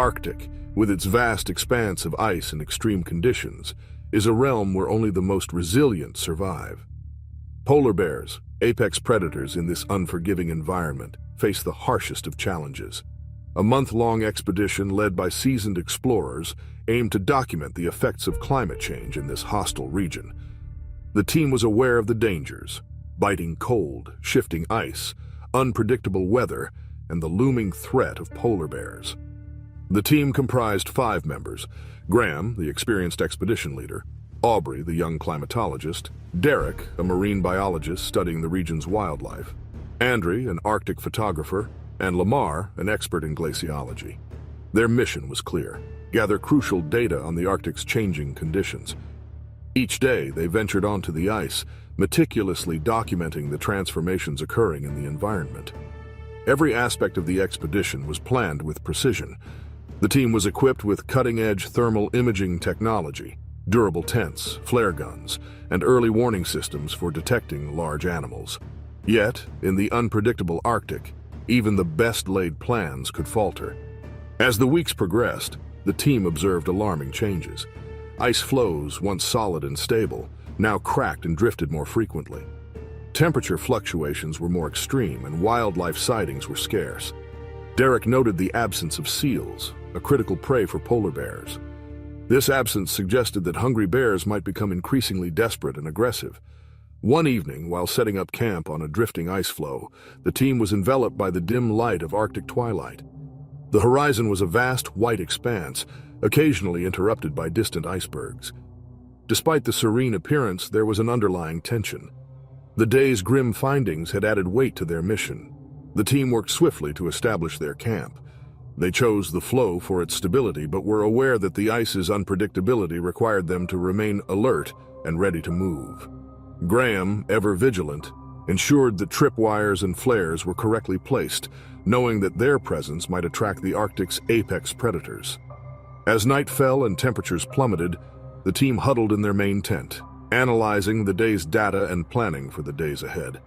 Arctic, with its vast expanse of ice and extreme conditions, is a realm where only the most resilient survive. Polar bears, apex predators in this unforgiving environment, face the harshest of challenges. A month-long expedition led by seasoned explorers aimed to document the effects of climate change in this hostile region. The team was aware of the dangers: biting cold, shifting ice, unpredictable weather, and the looming threat of polar bears. The team comprised 5 members: Graham, the experienced expedition leader; Aubrey, the young climatologist; Derek, a marine biologist studying the region's wildlife; Andre, an Arctic photographer; and Lamar, an expert in glaciology. Their mission was clear: gather crucial data on the Arctic's changing conditions. Each day, they ventured onto the ice, meticulously documenting the transformations occurring in the environment. Every aspect of the expedition was planned with precision. The team was equipped with cutting-edge thermal imaging technology, durable tents, flare guns, and early warning systems for detecting large animals. Yet, in the unpredictable Arctic, even the best-laid plans could falter. As the weeks progressed, the team observed alarming changes. Ice floes, once solid and stable, now cracked and drifted more frequently. Temperature fluctuations were more extreme, and wildlife sightings were scarce. Derek noted the absence of seals, a critical prey for polar bears. This absence suggested that hungry bears might become increasingly desperate and aggressive. One evening, while setting up camp on a drifting ice floe, the team was enveloped by the dim light of Arctic twilight. The horizon was a vast white expanse, occasionally interrupted by distant icebergs. Despite the serene appearance, there was an underlying tension. The day's grim findings had added weight to their mission. The team worked swiftly to establish their camp. They chose the floe for its stability, but were aware that the ice's unpredictability required them to remain alert and ready to move. Graham, ever vigilant, ensured that tripwires and flares were correctly placed, knowing that their presence might attract the Arctic's apex predators. As night fell and temperatures plummeted, the team huddled in their main tent, analyzing the day's data and planning for the days ahead.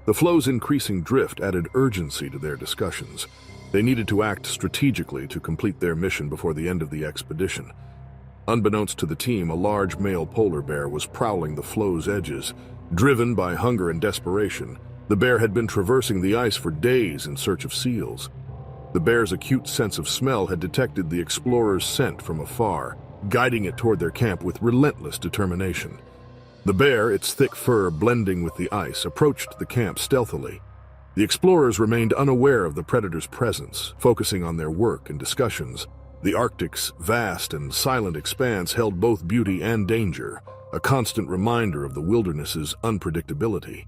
The floe's increasing drift added urgency to their discussions. They needed to act strategically to complete their mission before the end of the expedition. Unbeknownst to the team, a large male polar bear was prowling the floe's edges. Driven by hunger and desperation, the bear had been traversing the ice for days in search of seals. The bear's acute sense of smell had detected the explorers' scent from afar, guiding it toward their camp with relentless determination. The bear, its thick fur blending with the ice, approached the camp stealthily. The explorers remained unaware of the predator's presence, focusing on their work and discussions. The Arctic's vast and silent expanse held both beauty and danger, a constant reminder of the wilderness's unpredictability.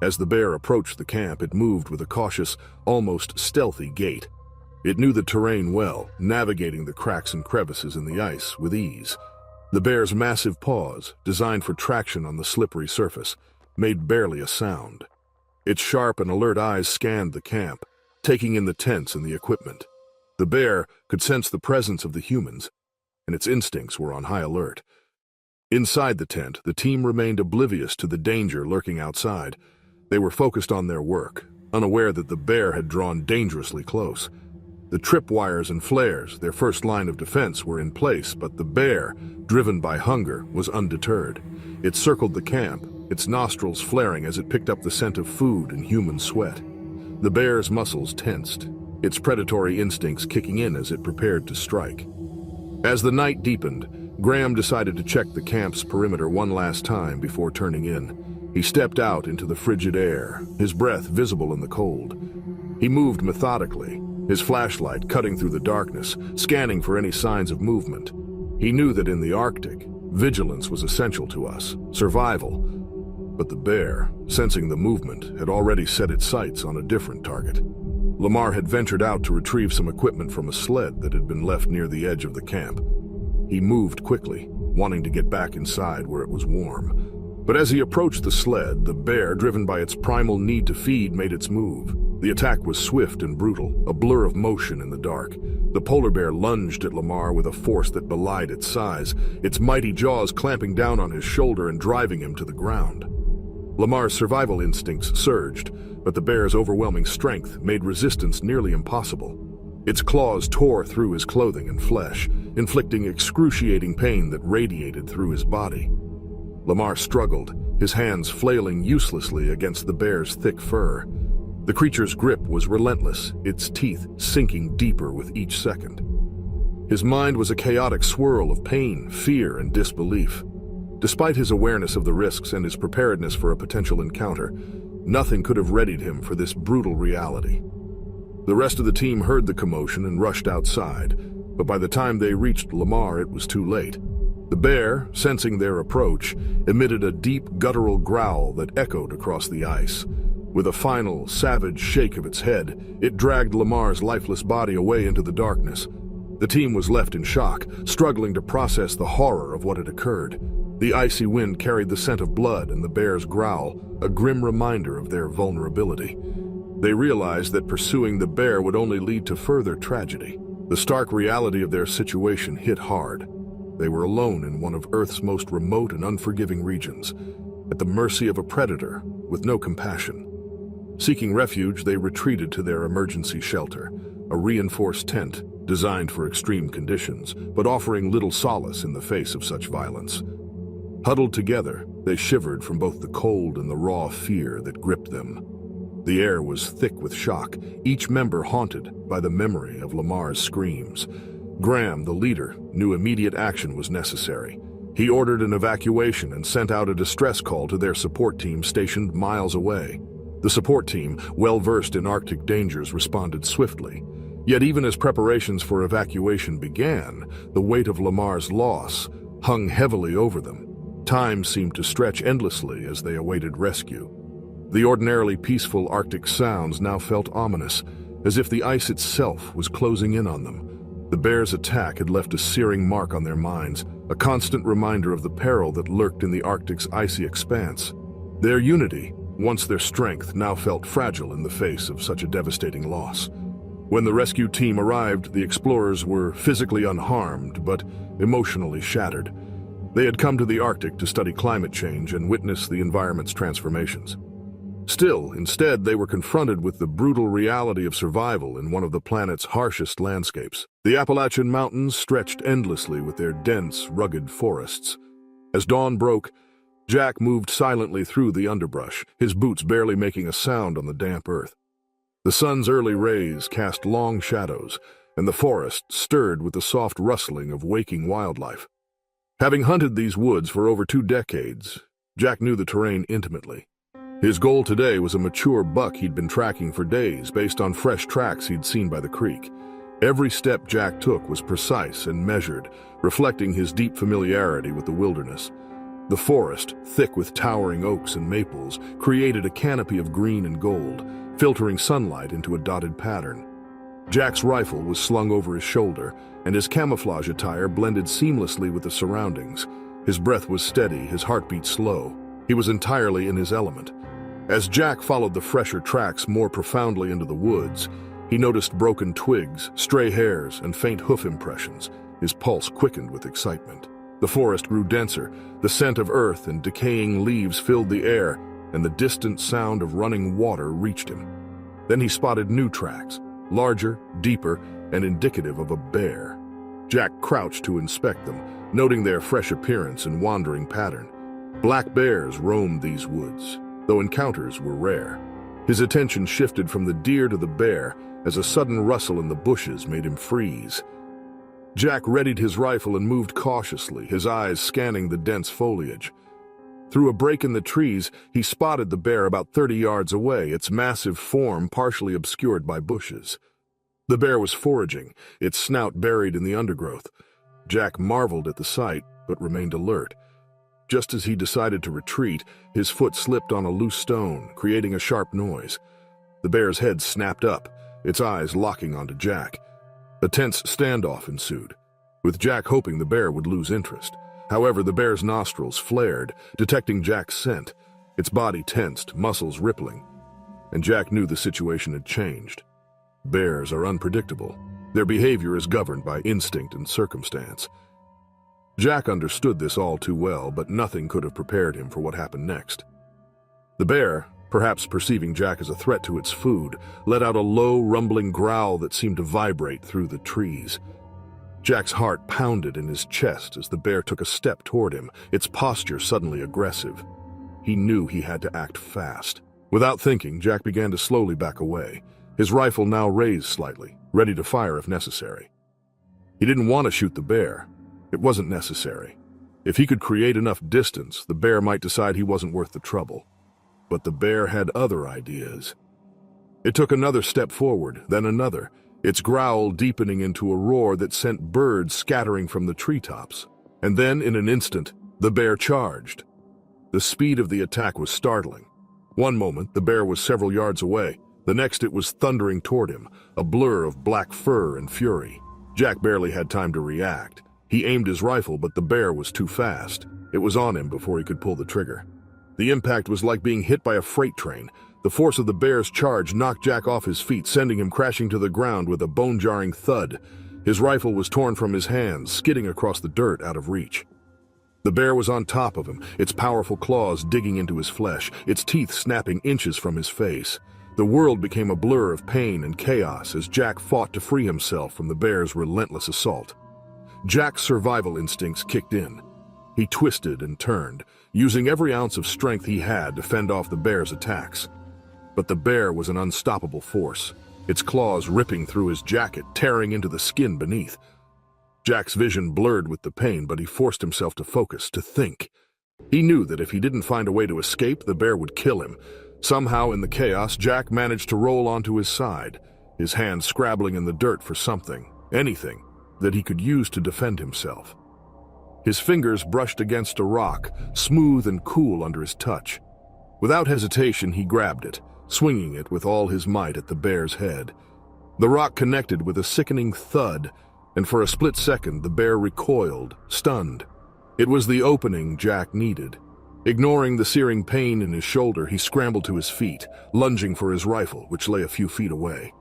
As the bear approached the camp, it moved with a cautious, almost stealthy gait. It knew the terrain well, navigating the cracks and crevices in the ice with ease. The bear's massive paws, designed for traction on the slippery surface, made barely a sound. Its sharp and alert eyes scanned the camp, taking in the tents and the equipment. The bear could sense the presence of the humans, and its instincts were on high alert. Inside the tent, the team remained oblivious to the danger lurking outside. They were focused on their work, unaware that the bear had drawn dangerously close. The tripwires and flares, their first line of defense, were in place, but the bear, driven by hunger, was undeterred. It circled the camp, its nostrils flaring as it picked up the scent of food and human sweat. The bear's muscles tensed, its predatory instincts kicking in as it prepared to strike. As the night deepened, Graham decided to check the camp's perimeter one last time before turning in. He stepped out into the frigid air, his breath visible in the cold. He moved methodically, his flashlight cutting through the darkness, scanning for any signs of movement. He knew that in the Arctic, vigilance was essential to us, survival. But the bear, sensing the movement, had already set its sights on a different target. Lamar had ventured out to retrieve some equipment from a sled that had been left near the edge of the camp. He moved quickly, wanting to get back inside where it was warm. But as he approached the sled, the bear, driven by its primal need to feed, made its move. The attack was swift and brutal, a blur of motion in the dark. The polar bear lunged at Lamar with a force that belied its size, its mighty jaws clamping down on his shoulder and driving him to the ground. Lamar's survival instincts surged, but the bear's overwhelming strength made resistance nearly impossible. Its claws tore through his clothing and flesh, inflicting excruciating pain that radiated through his body. Lamar struggled, his hands flailing uselessly against the bear's thick fur. The creature's grip was relentless, its teeth sinking deeper with each second. His mind was a chaotic swirl of pain, fear, and disbelief. Despite his awareness of the risks and his preparedness for a potential encounter, nothing could have readied him for this brutal reality. The rest of the team heard the commotion and rushed outside, but by the time they reached Lamar, it was too late. The bear, sensing their approach, emitted a deep guttural growl that echoed across the ice. With a final, savage shake of its head, it dragged Lamar's lifeless body away into the darkness. The team was left in shock, struggling to process the horror of what had occurred. The icy wind carried the scent of blood, and the bear's growl, a grim reminder of their vulnerability. They realized that pursuing the bear would only lead to further tragedy. The stark reality of their situation hit hard. They were alone in one of Earth's most remote and unforgiving regions, at the mercy of a predator with no compassion. Seeking refuge, they retreated to their emergency shelter, a reinforced tent designed for extreme conditions, but offering little solace in the face of such violence. Huddled together, they shivered from both the cold and the raw fear that gripped them. The air was thick with shock, each member haunted by the memory of Lamar's screams. Graham, the leader, knew immediate action was necessary. He ordered an evacuation and sent out a distress call to their support team stationed miles away. The support team, well-versed in Arctic dangers, responded swiftly. Yet even as preparations for evacuation began, the weight of Lamar's loss hung heavily over them. Time seemed to stretch endlessly as they awaited rescue. The ordinarily peaceful Arctic sounds now felt ominous, as if the ice itself was closing in on them. The bear's attack had left a searing mark on their minds, a constant reminder of the peril that lurked in the Arctic's icy expanse. Their unity, once their strength, now felt fragile in the face of such a devastating loss. When the rescue team arrived, the explorers were physically unharmed, but emotionally shattered. They had come to the Arctic to study climate change and witness the environment's transformations. Still, instead, they were confronted with the brutal reality of survival in one of the planet's harshest landscapes. The Appalachian Mountains stretched endlessly with their dense, rugged forests. As dawn broke, Jack moved silently through the underbrush, his boots barely making a sound on the damp earth. The sun's early rays cast long shadows, and the forest stirred with the soft rustling of waking wildlife. Having hunted these woods for over 2 decades, Jack knew the terrain intimately. His goal today was a mature buck he'd been tracking for days based on fresh tracks he'd seen by the creek. Every step Jack took was precise and measured, reflecting his deep familiarity with the wilderness. The forest, thick with towering oaks and maples, created a canopy of green and gold, filtering sunlight into a dotted pattern. Jack's rifle was slung over his shoulder, and his camouflage attire blended seamlessly with the surroundings. His breath was steady, his heartbeat slow. He was entirely in his element. As Jack followed the fresher tracks more profoundly into the woods, he noticed broken twigs, stray hairs, and faint hoof impressions. His pulse quickened with excitement. The forest grew denser, the scent of earth and decaying leaves filled the air, and the distant sound of running water reached him. Then he spotted new tracks, larger, deeper, and indicative of a bear. Jack crouched to inspect them, noting their fresh appearance and wandering pattern. Black bears roamed these woods, though encounters were rare. His attention shifted from the deer to the bear as a sudden rustle in the bushes made him freeze. Jack readied his rifle and moved cautiously, his eyes scanning the dense foliage. Through a break in the trees, he spotted the bear about 30 yards away, its massive form partially obscured by bushes. The bear was foraging, its snout buried in the undergrowth. Jack marveled at the sight, but remained alert. Just as he decided to retreat, his foot slipped on a loose stone, creating a sharp noise. The bear's head snapped up, its eyes locking onto Jack. A tense standoff ensued, with Jack hoping the bear would lose interest. However, the bear's nostrils flared, detecting Jack's scent. Its body tensed, muscles rippling, and Jack knew the situation had changed. Bears are unpredictable. Their behavior is governed by instinct and circumstance. Jack understood this all too well, but nothing could have prepared him for what happened next. The bear, perhaps perceiving Jack as a threat to its food, let out a low, rumbling growl that seemed to vibrate through the trees. Jack's heart pounded in his chest as the bear took a step toward him, its posture suddenly aggressive. He knew he had to act fast. Without thinking, Jack began to slowly back away, his rifle now raised slightly, ready to fire if necessary. He didn't want to shoot the bear. It wasn't necessary. If he could create enough distance, the bear might decide he wasn't worth the trouble. But the bear had other ideas. It took another step forward, then another, its growl deepening into a roar that sent birds scattering from the treetops. And then, in an instant, the bear charged. The speed of the attack was startling. One moment, the bear was several yards away. The next, it was thundering toward him, a blur of black fur and fury. Jack barely had time to react. He aimed his rifle, but the bear was too fast. It was on him before he could pull the trigger. The impact was like being hit by a freight train. The force of the bear's charge knocked Jack off his feet, sending him crashing to the ground with a bone-jarring thud. His rifle was torn from his hands, skidding across the dirt out of reach. The bear was on top of him, its powerful claws digging into his flesh, its teeth snapping inches from his face. The world became a blur of pain and chaos as Jack fought to free himself from the bear's relentless assault. Jack's survival instincts kicked in. He twisted and turned, using every ounce of strength he had to fend off the bear's attacks. But the bear was an unstoppable force, its claws ripping through his jacket, tearing into the skin beneath. Jack's vision blurred with the pain, but he forced himself to focus, to think. He knew that if he didn't find a way to escape, the bear would kill him. Somehow, in the chaos, Jack managed to roll onto his side, his hands scrabbling in the dirt for something, anything, that he could use to defend himself. His fingers brushed against a rock, smooth and cool under his touch. Without hesitation, he grabbed it, swinging it with all his might at the bear's head. The rock connected with a sickening thud, and for a split second the bear recoiled, stunned. It was the opening Jack needed. Ignoring the searing pain in his shoulder, he scrambled to his feet, lunging for his rifle, which lay a few feet away.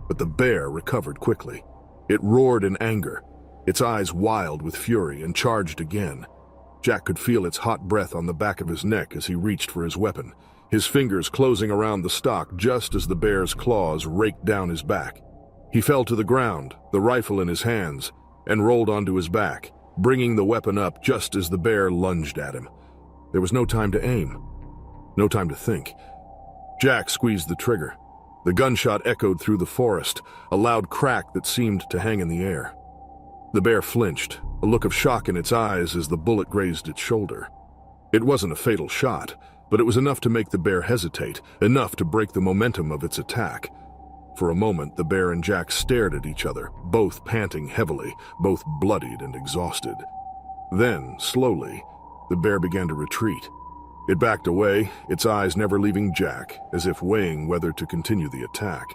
But the bear recovered quickly. It roared in anger, its eyes wild with fury, and charged again. Jack could feel its hot breath on the back of his neck as he reached for his weapon, his fingers closing around the stock just as the bear's claws raked down his back. He fell to the ground, the rifle in his hands, and rolled onto his back, bringing the weapon up just as the bear lunged at him. There was no time to aim, no time to think. Jack squeezed the trigger. The gunshot echoed through the forest, a loud crack that seemed to hang in the air. The bear flinched, a look of shock in its eyes as the bullet grazed its shoulder. It wasn't a fatal shot, but it was enough to make the bear hesitate, enough to break the momentum of its attack. For a moment, the bear and Jack stared at each other, both panting heavily, both bloodied and exhausted. Then, slowly, the bear began to retreat. It backed away, its eyes never leaving Jack, as if weighing whether to continue the attack.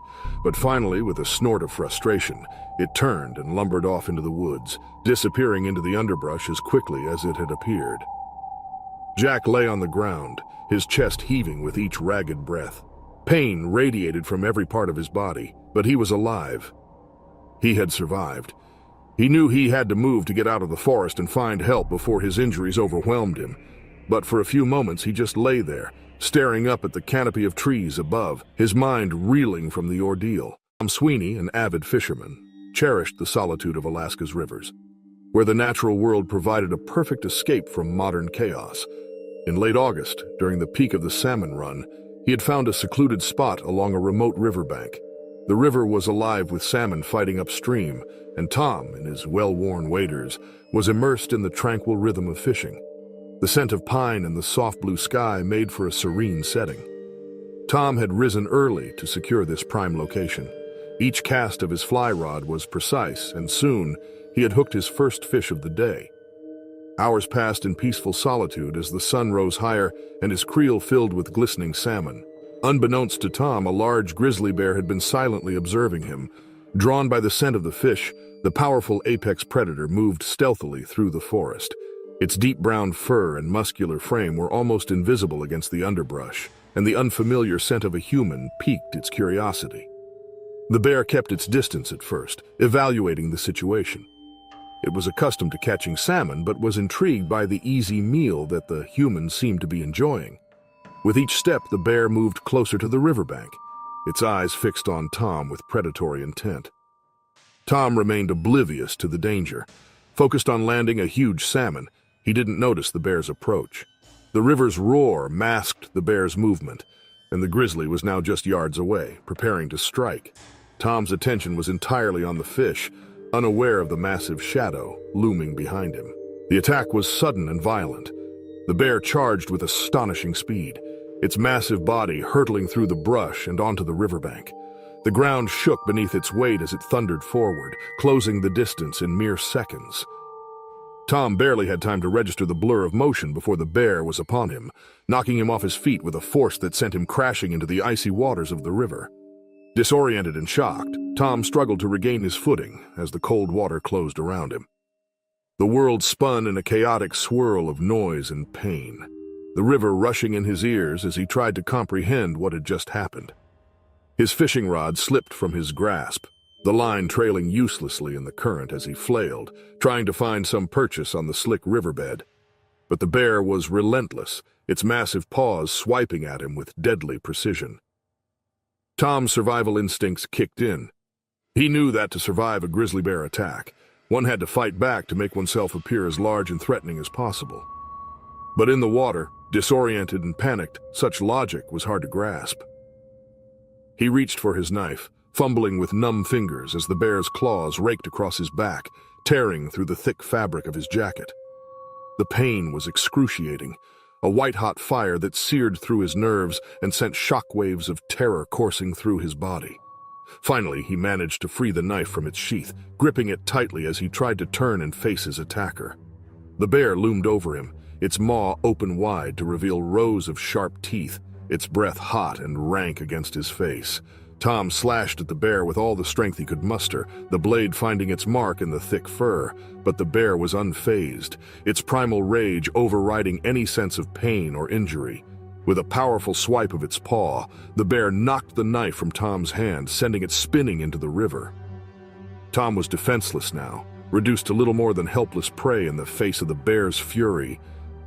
But finally, with a snort of frustration, it turned and lumbered off into the woods, disappearing into the underbrush as quickly as it had appeared. Jack lay on the ground, his chest heaving with each ragged breath. Pain radiated from every part of his body, but he was alive. He had survived. He knew he had to move to get out of the forest and find help before his injuries overwhelmed him. But for a few moments he just lay there, staring up at the canopy of trees above, his mind reeling from the ordeal. Tom Sweeney, an avid fisherman, cherished the solitude of Alaska's rivers, where the natural world provided a perfect escape from modern chaos. In late August, during the peak of the salmon run, he had found a secluded spot along a remote riverbank. The river was alive with salmon fighting upstream, and Tom, in his well-worn waders, was immersed in the tranquil rhythm of fishing. The scent of pine and the soft blue sky made for a serene setting. Tom had risen early to secure this prime location. Each cast of his fly rod was precise, and soon he had hooked his first fish of the day. Hours passed in peaceful solitude as the sun rose higher and his creel filled with glistening salmon. Unbeknownst to Tom, a large grizzly bear had been silently observing him. Drawn by the scent of the fish, the powerful apex predator moved stealthily through the forest. Its deep brown fur and muscular frame were almost invisible against the underbrush, and the unfamiliar scent of a human piqued its curiosity. The bear kept its distance at first, evaluating the situation. It was accustomed to catching salmon, but was intrigued by the easy meal that the human seemed to be enjoying. With each step, the bear moved closer to the riverbank, its eyes fixed on Tom with predatory intent. Tom remained oblivious to the danger. Focused on landing a huge salmon, he didn't notice the bear's approach. The river's roar masked the bear's movement, and the grizzly was now just yards away, preparing to strike. Tom's attention was entirely on the fish, unaware of the massive shadow looming behind him. The attack was sudden and violent. The bear charged with astonishing speed, its massive body hurtling through the brush and onto the riverbank. The ground shook beneath its weight as it thundered forward, closing the distance in mere seconds. Tom barely had time to register the blur of motion before the bear was upon him, knocking him off his feet with a force that sent him crashing into the icy waters of the river. Disoriented and shocked, Tom struggled to regain his footing as the cold water closed around him. The world spun in a chaotic swirl of noise and pain, the river rushing in his ears as he tried to comprehend what had just happened. His fishing rod slipped from his grasp, the line trailing uselessly in the current as he flailed, trying to find some purchase on the slick riverbed. But the bear was relentless, its massive paws swiping at him with deadly precision. Tom's survival instincts kicked in. He knew that to survive a grizzly bear attack, one had to fight back to make oneself appear as large and threatening as possible. But in the water, disoriented and panicked, such logic was hard to grasp. He reached for his knife, fumbling with numb fingers as the bear's claws raked across his back, tearing through the thick fabric of his jacket. The pain was excruciating, a white-hot fire that seared through his nerves and sent shockwaves of terror coursing through his body. Finally, he managed to free the knife from its sheath, gripping it tightly as he tried to turn and face his attacker. The bear loomed over him, its maw open wide to reveal rows of sharp teeth, its breath hot and rank against his face. Tom slashed at the bear with all the strength he could muster, the blade finding its mark in the thick fur, but the bear was unfazed, its primal rage overriding any sense of pain or injury. With a powerful swipe of its paw, the bear knocked the knife from Tom's hand, sending it spinning into the river. Tom was defenseless now, reduced to little more than helpless prey in the face of the bear's fury.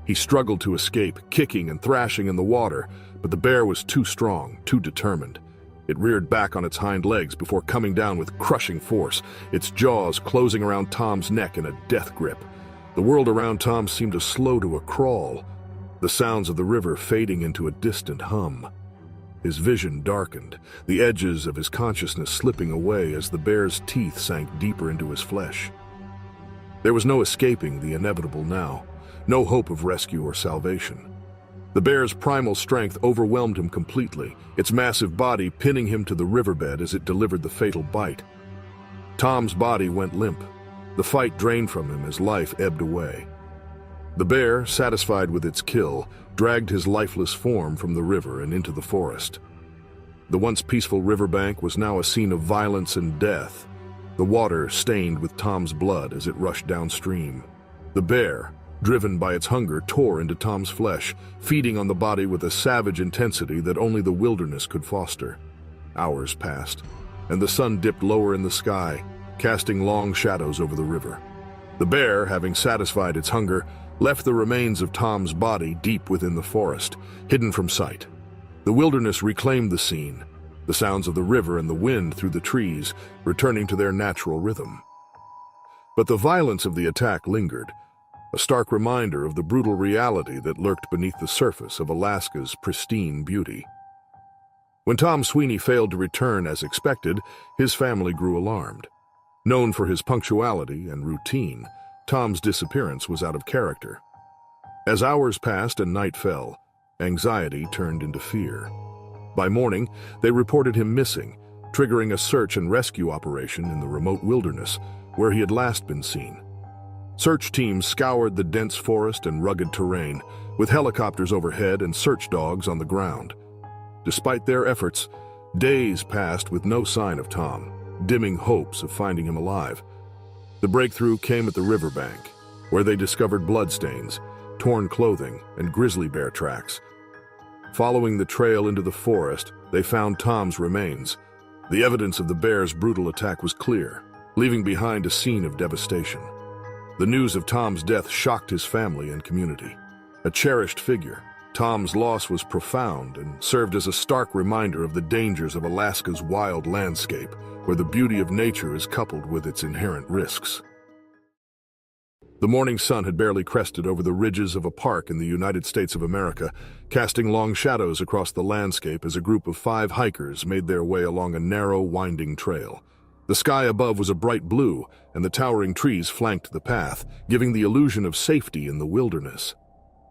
He struggled to escape, kicking and thrashing in the water, but the bear was too strong, too determined. It reared back on its hind legs before coming down with crushing force, its jaws closing around Tom's neck in a death grip. The world around Tom seemed to slow to a crawl, the sounds of the river fading into a distant hum. His vision darkened, the edges of his consciousness slipping away as the bear's teeth sank deeper into his flesh. There was no escaping the inevitable now, no hope of rescue or salvation. The bear's primal strength overwhelmed him completely, its massive body pinning him to the riverbed as it delivered the fatal bite. Tom's body went limp, the fight drained from him as life ebbed away. The bear, satisfied with its kill, dragged his lifeless form from the river and into the forest. The once peaceful riverbank was now a scene of violence and death, the water stained with Tom's blood as it rushed downstream. The bear, driven by its hunger, tore into Tom's flesh, feeding on the body with a savage intensity that only the wilderness could foster. Hours passed, and the sun dipped lower in the sky, casting long shadows over the river. The bear, having satisfied its hunger, left the remains of Tom's body deep within the forest, hidden from sight. The wilderness reclaimed the scene, the sounds of the river and the wind through the trees, returning to their natural rhythm. But the violence of the attack lingered, a stark reminder of the brutal reality that lurked beneath the surface of Alaska's pristine beauty. When Tom Sweeney failed to return as expected, his family grew alarmed. Known for his punctuality and routine, Tom's disappearance was out of character. As hours passed and night fell, anxiety turned into fear. By morning, they reported him missing, triggering a search and rescue operation in the remote wilderness where he had last been seen. Search teams scoured the dense forest and rugged terrain, with helicopters overhead and search dogs on the ground. Despite their efforts, days passed with no sign of Tom, dimming hopes of finding him alive. The breakthrough came at the riverbank, where they discovered bloodstains, torn clothing, and grizzly bear tracks. Following the trail into the forest, they found Tom's remains. The evidence of the bear's brutal attack was clear, leaving behind a scene of devastation. The news of Tom's death shocked his family and community. A cherished figure, Tom's loss was profound and served as a stark reminder of the dangers of Alaska's wild landscape, where the beauty of nature is coupled with its inherent risks. The morning sun had barely crested over the ridges of a park in the United States of America, casting long shadows across the landscape as a group of 5 hikers made their way along a narrow, winding trail. The sky above was a bright blue, and the towering trees flanked the path, giving the illusion of safety in the wilderness.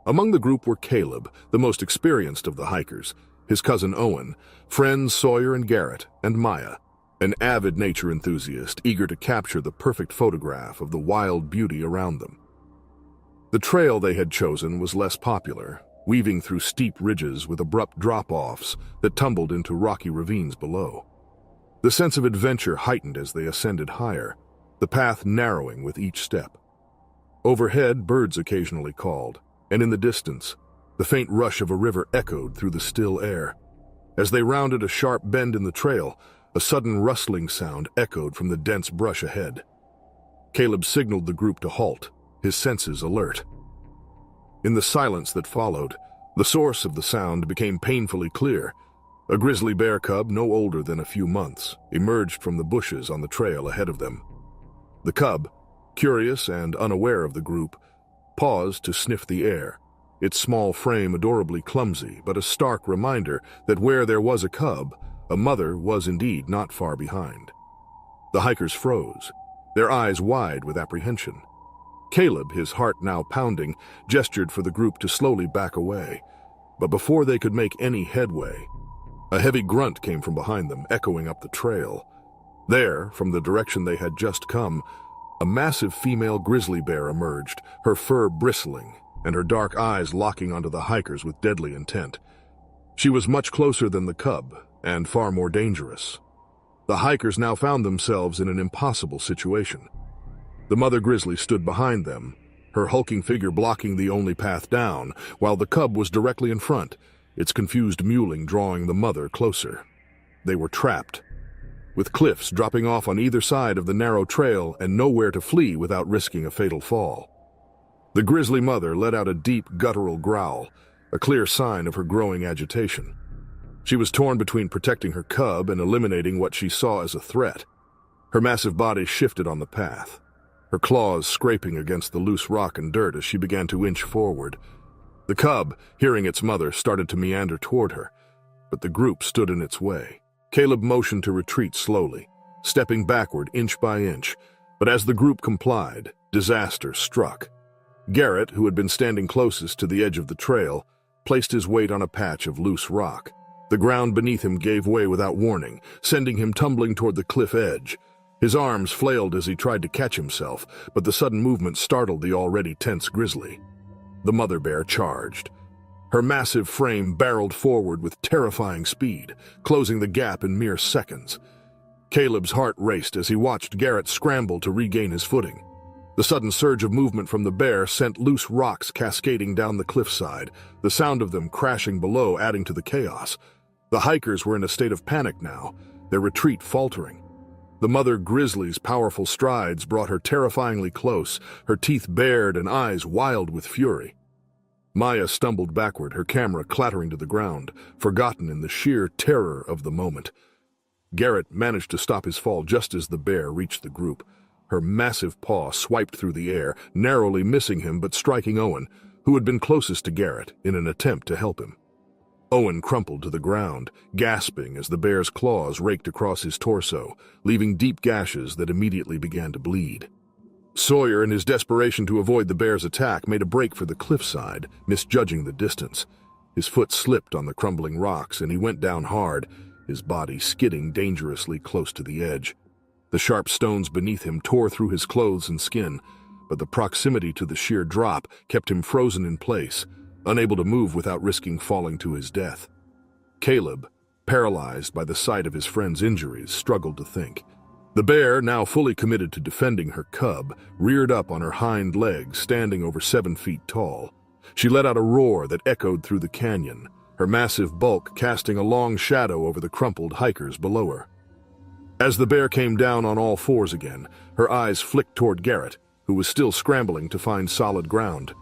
Among the group were Caleb, the most experienced of the hikers, his cousin Owen, friends Sawyer and Garrett, and Maya, an avid nature enthusiast eager to capture the perfect photograph of the wild beauty around them. The trail they had chosen was less popular, weaving through steep ridges with abrupt drop-offs that tumbled into rocky ravines below. The sense of adventure heightened as they ascended higher, the path narrowing with each step. Overhead, birds occasionally called, and in the distance, the faint rush of a river echoed through the still air. As they rounded a sharp bend in the trail, a sudden rustling sound echoed from the dense brush ahead. Caleb signaled the group to halt, his senses alert. In the silence that followed, the source of the sound became painfully clear. A grizzly bear cub, no older than a few months, emerged from the bushes on the trail ahead of them. The cub, curious and unaware of the group, paused to sniff the air, its small frame adorably clumsy, but a stark reminder that where there was a cub, a mother was indeed not far behind. The hikers froze, their eyes wide with apprehension. Caleb, his heart now pounding, gestured for the group to slowly back away. But before they could make any headway, a heavy grunt came from behind them, echoing up the trail. There, from the direction they had just come, a massive female grizzly bear emerged, her fur bristling and her dark eyes locking onto the hikers with deadly intent. She was much closer than the cub, and far more dangerous. The hikers now found themselves in an impossible situation. The mother grizzly stood behind them, her hulking figure blocking the only path down, while the cub was directly in front, its confused mewling drawing the mother closer. They were trapped, with cliffs dropping off on either side of the narrow trail and nowhere to flee without risking a fatal fall. The grizzly mother let out a deep, guttural growl, a clear sign of her growing agitation. She was torn between protecting her cub and eliminating what she saw as a threat. Her massive body shifted on the path, her claws scraping against the loose rock and dirt as she began to inch forward. The cub, hearing its mother, started to meander toward her, but the group stood in its way. Caleb motioned to retreat slowly, stepping backward inch by inch, but as the group complied, disaster struck. Garrett, who had been standing closest to the edge of the trail, placed his weight on a patch of loose rock. The ground beneath him gave way without warning, sending him tumbling toward the cliff edge. His arms flailed as he tried to catch himself, but the sudden movement startled the already tense grizzly. The mother bear charged. Her massive frame barreled forward with terrifying speed, closing the gap in mere seconds. Caleb's heart raced as he watched Garrett scramble to regain his footing. The sudden surge of movement from the bear sent loose rocks cascading down the cliffside, the sound of them crashing below adding to the chaos. The hikers were in a state of panic now, their retreat faltering. The mother grizzly's powerful strides brought her terrifyingly close, her teeth bared and eyes wild with fury. Maya stumbled backward, her camera clattering to the ground, forgotten in the sheer terror of the moment. Garrett managed to stop his fall just as the bear reached the group. Her massive paw swiped through the air, narrowly missing him but striking Owen, who had been closest to Garrett, in an attempt to help him. Owen crumpled to the ground, gasping as the bear's claws raked across his torso, leaving deep gashes that immediately began to bleed. Sawyer, in his desperation to avoid the bear's attack, made a break for the cliffside, misjudging the distance. His foot slipped on the crumbling rocks, and he went down hard, his body skidding dangerously close to the edge. The sharp stones beneath him tore through his clothes and skin, but the proximity to the sheer drop kept him frozen in place, unable to move without risking falling to his death. Caleb, paralyzed by the sight of his friend's injuries, struggled to think. The bear, now fully committed to defending her cub, reared up on her hind legs, standing over 7 feet tall. She let out a roar that echoed through the canyon, her massive bulk casting a long shadow over the crumpled hikers below her. As the bear came down on all fours again, her eyes flicked toward Garrett, who was still scrambling to find solid ground.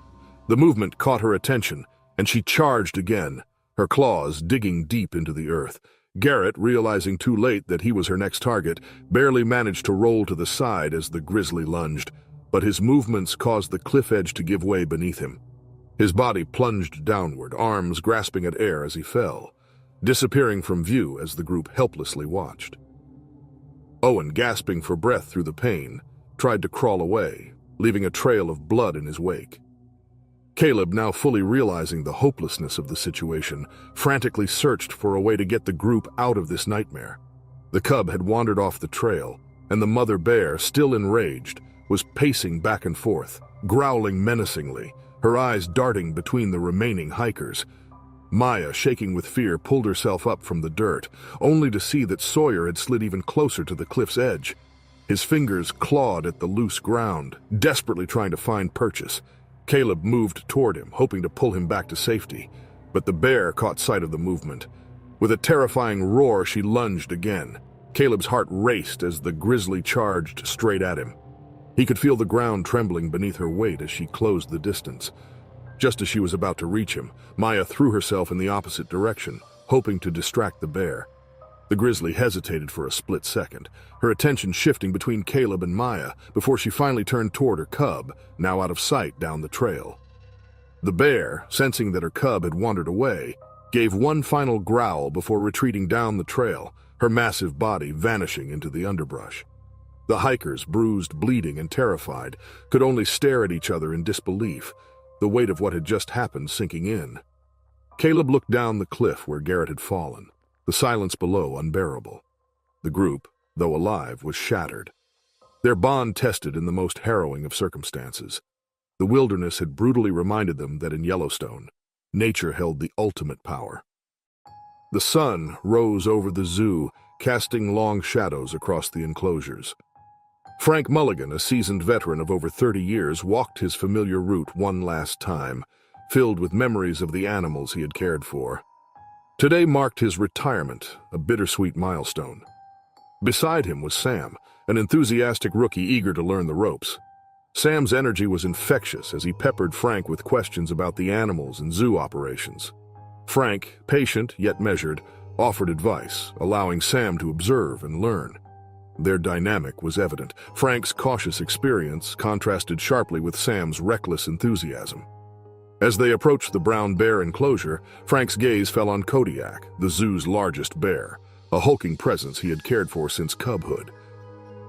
The movement caught her attention, and she charged again, her claws digging deep into the earth. Garrett, realizing too late that he was her next target, barely managed to roll to the side as the Grizzly lunged, but his movements caused the cliff edge to give way beneath him. His body plunged downward, arms grasping at air as he fell, disappearing from view as the group helplessly watched. Owen, gasping for breath through the pain, tried to crawl away, leaving a trail of blood in his wake. Caleb, now fully realizing the hopelessness of the situation, frantically searched for a way to get the group out of this nightmare. The cub had wandered off the trail, and the mother bear, still enraged, was pacing back and forth, growling menacingly, her eyes darting between the remaining hikers. Maya, shaking with fear, pulled herself up from the dirt, only to see that Sawyer had slid even closer to the cliff's edge. His fingers clawed at the loose ground, desperately trying to find purchase. Caleb moved toward him, hoping to pull him back to safety, but the bear caught sight of the movement. With a terrifying roar, she lunged again. Caleb's heart raced as the Grizzly charged straight at him. He could feel the ground trembling beneath her weight as she closed the distance. Just as she was about to reach him, Maya threw herself in the opposite direction, hoping to distract the bear. The Grizzly hesitated for a split second, her attention shifting between Caleb and Maya before she finally turned toward her cub, now out of sight down the trail. The bear, sensing that her cub had wandered away, gave one final growl before retreating down the trail, her massive body vanishing into the underbrush. The hikers, bruised, bleeding, and terrified, could only stare at each other in disbelief, the weight of what had just happened sinking in. Caleb looked down the cliff where Garrett had fallen, the silence below unbearable. The group, though alive, was shattered. Their bond tested in the most harrowing of circumstances. The wilderness had brutally reminded them that in Yellowstone, nature held the ultimate power. The sun rose over the zoo, casting long shadows across the enclosures. Frank Mulligan, a seasoned veteran of over 30 years, walked his familiar route one last time, filled with memories of the animals he had cared for. Today marked his retirement, a bittersweet milestone. Beside him was Sam, an enthusiastic rookie eager to learn the ropes. Sam's energy was infectious as he peppered Frank with questions about the animals and zoo operations. Frank, patient yet measured, offered advice, allowing Sam to observe and learn. Their dynamic was evident. Frank's cautious experience contrasted sharply with Sam's reckless enthusiasm. As they approached the brown bear enclosure, Frank's gaze fell on Kodiak, the zoo's largest bear, a hulking presence he had cared for since cubhood.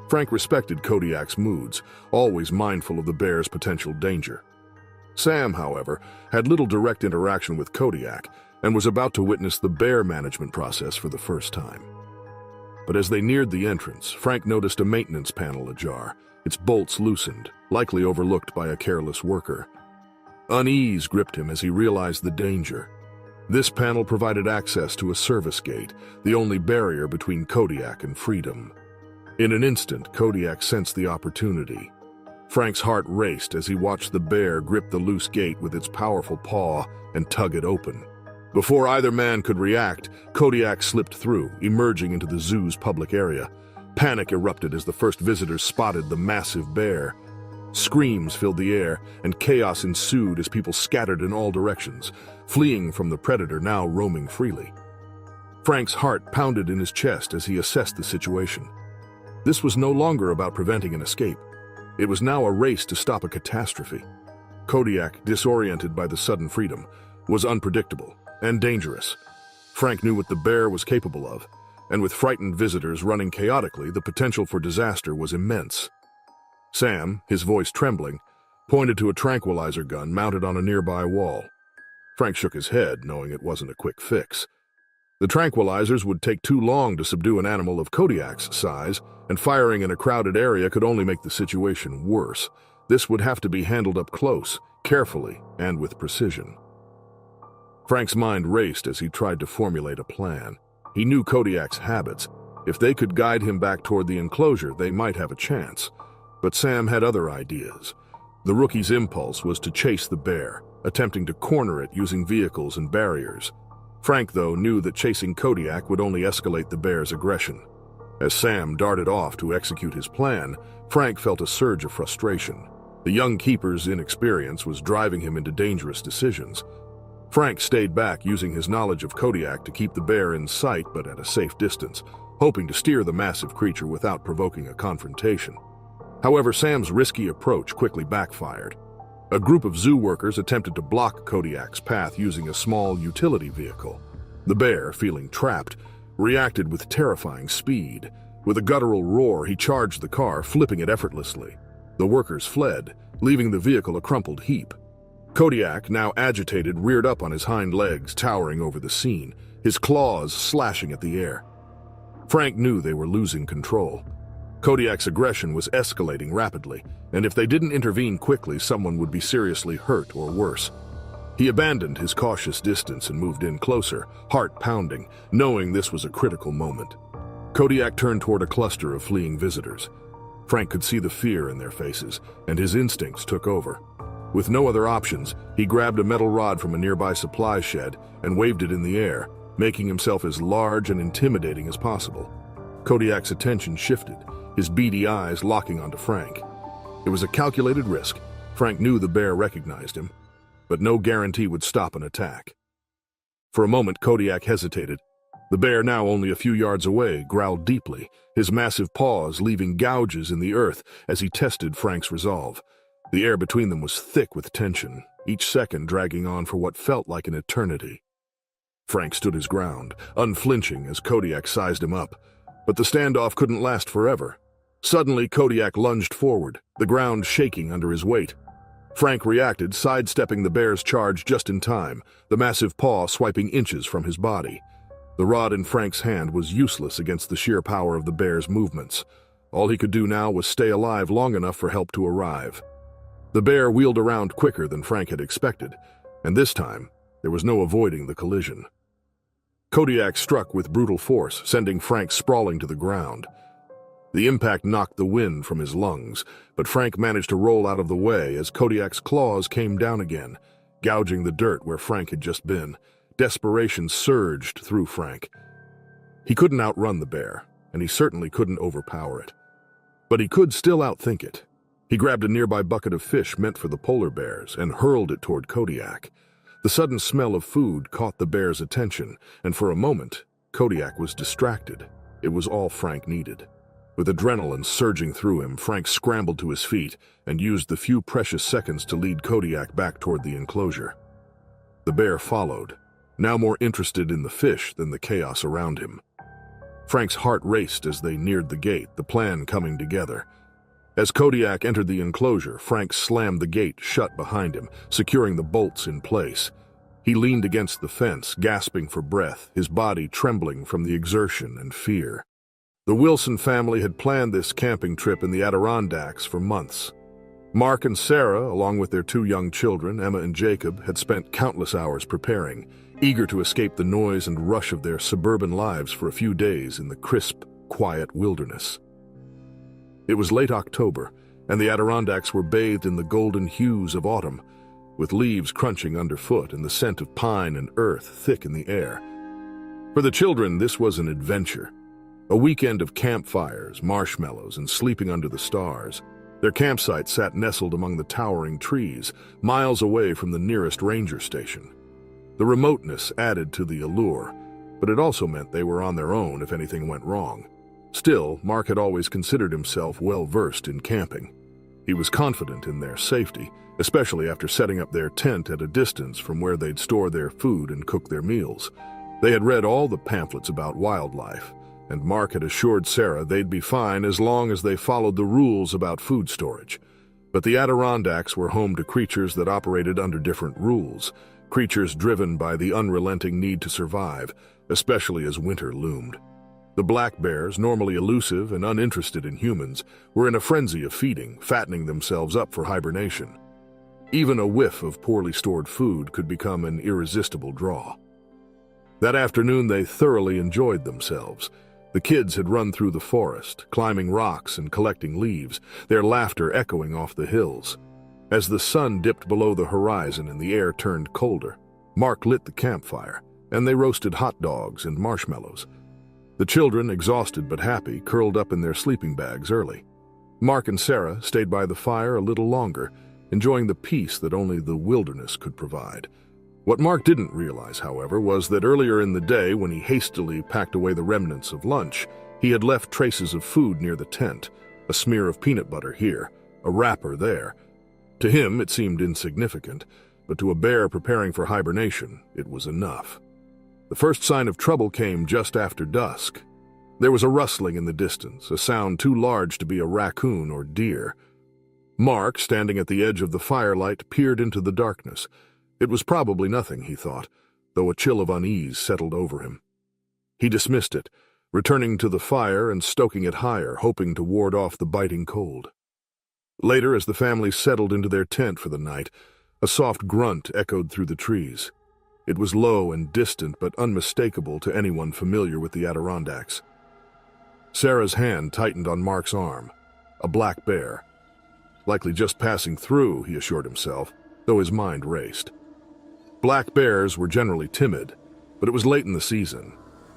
Frank respected Kodiak's moods, always mindful of the bear's potential danger. Sam, however, had little direct interaction with Kodiak and was about to witness the bear management process for the first time. But as they neared the entrance, Frank noticed a maintenance panel ajar, its bolts loosened, likely overlooked by a careless worker. Unease gripped him as he realized the danger. This panel provided access to a service gate, the only barrier between Kodiak and freedom. In an instant, Kodiak sensed the opportunity. Frank's heart raced as he watched the bear grip the loose gate with its powerful paw and tug it open. Before either man could react, Kodiak slipped through, emerging into the zoo's public area. Panic erupted as the first visitors spotted the massive bear. Screams filled the air, and chaos ensued as people scattered in all directions, fleeing from the predator now roaming freely. Frank's heart pounded in his chest as he assessed the situation. This was no longer about preventing an escape. It was now a race to stop a catastrophe. Kodiak, disoriented by the sudden freedom, was unpredictable and dangerous. Frank knew what the bear was capable of, and with frightened visitors running chaotically, the potential for disaster was immense. Sam, his voice trembling, pointed to a tranquilizer gun mounted on a nearby wall. Frank shook his head, knowing it wasn't a quick fix. The tranquilizers would take too long to subdue an animal of Kodiak's size, and firing in a crowded area could only make the situation worse. This would have to be handled up close, carefully, and with precision. Frank's mind raced as he tried to formulate a plan. He knew Kodiak's habits. If they could guide him back toward the enclosure, they might have a chance. But Sam had other ideas. The rookie's impulse was to chase the bear, attempting to corner it using vehicles and barriers. Frank, though, knew that chasing Kodiak would only escalate the bear's aggression. As Sam darted off to execute his plan, Frank felt a surge of frustration. The young keeper's inexperience was driving him into dangerous decisions. Frank stayed back, using his knowledge of Kodiak to keep the bear in sight but at a safe distance, hoping to steer the massive creature without provoking a confrontation. However, Sam's risky approach quickly backfired. A group of zoo workers attempted to block Kodiak's path using a small utility vehicle. The bear, feeling trapped, reacted with terrifying speed. With a guttural roar, he charged the car, flipping it effortlessly. The workers fled, leaving the vehicle a crumpled heap. Kodiak, now agitated, reared up on his hind legs, towering over the scene, his claws slashing at the air. Frank knew they were losing control. Kodiak's aggression was escalating rapidly, and if they didn't intervene quickly, someone would be seriously hurt or worse. He abandoned his cautious distance and moved in closer, heart pounding, knowing this was a critical moment. Kodiak turned toward a cluster of fleeing visitors. Frank could see the fear in their faces, and his instincts took over. With no other options, he grabbed a metal rod from a nearby supply shed and waved it in the air, making himself as large and intimidating as possible. Kodiak's attention shifted, his beady eyes locking onto Frank. It was a calculated risk. Frank knew the bear recognized him, but no guarantee would stop an attack. For a moment, Kodiak hesitated. The bear, now only a few yards away, growled deeply, his massive paws leaving gouges in the earth as he tested Frank's resolve. The air between them was thick with tension, each second dragging on for what felt like an eternity. Frank stood his ground, unflinching as Kodiak sized him up. But the standoff couldn't last forever. Suddenly, Kodiak lunged forward, the ground shaking under his weight. Frank reacted, sidestepping the bear's charge just in time, the massive paw swiping inches from his body. The rod in Frank's hand was useless against the sheer power of the bear's movements. All he could do now was stay alive long enough for help to arrive. The bear wheeled around quicker than Frank had expected, and this time, there was no avoiding the collision. Kodiak struck with brutal force, sending Frank sprawling to the ground. The impact knocked the wind from his lungs, but Frank managed to roll out of the way as Kodiak's claws came down again, gouging the dirt where Frank had just been. Desperation surged through Frank. He couldn't outrun the bear, and he certainly couldn't overpower it. But he could still outthink it. He grabbed a nearby bucket of fish meant for the polar bears and hurled it toward Kodiak. The sudden smell of food caught the bear's attention, and for a moment, Kodiak was distracted. It was all Frank needed. With adrenaline surging through him, Frank scrambled to his feet and used the few precious seconds to lead Kodiak back toward the enclosure. The bear followed, now more interested in the fish than the chaos around him. Frank's heart raced as they neared the gate, the plan coming together. As Kodiak entered the enclosure, Frank slammed the gate shut behind him, securing the bolts in place. He leaned against the fence, gasping for breath, his body trembling from the exertion and fear. The Wilson family had planned this camping trip in the Adirondacks for months. Mark and Sarah, along with their two young children, Emma and Jacob, had spent countless hours preparing, eager to escape the noise and rush of their suburban lives for a few days in the crisp, quiet wilderness. It was late October, and the Adirondacks were bathed in the golden hues of autumn, with leaves crunching underfoot and the scent of pine and earth thick in the air. For the children, this was an adventure. A weekend of campfires, marshmallows, and sleeping under the stars. Their campsite sat nestled among the towering trees, miles away from the nearest ranger station. The remoteness added to the allure, but it also meant they were on their own if anything went wrong. Still, Mark had always considered himself well-versed in camping. He was confident in their safety, especially after setting up their tent at a distance from where they'd store their food and cook their meals. They had read all the pamphlets about wildlife, and Mark had assured Sarah they'd be fine as long as they followed the rules about food storage. But the Adirondacks were home to creatures that operated under different rules, creatures driven by the unrelenting need to survive, especially as winter loomed. The black bears, normally elusive and uninterested in humans, were in a frenzy of feeding, fattening themselves up for hibernation. Even a whiff of poorly stored food could become an irresistible draw. That afternoon they thoroughly enjoyed themselves. The kids had run through the forest, climbing rocks and collecting leaves, their laughter echoing off the hills. As the sun dipped below the horizon and the air turned colder, Mark lit the campfire, and they roasted hot dogs and marshmallows. The children, exhausted but happy, curled up in their sleeping bags early. Mark and Sarah stayed by the fire a little longer, enjoying the peace that only the wilderness could provide. What Mark didn't realize, however, was that earlier in the day, when he hastily packed away the remnants of lunch, he had left traces of food near the tent, a smear of peanut butter here, a wrapper there. To him, it seemed insignificant, but to a bear preparing for hibernation, it was enough. The first sign of trouble came just after dusk. There was a rustling in the distance, a sound too large to be a raccoon or deer. Mark, standing at the edge of the firelight, peered into the darkness. It was probably nothing, he thought, though a chill of unease settled over him. He dismissed it, returning to the fire and stoking it higher, hoping to ward off the biting cold. Later, as the family settled into their tent for the night, a soft grunt echoed through the trees. It was low and distant, but unmistakable to anyone familiar with the Adirondacks. Sarah's hand tightened on Mark's arm. A black bear. Likely just passing through, he assured himself, though his mind raced. Black bears were generally timid, but it was late in the season,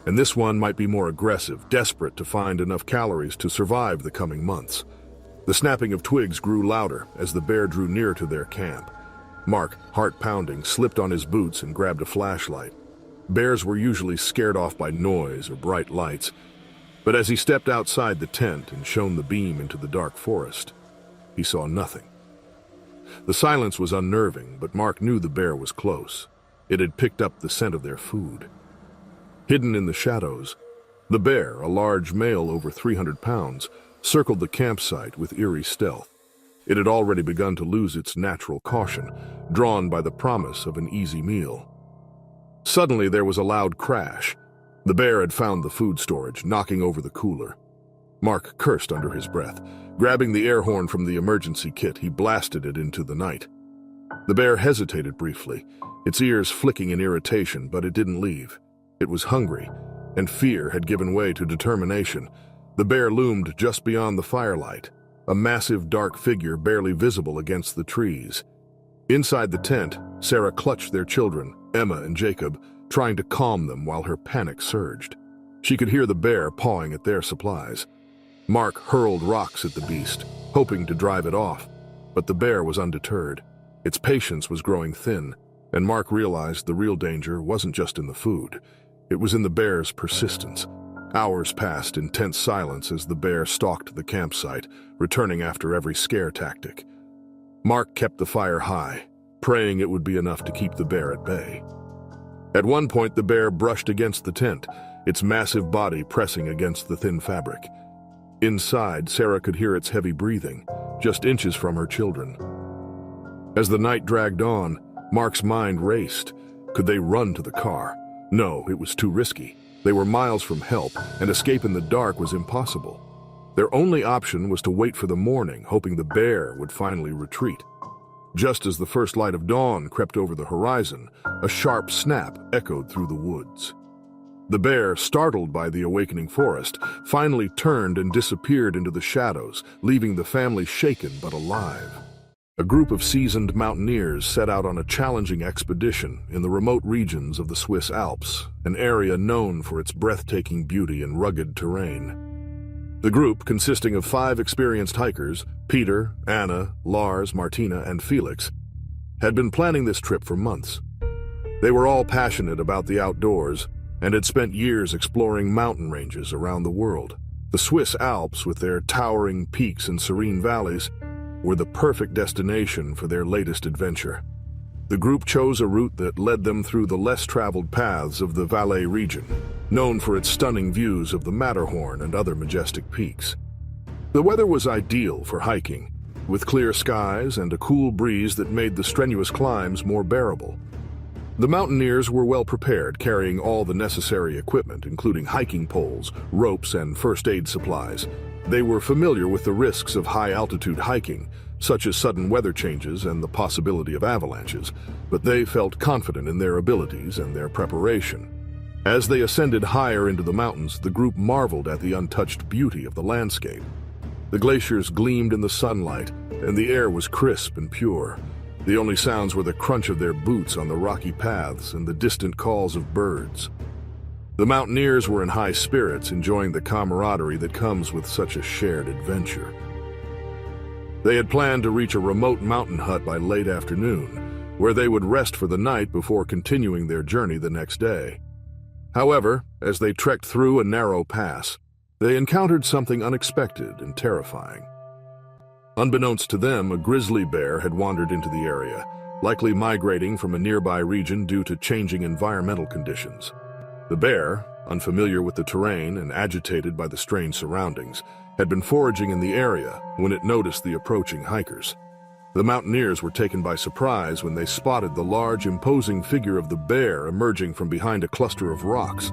and this one might be more aggressive, desperate to find enough calories to survive the coming months. The snapping of twigs grew louder as the bear drew near to their camp. Mark, heart pounding, slipped on his boots and grabbed a flashlight. Bears were usually scared off by noise or bright lights, but as he stepped outside the tent and shone the beam into the dark forest, he saw nothing. The silence was unnerving, but Mark knew the bear was close. It had picked up the scent of their food. Hidden in the shadows, the bear, a large male over 300 pounds, circled the campsite with eerie stealth. It had already begun to lose its natural caution, drawn by the promise of an easy meal. Suddenly there was a loud crash. The bear had found the food storage, knocking over the cooler. Mark cursed under his breath. Grabbing the air horn from the emergency kit, he blasted it into the night. The bear hesitated briefly, its ears flicking in irritation, but it didn't leave. It was hungry, and fear had given way to determination. The bear loomed just beyond the firelight, a massive dark figure barely visible against the trees. Inside the tent, Sarah clutched their children, Emma and Jacob, trying to calm them while her panic surged. She could hear the bear pawing at their supplies. Mark hurled rocks at the beast, hoping to drive it off, but the bear was undeterred. Its patience was growing thin, and Mark realized the real danger wasn't just in the food. It was in the bear's persistence. Hours passed in tense silence as the bear stalked the campsite, returning after every scare tactic. Mark kept the fire high, praying it would be enough to keep the bear at bay. At one point, the bear brushed against the tent, its massive body pressing against the thin fabric. Inside, Sarah could hear its heavy breathing, just inches from her children. As the night dragged on, Mark's mind raced. Could they run to the car? No, it was too risky. They were miles from help, and escape in the dark was impossible. Their only option was to wait for the morning, hoping the bear would finally retreat. Just as the first light of dawn crept over the horizon, a sharp snap echoed through the woods. The bear, startled by the awakening forest, finally turned and disappeared into the shadows, leaving the family shaken but alive. A group of seasoned mountaineers set out on a challenging expedition in the remote regions of the Swiss Alps, an area known for its breathtaking beauty and rugged terrain. The group, consisting of 5 experienced hikers, Peter, Anna, Lars, Martina, and Felix, had been planning this trip for months. They were all passionate about the outdoors and had spent years exploring mountain ranges around the world. The Swiss Alps, with their towering peaks and serene valleys, were the perfect destination for their latest adventure. The group chose a route that led them through the less-traveled paths of the Valais region, known for its stunning views of the Matterhorn and other majestic peaks. The weather was ideal for hiking, with clear skies and a cool breeze that made the strenuous climbs more bearable. The mountaineers were well prepared, carrying all the necessary equipment, including hiking poles, ropes, and first aid supplies. They were familiar with the risks of high-altitude hiking, such as sudden weather changes and the possibility of avalanches, but they felt confident in their abilities and their preparation. As they ascended higher into the mountains, the group marveled at the untouched beauty of the landscape. The glaciers gleamed in the sunlight, and the air was crisp and pure. The only sounds were the crunch of their boots on the rocky paths and the distant calls of birds. The mountaineers were in high spirits, enjoying the camaraderie that comes with such a shared adventure. They had planned to reach a remote mountain hut by late afternoon, where they would rest for the night before continuing their journey the next day. However, as they trekked through a narrow pass, they encountered something unexpected and terrifying. Unbeknownst to them, a grizzly bear had wandered into the area, likely migrating from a nearby region due to changing environmental conditions. The bear, unfamiliar with the terrain and agitated by the strange surroundings, had been foraging in the area when it noticed the approaching hikers. The mountaineers were taken by surprise when they spotted the large, imposing figure of the bear emerging from behind a cluster of rocks.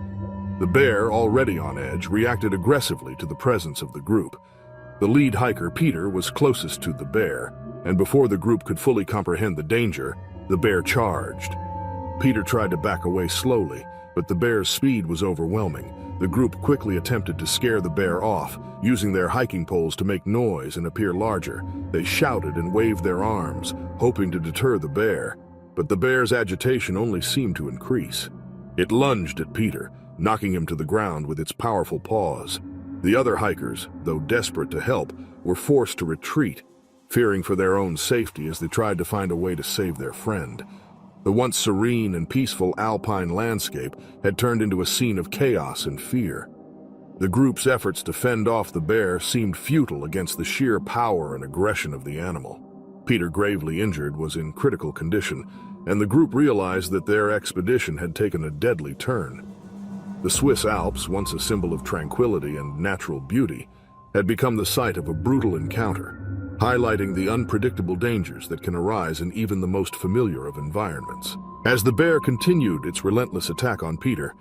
The bear, already on edge, reacted aggressively to the presence of the group. The lead hiker, Peter, was closest to the bear, and before the group could fully comprehend the danger, the bear charged. Peter tried to back away slowly, but the bear's speed was overwhelming. The group quickly attempted to scare the bear off, using their hiking poles to make noise and appear larger. They shouted and waved their arms, hoping to deter the bear, but the bear's agitation only seemed to increase. It lunged at Peter, knocking him to the ground with its powerful paws. The other hikers, though desperate to help, were forced to retreat, fearing for their own safety as they tried to find a way to save their friend. The once serene and peaceful alpine landscape had turned into a scene of chaos and fear. The group's efforts to fend off the bear seemed futile against the sheer power and aggression of the animal. Peter, gravely injured, was in critical condition, and the group realized that their expedition had taken a deadly turn. The Swiss Alps, once a symbol of tranquility and natural beauty, had become the site of a brutal encounter, highlighting the unpredictable dangers that can arise in even the most familiar of environments. As the bear continued its relentless attack on Peter,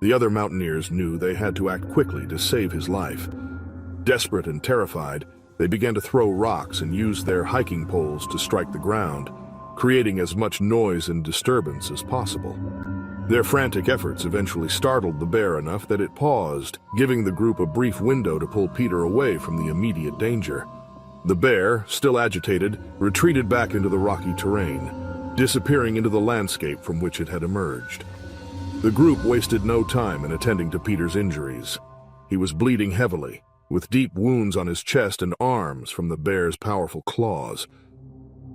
the other mountaineers knew they had to act quickly to save his life. Desperate and terrified, they began to throw rocks and use their hiking poles to strike the ground, creating as much noise and disturbance as possible. Their frantic efforts eventually startled the bear enough that it paused, giving the group a brief window to pull Peter away from the immediate danger. The bear, still agitated, retreated back into the rocky terrain, disappearing into the landscape from which it had emerged. The group wasted no time in attending to Peter's injuries. He was bleeding heavily, with deep wounds on his chest and arms from the bear's powerful claws.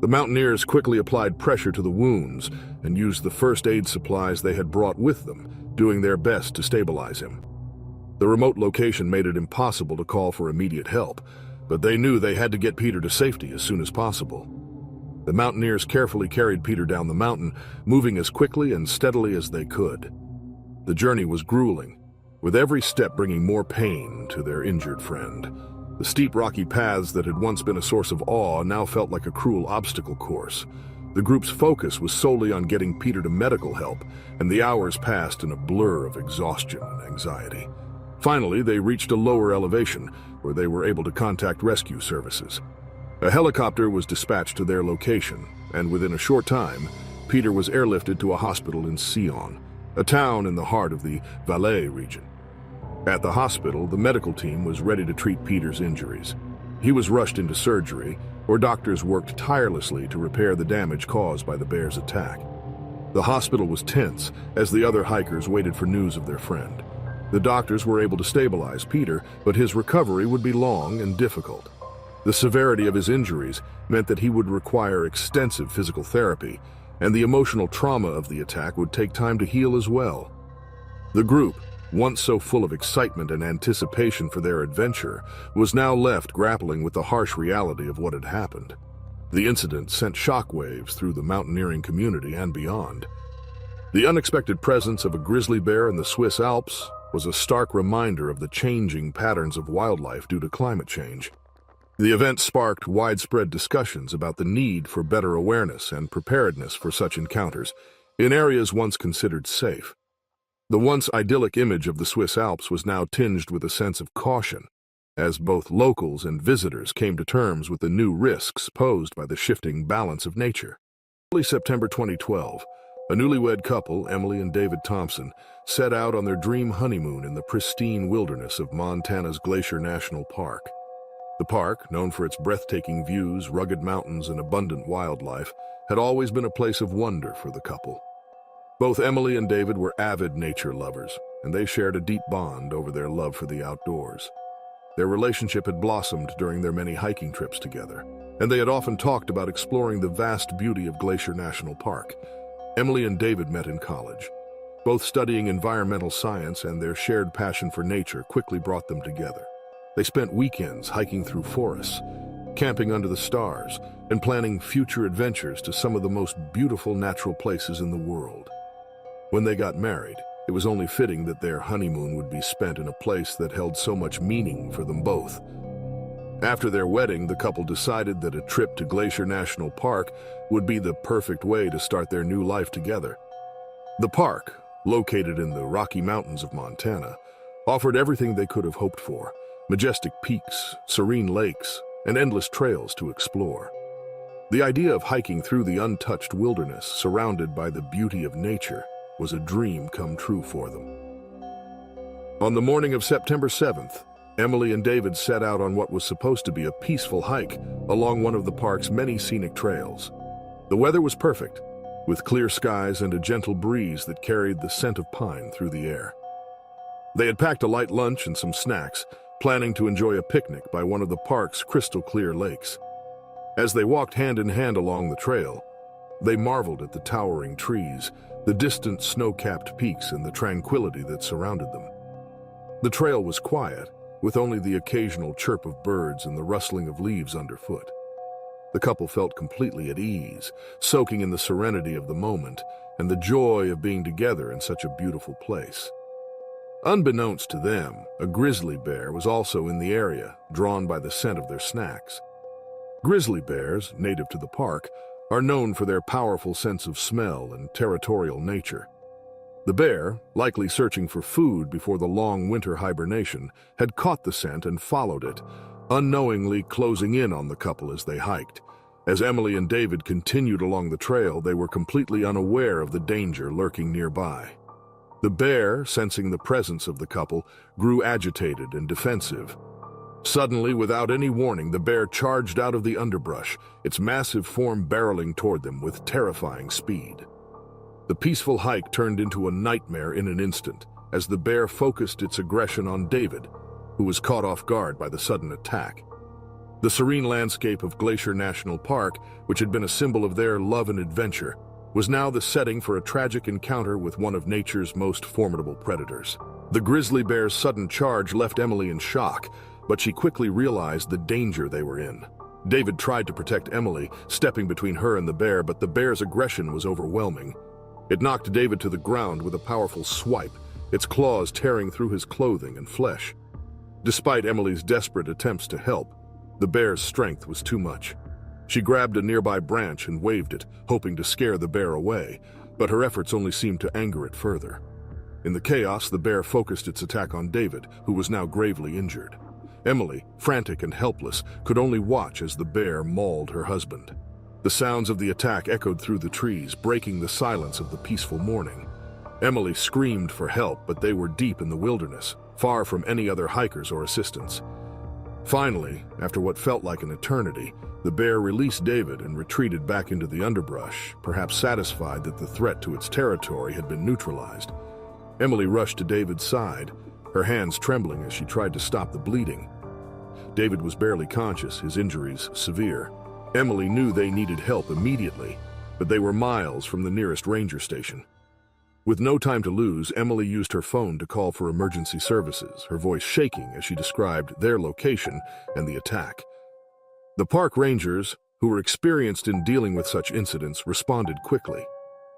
The mountaineers quickly applied pressure to the wounds and used the first aid supplies they had brought with them, doing their best to stabilize him. The remote location made it impossible to call for immediate help, but they knew they had to get Peter to safety as soon as possible. The mountaineers carefully carried Peter down the mountain, moving as quickly and steadily as they could. The journey was grueling, with every step bringing more pain to their injured friend. The steep rocky paths that had once been a source of awe now felt like a cruel obstacle course. The group's focus was solely on getting Peter to medical help, and the hours passed in a blur of exhaustion and anxiety. Finally, they reached a lower elevation, where they were able to contact rescue services. A helicopter was dispatched to their location, and within a short time, Peter was airlifted to a hospital in Sion, a town in the heart of the Valais region. At the hospital, the medical team was ready to treat Peter's injuries. He was rushed into surgery, where doctors worked tirelessly to repair the damage caused by the bear's attack. The hospital was tense as the other hikers waited for news of their friend. The doctors were able to stabilize Peter, but his recovery would be long and difficult. The severity of his injuries meant that he would require extensive physical therapy, and the emotional trauma of the attack would take time to heal as well. The group, once so full of excitement and anticipation for their adventure, was now left grappling with the harsh reality of what had happened. The incident sent shockwaves through the mountaineering community and beyond. The unexpected presence of a grizzly bear in the Swiss Alps was a stark reminder of the changing patterns of wildlife due to climate change. The event sparked widespread discussions about the need for better awareness and preparedness for such encounters in areas once considered safe. The once idyllic image of the Swiss Alps was now tinged with a sense of caution, as both locals and visitors came to terms with the new risks posed by the shifting balance of nature. Early September 2012, a newlywed couple, Emily and David Thompson, set out on their dream honeymoon in the pristine wilderness of Montana's Glacier National Park. The park, known for its breathtaking views, rugged mountains, and abundant wildlife, had always been a place of wonder for the couple. Both Emily and David were avid nature lovers, and they shared a deep bond over their love for the outdoors. Their relationship had blossomed during their many hiking trips together, and they had often talked about exploring the vast beauty of Glacier National Park. Emily and David met in college. Both studying environmental science and their shared passion for nature quickly brought them together. They spent weekends hiking through forests, camping under the stars, and planning future adventures to some of the most beautiful natural places in the world. When they got married, it was only fitting that their honeymoon would be spent in a place that held so much meaning for them both. After their wedding, the couple decided that a trip to Glacier National Park would be the perfect way to start their new life together. The park, located in the Rocky Mountains of Montana, offered everything they could have hoped for: majestic peaks, serene lakes, and endless trails to explore. The idea of hiking through the untouched wilderness surrounded by the beauty of nature was a dream come true for them. On the morning of September 7th, Emily and David set out on what was supposed to be a peaceful hike along one of the park's many scenic trails. The weather was perfect, with clear skies and a gentle breeze that carried the scent of pine through the air. They had packed a light lunch and some snacks, planning to enjoy a picnic by one of the park's crystal-clear lakes. As they walked hand in hand along the trail, they marveled at the towering trees, the distant snow-capped peaks, and the tranquility that surrounded them. The trail was quiet, with only the occasional chirp of birds and the rustling of leaves underfoot. The couple felt completely at ease, soaking in the serenity of the moment and the joy of being together in such a beautiful place. Unbeknownst to them, a grizzly bear was also in the area, drawn by the scent of their snacks. Grizzly bears, native to the park, are known for their powerful sense of smell and territorial nature. The bear, likely searching for food before the long winter hibernation, had caught the scent and followed it, unknowingly closing in on the couple as they hiked. As Emily and David continued along the trail, they were completely unaware of the danger lurking nearby. The bear, sensing the presence of the couple, grew agitated and defensive. Suddenly, without any warning, the bear charged out of the underbrush, its massive form barreling toward them with terrifying speed. The peaceful hike turned into a nightmare in an instant, as the bear focused its aggression on David, who was caught off guard by the sudden attack. The serene landscape of Glacier National Park, which had been a symbol of their love and adventure, was now the setting for a tragic encounter with one of nature's most formidable predators. The grizzly bear's sudden charge left Emily in shock, but she quickly realized the danger they were in. David tried to protect Emily, stepping between her and the bear, but the bear's aggression was overwhelming. It knocked David to the ground with a powerful swipe, its claws tearing through his clothing and flesh. Despite Emily's desperate attempts to help, the bear's strength was too much. She grabbed a nearby branch and waved it, hoping to scare the bear away, but her efforts only seemed to anger it further. In the chaos, the bear focused its attack on David, who was now gravely injured. Emily, frantic and helpless, could only watch as the bear mauled her husband. The sounds of the attack echoed through the trees, breaking the silence of the peaceful morning. Emily screamed for help, but they were deep in the wilderness, far from any other hikers or assistants. Finally, after what felt like an eternity, the bear released David and retreated back into the underbrush, perhaps satisfied that the threat to its territory had been neutralized. Emily rushed to David's side, her hands trembling as she tried to stop the bleeding. David was barely conscious, his injuries severe. Emily knew they needed help immediately, but they were miles from the nearest ranger station. With no time to lose, Emily used her phone to call for emergency services, her voice shaking as she described their location and the attack. The park rangers, who were experienced in dealing with such incidents, responded quickly.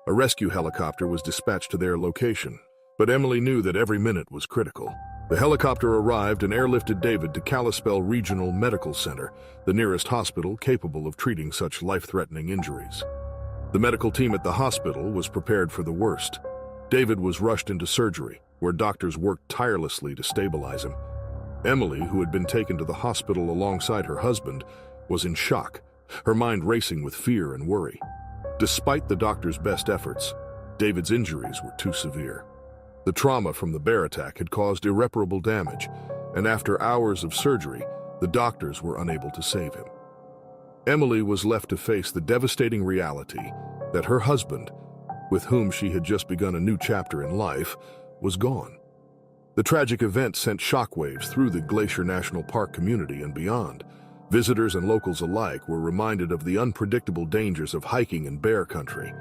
A rescue helicopter was dispatched to their location, but Emily knew that every minute was critical. The helicopter arrived and airlifted David to Kalispell Regional Medical Center, the nearest hospital capable of treating such life-threatening injuries. The medical team at the hospital was prepared for the worst. David was rushed into surgery, where doctors worked tirelessly to stabilize him. Emily, who had been taken to the hospital alongside her husband, was in shock, her mind racing with fear and worry. Despite the doctor's best efforts, David's injuries were too severe. The trauma from the bear attack had caused irreparable damage, and after hours of surgery, the doctors were unable to save him. Emily was left to face the devastating reality that her husband, with whom she had just begun a new chapter in life, was gone. The tragic event sent shockwaves through the Glacier National Park community and beyond. Visitors and locals alike were reminded of the unpredictable dangers of hiking in bear country.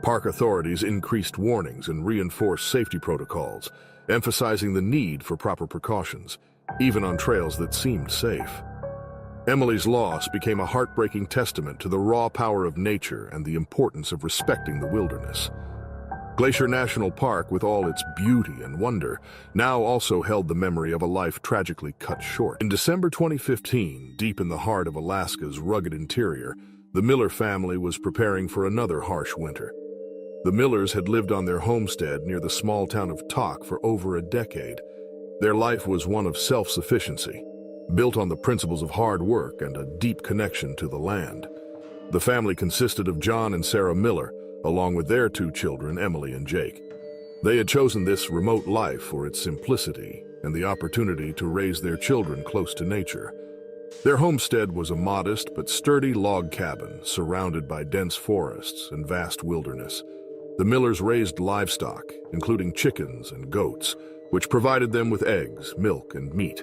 Park authorities increased warnings and reinforced safety protocols, emphasizing the need for proper precautions, even on trails that seemed safe. Emily's loss became a heartbreaking testament to the raw power of nature and the importance of respecting the wilderness. Glacier National Park, with all its beauty and wonder, now also held the memory of a life tragically cut short. In December 2015, deep in the heart of Alaska's rugged interior, the Miller family was preparing for another harsh winter. The Millers had lived on their homestead near the small town of Tok for over a decade. Their life was one of self-sufficiency, built on the principles of hard work and a deep connection to the land. The family consisted of John and Sarah Miller, along with their two children, Emily and Jake. They had chosen this remote life for its simplicity and the opportunity to raise their children close to nature. Their homestead was a modest but sturdy log cabin surrounded by dense forests and vast wilderness. The Millers raised livestock, including chickens and goats, which provided them with eggs, milk, and meat.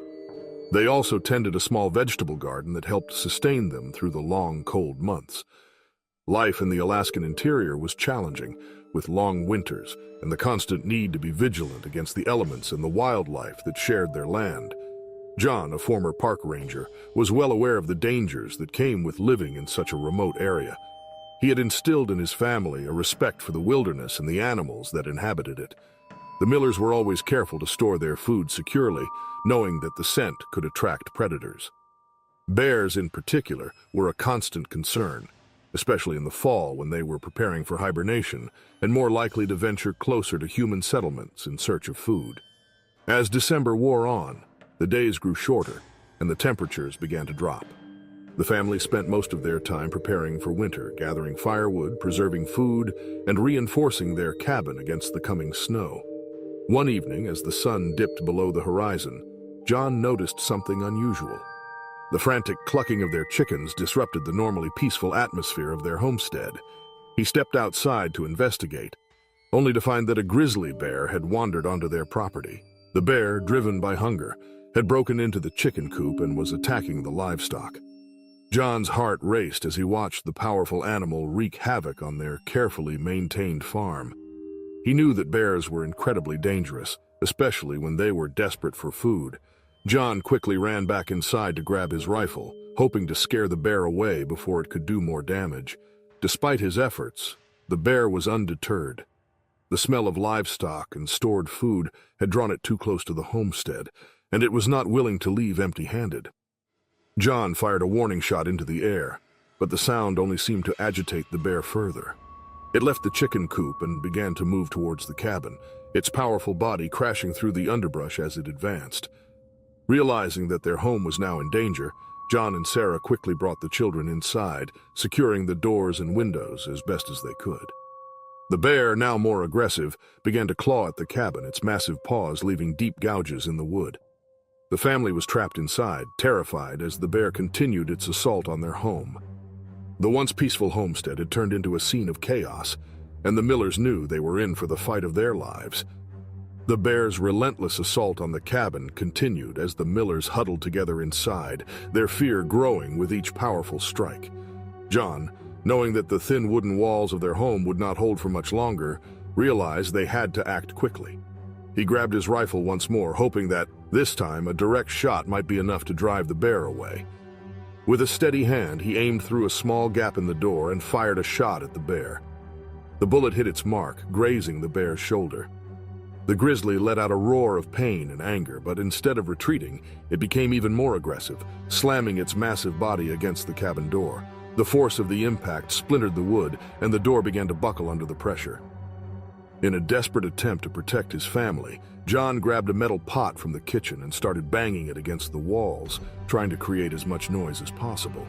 They also tended a small vegetable garden that helped sustain them through the long, cold months. Life in the Alaskan interior was challenging, with long winters and the constant need to be vigilant against the elements and the wildlife that shared their land. John, a former park ranger, was well aware of the dangers that came with living in such a remote area. He had instilled in his family a respect for the wilderness and the animals that inhabited it. The Millers were always careful to store their food securely, knowing that the scent could attract predators. Bears, in particular, were a constant concern, especially in the fall when they were preparing for hibernation and more likely to venture closer to human settlements in search of food. As December wore on, the days grew shorter and the temperatures began to drop. The family spent most of their time preparing for winter, gathering firewood, preserving food, and reinforcing their cabin against the coming snow. One evening, as the sun dipped below the horizon, John noticed something unusual. The frantic clucking of their chickens disrupted the normally peaceful atmosphere of their homestead. He stepped outside to investigate, only to find that a grizzly bear had wandered onto their property. The bear, driven by hunger, had broken into the chicken coop and was attacking the livestock. John's heart raced as he watched the powerful animal wreak havoc on their carefully maintained farm. He knew that bears were incredibly dangerous, especially when they were desperate for food. John quickly ran back inside to grab his rifle, hoping to scare the bear away before it could do more damage. Despite his efforts, the bear was undeterred. The smell of livestock and stored food had drawn it too close to the homestead, and it was not willing to leave empty-handed. John fired a warning shot into the air, but the sound only seemed to agitate the bear further. It left the chicken coop and began to move towards the cabin, its powerful body crashing through the underbrush as it advanced. Realizing that their home was now in danger, John and Sarah quickly brought the children inside, securing the doors and windows as best as they could. The bear, now more aggressive, began to claw at the cabin, its massive paws leaving deep gouges in the wood. The family was trapped inside, terrified as the bear continued its assault on their home. The once peaceful homestead had turned into a scene of chaos, and the Millers knew they were in for the fight of their lives. The bear's relentless assault on the cabin continued as the Millers huddled together inside, their fear growing with each powerful strike. John, knowing that the thin wooden walls of their home would not hold for much longer, realized they had to act quickly. He grabbed his rifle once more, hoping that, this time, a direct shot might be enough to drive the bear away. With a steady hand, he aimed through a small gap in the door and fired a shot at the bear. The bullet hit its mark, grazing the bear's shoulder. The grizzly let out a roar of pain and anger, but instead of retreating, it became even more aggressive, slamming its massive body against the cabin door. The force of the impact splintered the wood, and the door began to buckle under the pressure. In a desperate attempt to protect his family, John grabbed a metal pot from the kitchen and started banging it against the walls, trying to create as much noise as possible.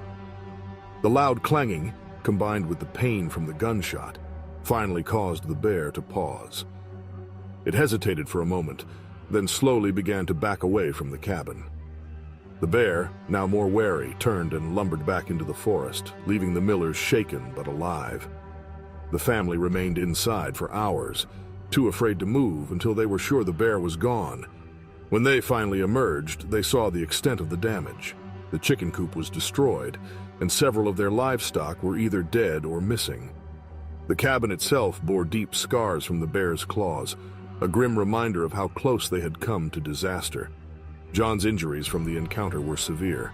The loud clanging, combined with the pain from the gunshot, finally caused the bear to pause. It hesitated for a moment, then slowly began to back away from the cabin. The bear, now more wary, turned and lumbered back into the forest, leaving the Millers shaken but alive. The family remained inside for hours, too afraid to move until they were sure the bear was gone, When they finally emerged, they saw the extent of the damage. The chicken coop was destroyed, and several of their livestock were either dead or missing. The cabin itself bore deep scars from the bear's claws, a grim reminder of how close they had come to disaster. John's injuries from the encounter were severe.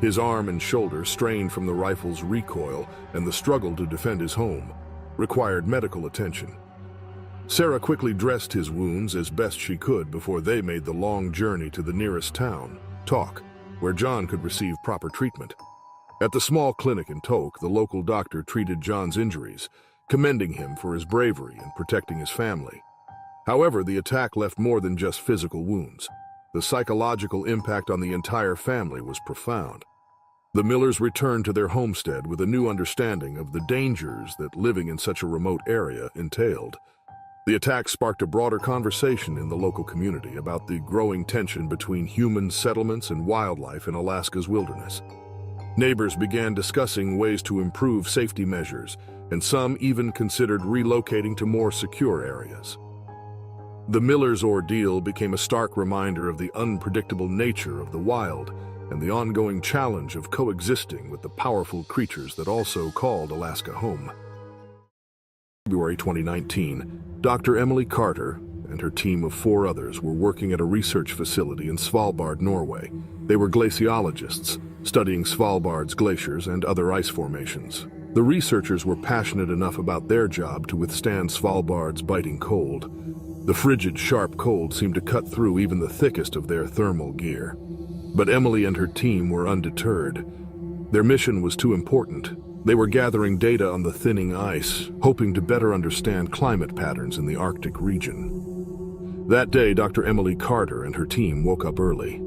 His arm and shoulder, strained from the rifle's recoil and the struggle to defend his home, required medical attention. Sarah quickly dressed his wounds as best she could before they made the long journey to the nearest town, Tok, where John could receive proper treatment. At the small clinic in Tok, the local doctor treated John's injuries, commending him for his bravery in protecting his family. However, the attack left more than just physical wounds. The psychological impact on the entire family was profound. The Millers returned to their homestead with a new understanding of the dangers that living in such a remote area entailed. The attack sparked a broader conversation in the local community about the growing tension between human settlements and wildlife in Alaska's wilderness. Neighbors began discussing ways to improve safety measures, and some even considered relocating to more secure areas. The Millers' ordeal became a stark reminder of the unpredictable nature of the wild and the ongoing challenge of coexisting with the powerful creatures that also called Alaska home. February 2019, Dr. Emily Carter and her team of 4 others were working at a research facility in Svalbard, Norway. They were glaciologists, studying Svalbard's glaciers and other ice formations. The researchers were passionate enough about their job to withstand Svalbard's biting cold. The frigid, sharp cold seemed to cut through even the thickest of their thermal gear. But Emily and her team were undeterred. Their mission was too important. They were gathering data on the thinning ice, hoping to better understand climate patterns in the Arctic region. That day, Dr. Emily Carter and her team woke up early.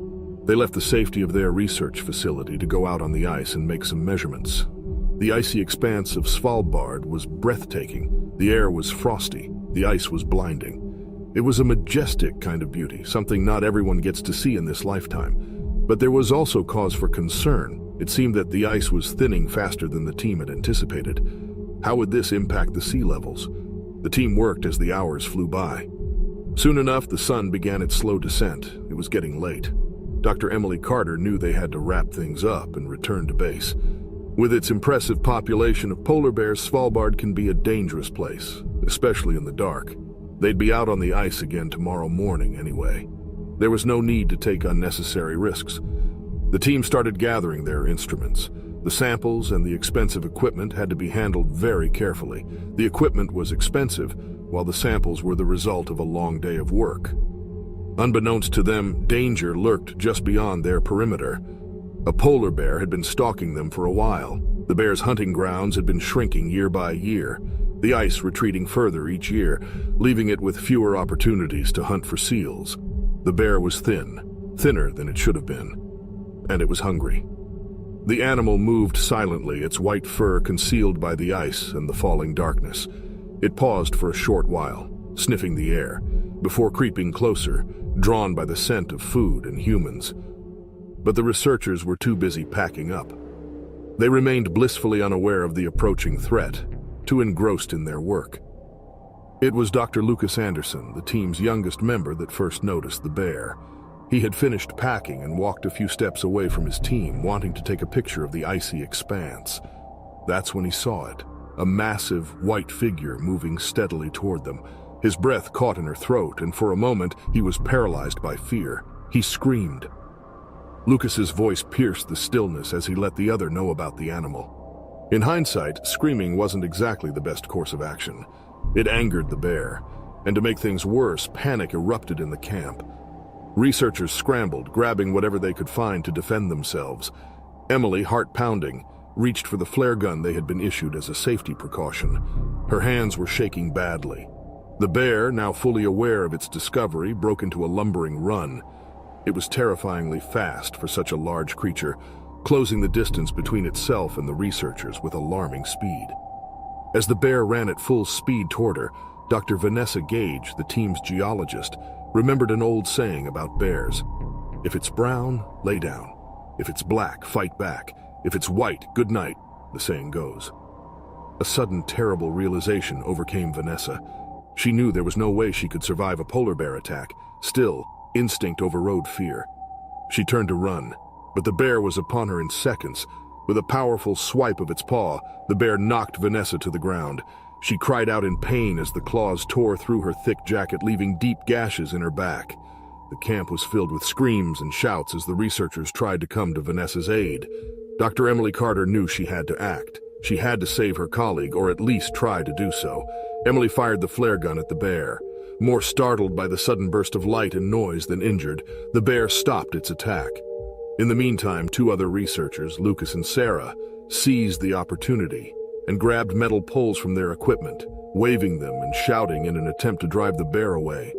They left the safety of their research facility to go out on the ice and make some measurements. The icy expanse of Svalbard was breathtaking. The air was frosty. The ice was blinding. It was a majestic kind of beauty, something not everyone gets to see in this lifetime. But there was also cause for concern. It seemed that the ice was thinning faster than the team had anticipated. How would this impact the sea levels? The team worked as the hours flew by. Soon enough, the sun began its slow descent. It was getting late. Dr. Emily Carter knew they had to wrap things up and return to base. With its impressive population of polar bears, Svalbard can be a dangerous place, especially in the dark. They'd be out on the ice again tomorrow morning anyway. There was no need to take unnecessary risks. The team started gathering their instruments. The samples and the expensive equipment had to be handled very carefully. The equipment was expensive, while the samples were the result of a long day of work. Unbeknownst to them, danger lurked just beyond their perimeter. A polar bear had been stalking them for a while. The bear's hunting grounds had been shrinking year by year, the ice retreating further each year, leaving it with fewer opportunities to hunt for seals. The bear was thinner than it should have been, and it was hungry. The animal moved silently, its white fur concealed by the ice and the falling darkness. It paused for a short while, sniffing the air, before creeping closer, drawn by the scent of food and humans. But the researchers were too busy packing up. They remained blissfully unaware of the approaching threat, too engrossed in their work. It was Dr. Lucas Anderson, the team's youngest member, that first noticed the bear. He had finished packing and walked a few steps away from his team, wanting to take a picture of the icy expanse. That's when he saw it, a massive white figure moving steadily toward them. His breath caught in her throat, and for a moment he was paralyzed by fear. He screamed. Lucas's voice pierced the stillness as he let the other know about the animal. In hindsight, screaming wasn't exactly the best course of action. It angered the bear, and to make things worse, panic erupted in the camp. Researchers scrambled, grabbing whatever they could find to defend themselves. Emily, heart pounding, reached for the flare gun they had been issued as a safety precaution. Her hands were shaking badly. The bear, now fully aware of its discovery, broke into a lumbering run. It was terrifyingly fast for such a large creature, closing the distance between itself and the researchers with alarming speed. As the bear ran at full speed toward her, Dr. Vanessa Gage, the team's geologist, remembered an old saying about bears. If it's brown, lay down. If it's black, fight back. If it's white, good night, the saying goes. A sudden, terrible realization overcame Vanessa. She knew there was no way she could survive a polar bear attack. Still, instinct overrode fear. She turned to run, but the bear was upon her in seconds. With a powerful swipe of its paw, the bear knocked Vanessa to the ground. She cried out in pain as the claws tore through her thick jacket, leaving deep gashes in her back. The camp was filled with screams and shouts as the researchers tried to come to Vanessa's aid. Dr. Emily Carter knew she had to act. She had to save her colleague, or at least try to do so. Emily fired the flare gun at the bear. More startled by the sudden burst of light and noise than injured, the bear stopped its attack. In the meantime, two other researchers, Lucas and Sarah, seized the opportunity and grabbed metal poles from their equipment, waving them and shouting in an attempt to drive the bear away.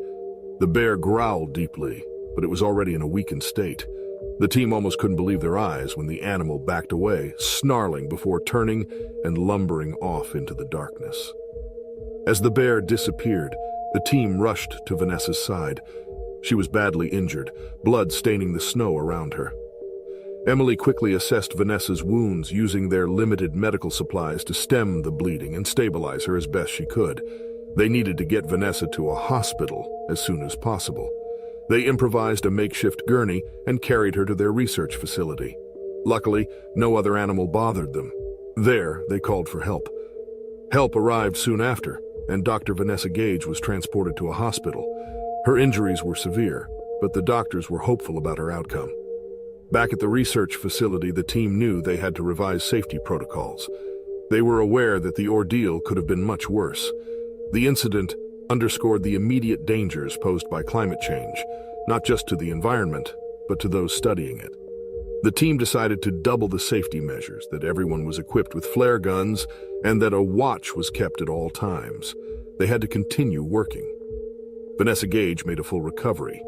The bear growled deeply, but it was already in a weakened state. The team almost couldn't believe their eyes when the animal backed away, snarling before turning and lumbering off into the darkness. As the bear disappeared, the team rushed to Vanessa's side. She was badly injured, blood staining the snow around her. Emily quickly assessed Vanessa's wounds, using their limited medical supplies to stem the bleeding and stabilize her as best she could. They needed to get Vanessa to a hospital as soon as possible. They improvised a makeshift gurney and carried her to their research facility. Luckily, no other animal bothered them. There, they called for help. Help arrived soon after, and Dr. Vanessa Gage was transported to a hospital. Her injuries were severe, but the doctors were hopeful about her outcome. Back at the research facility, the team knew they had to revise safety protocols. They were aware that the ordeal could have been much worse. The incident underscored the immediate dangers posed by climate change, not just to the environment, but to those studying it. The team decided to double the safety measures, that everyone was equipped with flare guns, and that a watch was kept at all times. They had to continue working. Vanessa Gage made a full recovery.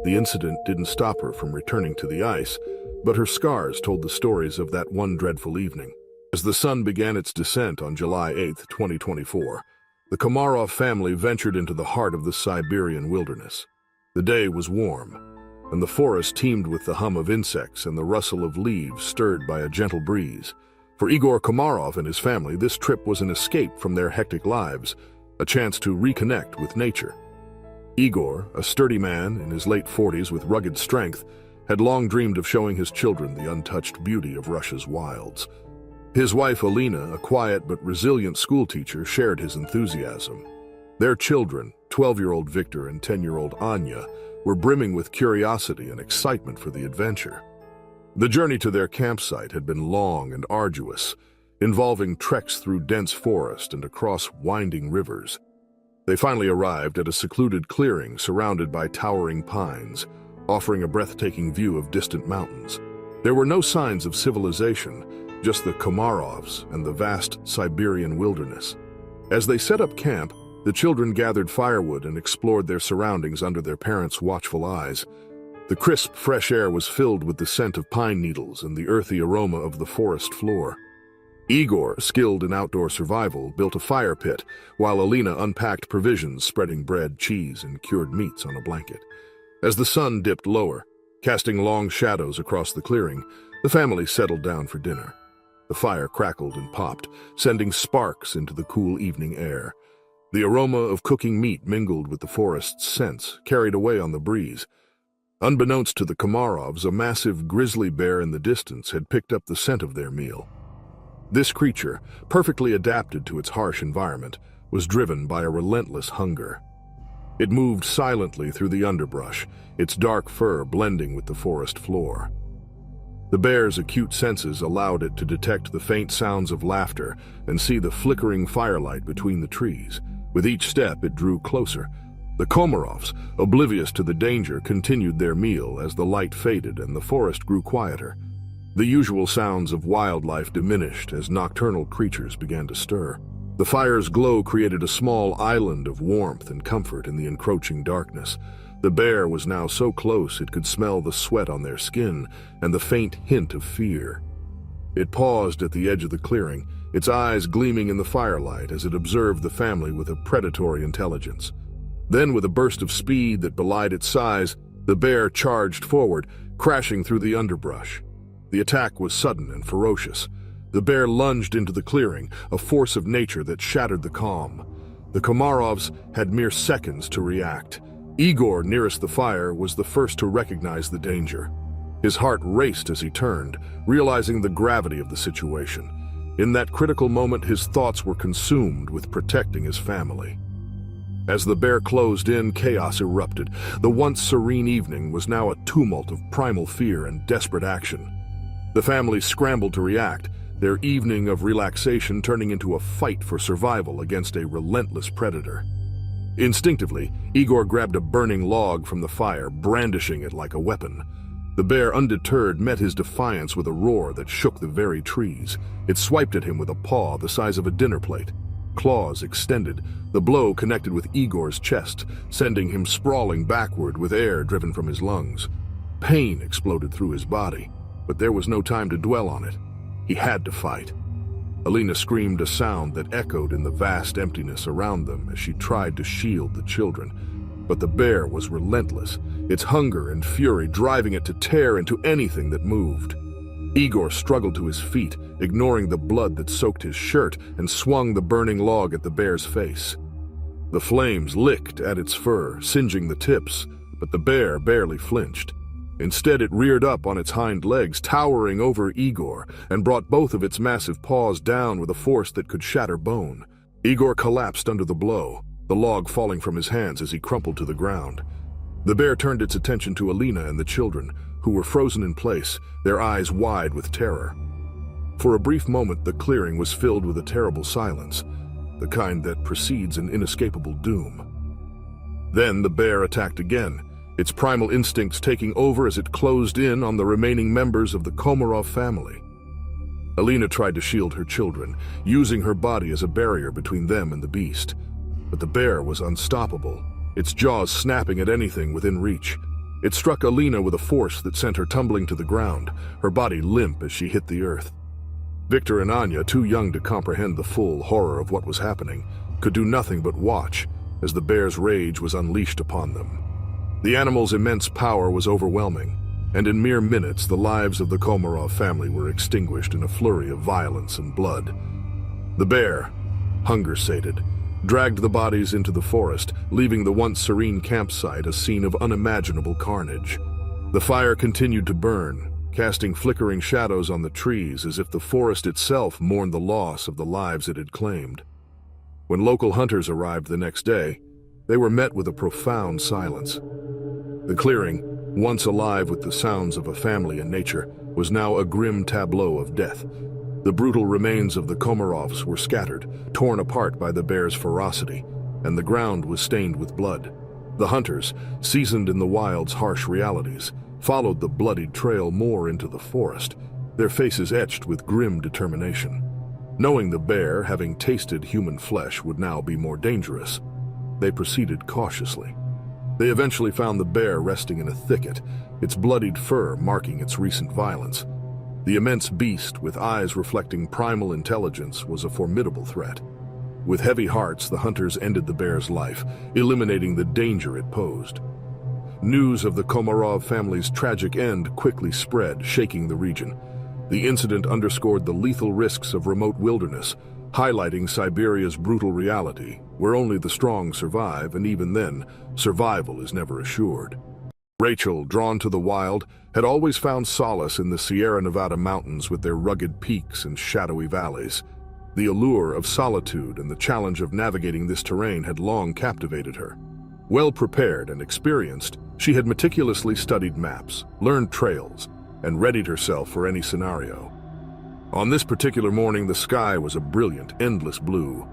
The incident didn't stop her from returning to the ice, but her scars told the stories of that one dreadful evening. As the sun began its descent on July 8, 2024, the Komarov family ventured into the heart of the Siberian wilderness. The day was warm, and the forest teemed with the hum of insects and the rustle of leaves stirred by a gentle breeze. For Igor Komarov and his family, this trip was an escape from their hectic lives, a chance to reconnect with nature. Igor, a sturdy man in his late 40s with rugged strength, had long dreamed of showing his children the untouched beauty of Russia's wilds. His wife Alina, a quiet but resilient schoolteacher, shared his enthusiasm. Their children, 12-year-old Victor and 10-year-old Anya, were brimming with curiosity and excitement for the adventure. The journey to their campsite had been long and arduous, involving treks through dense forest and across winding rivers. They finally arrived at a secluded clearing surrounded by towering pines, offering a breathtaking view of distant mountains. There were no signs of civilization, just the Komarovs and the vast Siberian wilderness. As they set up camp, the children gathered firewood and explored their surroundings under their parents' watchful eyes. The crisp, fresh air was filled with the scent of pine needles and the earthy aroma of the forest floor. Igor, skilled in outdoor survival, built a fire pit, while Alina unpacked provisions, spreading bread, cheese, and cured meats on a blanket. As the sun dipped lower, casting long shadows across the clearing, the family settled down for dinner. The fire crackled and popped, sending sparks into the cool evening air. The aroma of cooking meat mingled with the forest's scents, carried away on the breeze. Unbeknownst to the Komarovs, a massive grizzly bear in the distance had picked up the scent of their meal. This creature, perfectly adapted to its harsh environment, was driven by a relentless hunger. It moved silently through the underbrush, its dark fur blending with the forest floor. The bear's acute senses allowed it to detect the faint sounds of laughter and see the flickering firelight between the trees. With each step, it drew closer. The Komarovs, oblivious to the danger, continued their meal as the light faded and the forest grew quieter. The usual sounds of wildlife diminished as nocturnal creatures began to stir. The fire's glow created a small island of warmth and comfort in the encroaching darkness. The bear was now so close it could smell the sweat on their skin and the faint hint of fear. It paused at the edge of the clearing, its eyes gleaming in the firelight as it observed the family with a predatory intelligence. Then, with a burst of speed that belied its size, the bear charged forward, crashing through the underbrush. The attack was sudden and ferocious. The bear lunged into the clearing, a force of nature that shattered the calm. The Komarovs had mere seconds to react. Igor, nearest the fire, was the first to recognize the danger. His heart raced as he turned, realizing the gravity of the situation. In that critical moment, his thoughts were consumed with protecting his family. As the bear closed in, chaos erupted. The once serene evening was now a tumult of primal fear and desperate action. The family scrambled to react, their evening of relaxation turning into a fight for survival against a relentless predator. Instinctively, Igor grabbed a burning log from the fire, brandishing it like a weapon. The bear, undeterred, met his defiance with a roar that shook the very trees. It swiped at him with a paw the size of a dinner plate. Claws extended, the blow connected with Igor's chest, sending him sprawling backward with air driven from his lungs. Pain exploded through his body, but there was no time to dwell on it. He had to fight. Alina screamed a sound that echoed in the vast emptiness around them as she tried to shield the children. But the bear was relentless, its hunger and fury driving it to tear into anything that moved. Igor struggled to his feet, ignoring the blood that soaked his shirt, and swung the burning log at the bear's face. The flames licked at its fur, singeing the tips, but the bear barely flinched. Instead, it reared up on its hind legs, towering over Igor, and brought both of its massive paws down with a force that could shatter bone. Igor collapsed under the blow, the log falling from his hands as he crumpled to the ground. The bear turned its attention to Alina and the children, who were frozen in place, their eyes wide with terror. For a brief moment, the clearing was filled with a terrible silence, the kind that precedes an inescapable doom. Then the bear attacked again, its primal instincts taking over as it closed in on the remaining members of the Komarov family. Alina tried to shield her children, using her body as a barrier between them and the beast. But the bear was unstoppable, its jaws snapping at anything within reach. It struck Alina with a force that sent her tumbling to the ground, her body limp as she hit the earth. Victor and Anya, too young to comprehend the full horror of what was happening, could do nothing but watch as the bear's rage was unleashed upon them. The animal's immense power was overwhelming, and in mere minutes the lives of the Komarov family were extinguished in a flurry of violence and blood. The bear, hunger-sated, dragged the bodies into the forest, leaving the once serene campsite a scene of unimaginable carnage. The fire continued to burn, casting flickering shadows on the trees as if the forest itself mourned the loss of the lives it had claimed. When local hunters arrived the next day, they were met with a profound silence. The clearing, once alive with the sounds of a family and nature, was now a grim tableau of death. The brutal remains of the Komarovs were scattered, torn apart by the bear's ferocity, and the ground was stained with blood. The hunters, seasoned in the wild's harsh realities, followed the bloodied trail more into the forest, their faces etched with grim determination. Knowing the bear, having tasted human flesh, would now be more dangerous, they proceeded cautiously. They eventually found the bear resting in a thicket, its bloodied fur marking its recent violence. The immense beast, with eyes reflecting primal intelligence, was a formidable threat. With heavy hearts, the hunters ended the bear's life, eliminating the danger it posed. News of the Komarov family's tragic end quickly spread, shaking the region. The incident underscored the lethal risks of remote wilderness, highlighting Siberia's brutal reality, where only the strong survive, and even then, survival is never assured. Rachel, drawn to the wild, had always found solace in the Sierra Nevada mountains with their rugged peaks and shadowy valleys. The allure of solitude and the challenge of navigating this terrain had long captivated her. Well prepared and experienced, she had meticulously studied maps, learned trails, and readied herself for any scenario. On this particular morning, the sky was a brilliant, endless blue.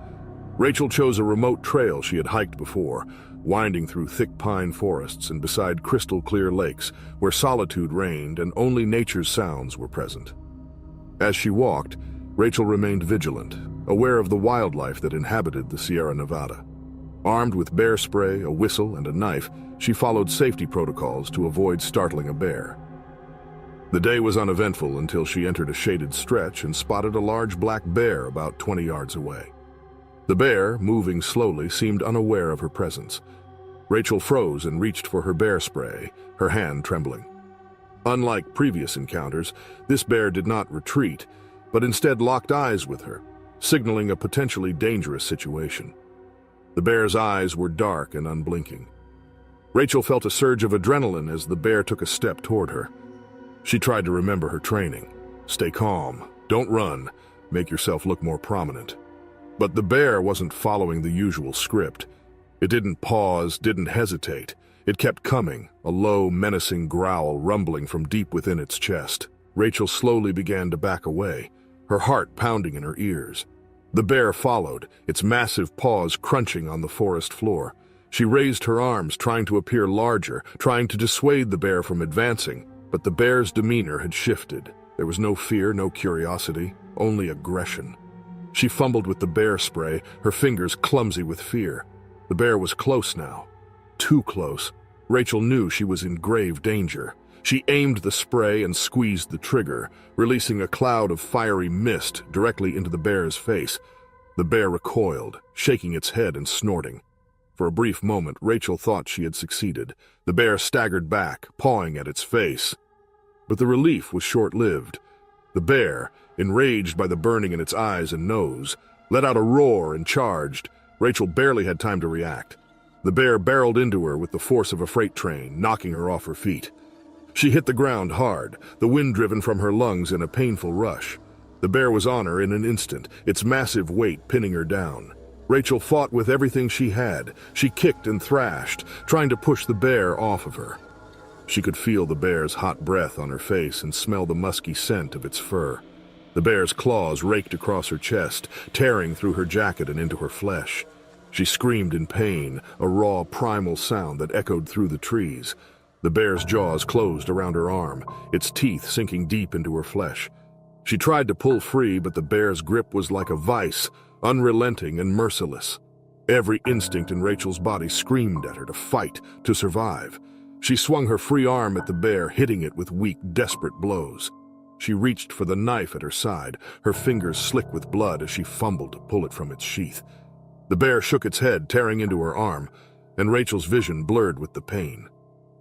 Rachel chose a remote trail she had hiked before, winding through thick pine forests and beside crystal-clear lakes where solitude reigned and only nature's sounds were present. As she walked, Rachel remained vigilant, aware of the wildlife that inhabited the Sierra Nevada. Armed with bear spray, a whistle, and a knife, she followed safety protocols to avoid startling a bear. The day was uneventful until she entered a shaded stretch and spotted a large black bear about 20 yards away. The bear, moving slowly, seemed unaware of her presence. Rachel froze and reached for her bear spray, her hand trembling. Unlike previous encounters, this bear did not retreat, but instead locked eyes with her, signaling a potentially dangerous situation. The bear's eyes were dark and unblinking. Rachel felt a surge of adrenaline as the bear took a step toward her. She tried to remember her training. Stay calm, don't run, make yourself look more prominent. But the bear wasn't following the usual script. It didn't pause, didn't hesitate. It kept coming, a low, menacing growl rumbling from deep within its chest. Rachel slowly began to back away, her heart pounding in her ears. The bear followed, its massive paws crunching on the forest floor. She raised her arms, trying to appear larger, trying to dissuade the bear from advancing, but the bear's demeanor had shifted. There was no fear, no curiosity, only aggression. She fumbled with the bear spray, her fingers clumsy with fear. The bear was close now. Too close. Rachel knew she was in grave danger. She aimed the spray and squeezed the trigger, releasing a cloud of fiery mist directly into the bear's face. The bear recoiled, shaking its head and snorting. For a brief moment, Rachel thought she had succeeded. The bear staggered back, pawing at its face. But the relief was short-lived. The bear, enraged by the burning in its eyes and nose, let out a roar and charged. Rachel barely had time to react. The bear barreled into her with the force of a freight train, knocking her off her feet. She hit the ground hard, the wind driven from her lungs in a painful rush. The bear was on her in an instant, its massive weight pinning her down. Rachel fought with everything she had. She kicked and thrashed, trying to push the bear off of her. She could feel the bear's hot breath on her face and smell the musky scent of its fur. The bear's claws raked across her chest, tearing through her jacket and into her flesh. She screamed in pain, a raw, primal sound that echoed through the trees. The bear's jaws closed around her arm, its teeth sinking deep into her flesh. She tried to pull free, but the bear's grip was like a vice, unrelenting and merciless. Every instinct in Rachel's body screamed at her to fight, to survive. She swung her free arm at the bear, hitting it with weak, desperate blows. She reached for the knife at her side, her fingers slick with blood as she fumbled to pull it from its sheath. The bear shook its head, tearing into her arm, and Rachel's vision blurred with the pain.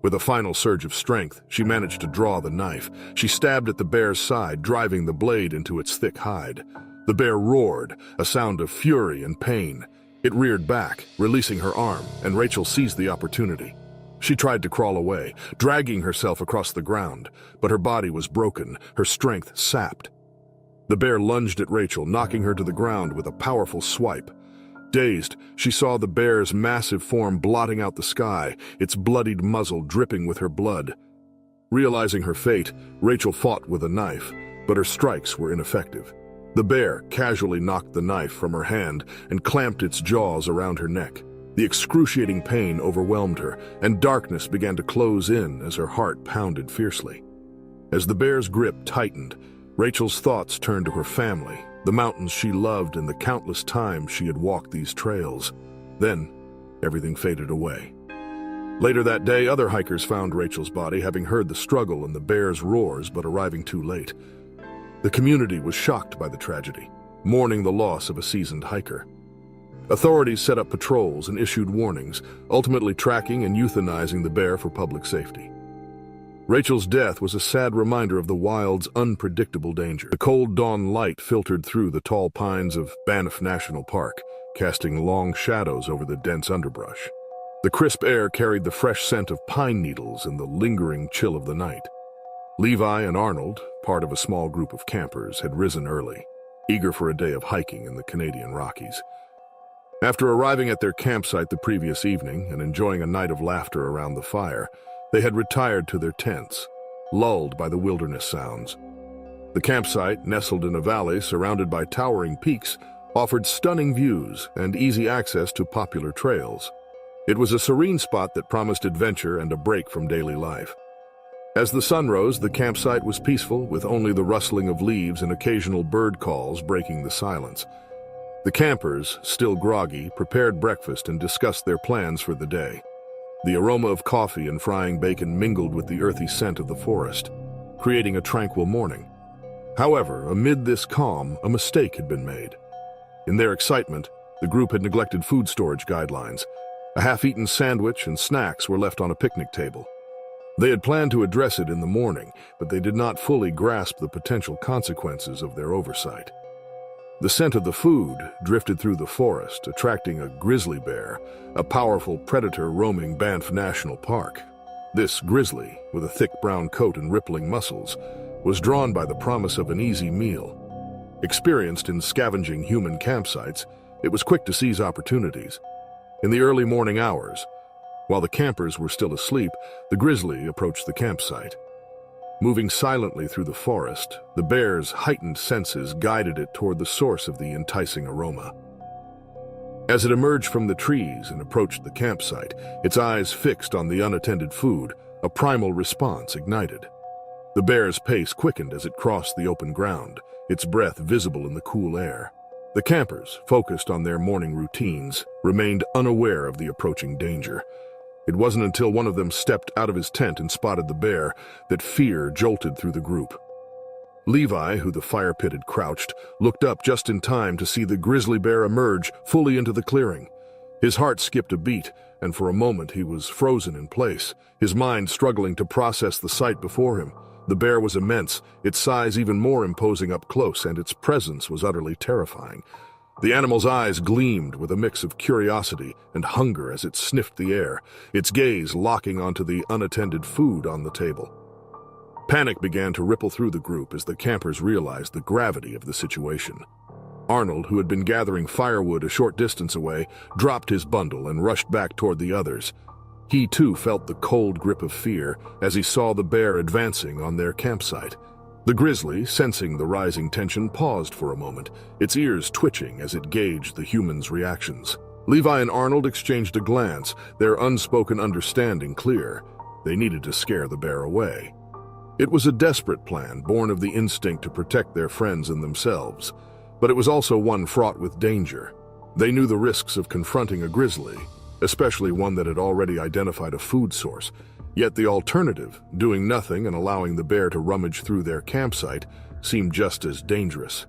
With a final surge of strength, she managed to draw the knife. She stabbed at the bear's side, driving the blade into its thick hide. The bear roared, a sound of fury and pain. It reared back, releasing her arm, and Rachel seized the opportunity. She tried to crawl away, dragging herself across the ground, but her body was broken, her strength sapped. The bear lunged at Rachel, knocking her to the ground with a powerful swipe. Dazed, she saw the bear's massive form blotting out the sky, its bloodied muzzle dripping with her blood. Realizing her fate, Rachel fought with a knife, but her strikes were ineffective. The bear casually knocked the knife from her hand and clamped its jaws around her neck. The excruciating pain overwhelmed her, and darkness began to close in as her heart pounded fiercely. As the bear's grip tightened, Rachel's thoughts turned to her family, the mountains she loved, and the countless times she had walked these trails. Then, everything faded away. Later that day, other hikers found Rachel's body, having heard the struggle and the bear's roars, but arriving too late. The community was shocked by the tragedy, mourning the loss of a seasoned hiker. Authorities set up patrols and issued warnings, ultimately tracking and euthanizing the bear for public safety. Rachel's death was a sad reminder of the wild's unpredictable danger. The cold dawn light filtered through the tall pines of Banff National Park, casting long shadows over the dense underbrush. The crisp air carried the fresh scent of pine needles and the lingering chill of the night. Levi and Arnold, part of a small group of campers, had risen early, eager for a day of hiking in the Canadian Rockies. After arriving at their campsite the previous evening and enjoying a night of laughter around the fire, they had retired to their tents, lulled by the wilderness sounds. The campsite, nestled in a valley surrounded by towering peaks, offered stunning views and easy access to popular trails. It was a serene spot that promised adventure and a break from daily life. As the sun rose, the campsite was peaceful, with only the rustling of leaves and occasional bird calls breaking the silence. The campers, still groggy, prepared breakfast and discussed their plans for the day. The aroma of coffee and frying bacon mingled with the earthy scent of the forest, creating a tranquil morning. However, amid this calm, a mistake had been made. In their excitement, the group had neglected food storage guidelines. A half-eaten sandwich and snacks were left on a picnic table. They had planned to address it in the morning, but they did not fully grasp the potential consequences of their oversight. The scent of the food drifted through the forest, attracting a grizzly bear, a powerful predator roaming Banff National Park. This grizzly, with a thick brown coat and rippling muscles, was drawn by the promise of an easy meal. Experienced in scavenging human campsites, it was quick to seize opportunities. In the early morning hours, while the campers were still asleep, the grizzly approached the campsite. Moving silently through the forest, the bear's heightened senses guided it toward the source of the enticing aroma. As it emerged from the trees and approached the campsite, its eyes fixed on the unattended food, a primal response ignited. The bear's pace quickened as it crossed the open ground, its breath visible in the cool air. The campers, focused on their morning routines, remained unaware of the approaching danger. It wasn't until one of them stepped out of his tent and spotted the bear that fear jolted through the group. Levi, who the fire pit had crouched, looked up just in time to see the grizzly bear emerge fully into the clearing. His heart skipped a beat, and for a moment he was frozen in place, his mind struggling to process the sight before him. The bear was immense, its size even more imposing up close, and its presence was utterly terrifying. The animal's eyes gleamed with a mix of curiosity and hunger as it sniffed the air, its gaze locking onto the unattended food on the table. Panic began to ripple through the group as the campers realized the gravity of the situation. Arnold, who had been gathering firewood a short distance away, dropped his bundle and rushed back toward the others. He too felt the cold grip of fear as he saw the bear advancing on their campsite. The grizzly, sensing the rising tension, paused for a moment, its ears twitching as it gauged the humans' reactions. Levi and Arnold exchanged a glance, their unspoken understanding clear. They needed to scare the bear away. It was a desperate plan, born of the instinct to protect their friends and themselves, but it was also one fraught with danger. They knew the risks of confronting a grizzly, especially one that had already identified a food source. Yet the alternative, doing nothing and allowing the bear to rummage through their campsite, seemed just as dangerous.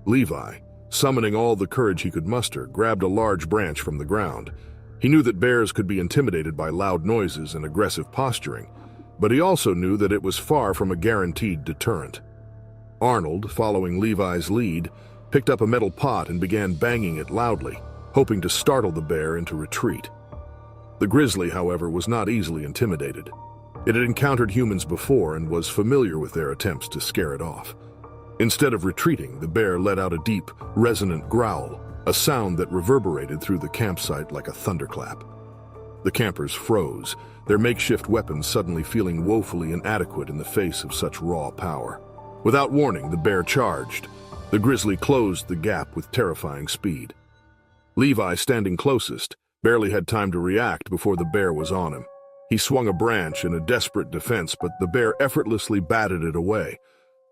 Levi, summoning all the courage he could muster, grabbed a large branch from the ground. He knew that bears could be intimidated by loud noises and aggressive posturing, but he also knew that it was far from a guaranteed deterrent. Arnold, following Levi's lead, picked up a metal pot and began banging it loudly, hoping to startle the bear into retreat. The grizzly, however, was not easily intimidated. It had encountered humans before and was familiar with their attempts to scare it off. Instead of retreating, the bear let out a deep, resonant growl, a sound that reverberated through the campsite like a thunderclap. The campers froze, their makeshift weapons suddenly feeling woefully inadequate in the face of such raw power. Without warning, the bear charged. The grizzly closed the gap with terrifying speed. Levi, standing closest, barely had time to react before the bear was on him. He swung a branch in a desperate defense, but the bear effortlessly batted it away.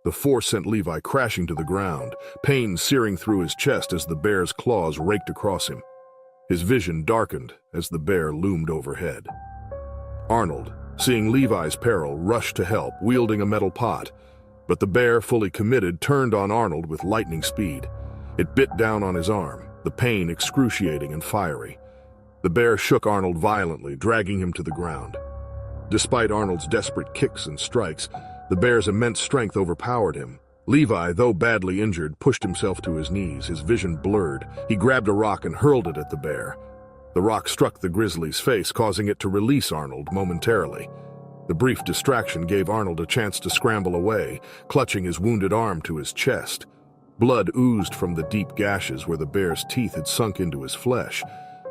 The force sent Levi crashing to the ground, pain searing through his chest as the bear's claws raked across him. His vision darkened as the bear loomed overhead. Arnold, seeing Levi's peril, rushed to help, wielding a metal pot. But the bear, fully committed, turned on Arnold with lightning speed. It bit down on his arm, the pain excruciating and fiery. The bear shook Arnold violently, dragging him to the ground. Despite Arnold's desperate kicks and strikes, the bear's immense strength overpowered him. Levi, though badly injured, pushed himself to his knees, his vision blurred. He grabbed a rock and hurled it at the bear. The rock struck the grizzly's face, causing it to release Arnold momentarily. The brief distraction gave Arnold a chance to scramble away, clutching his wounded arm to his chest. Blood oozed from the deep gashes where the bear's teeth had sunk into his flesh,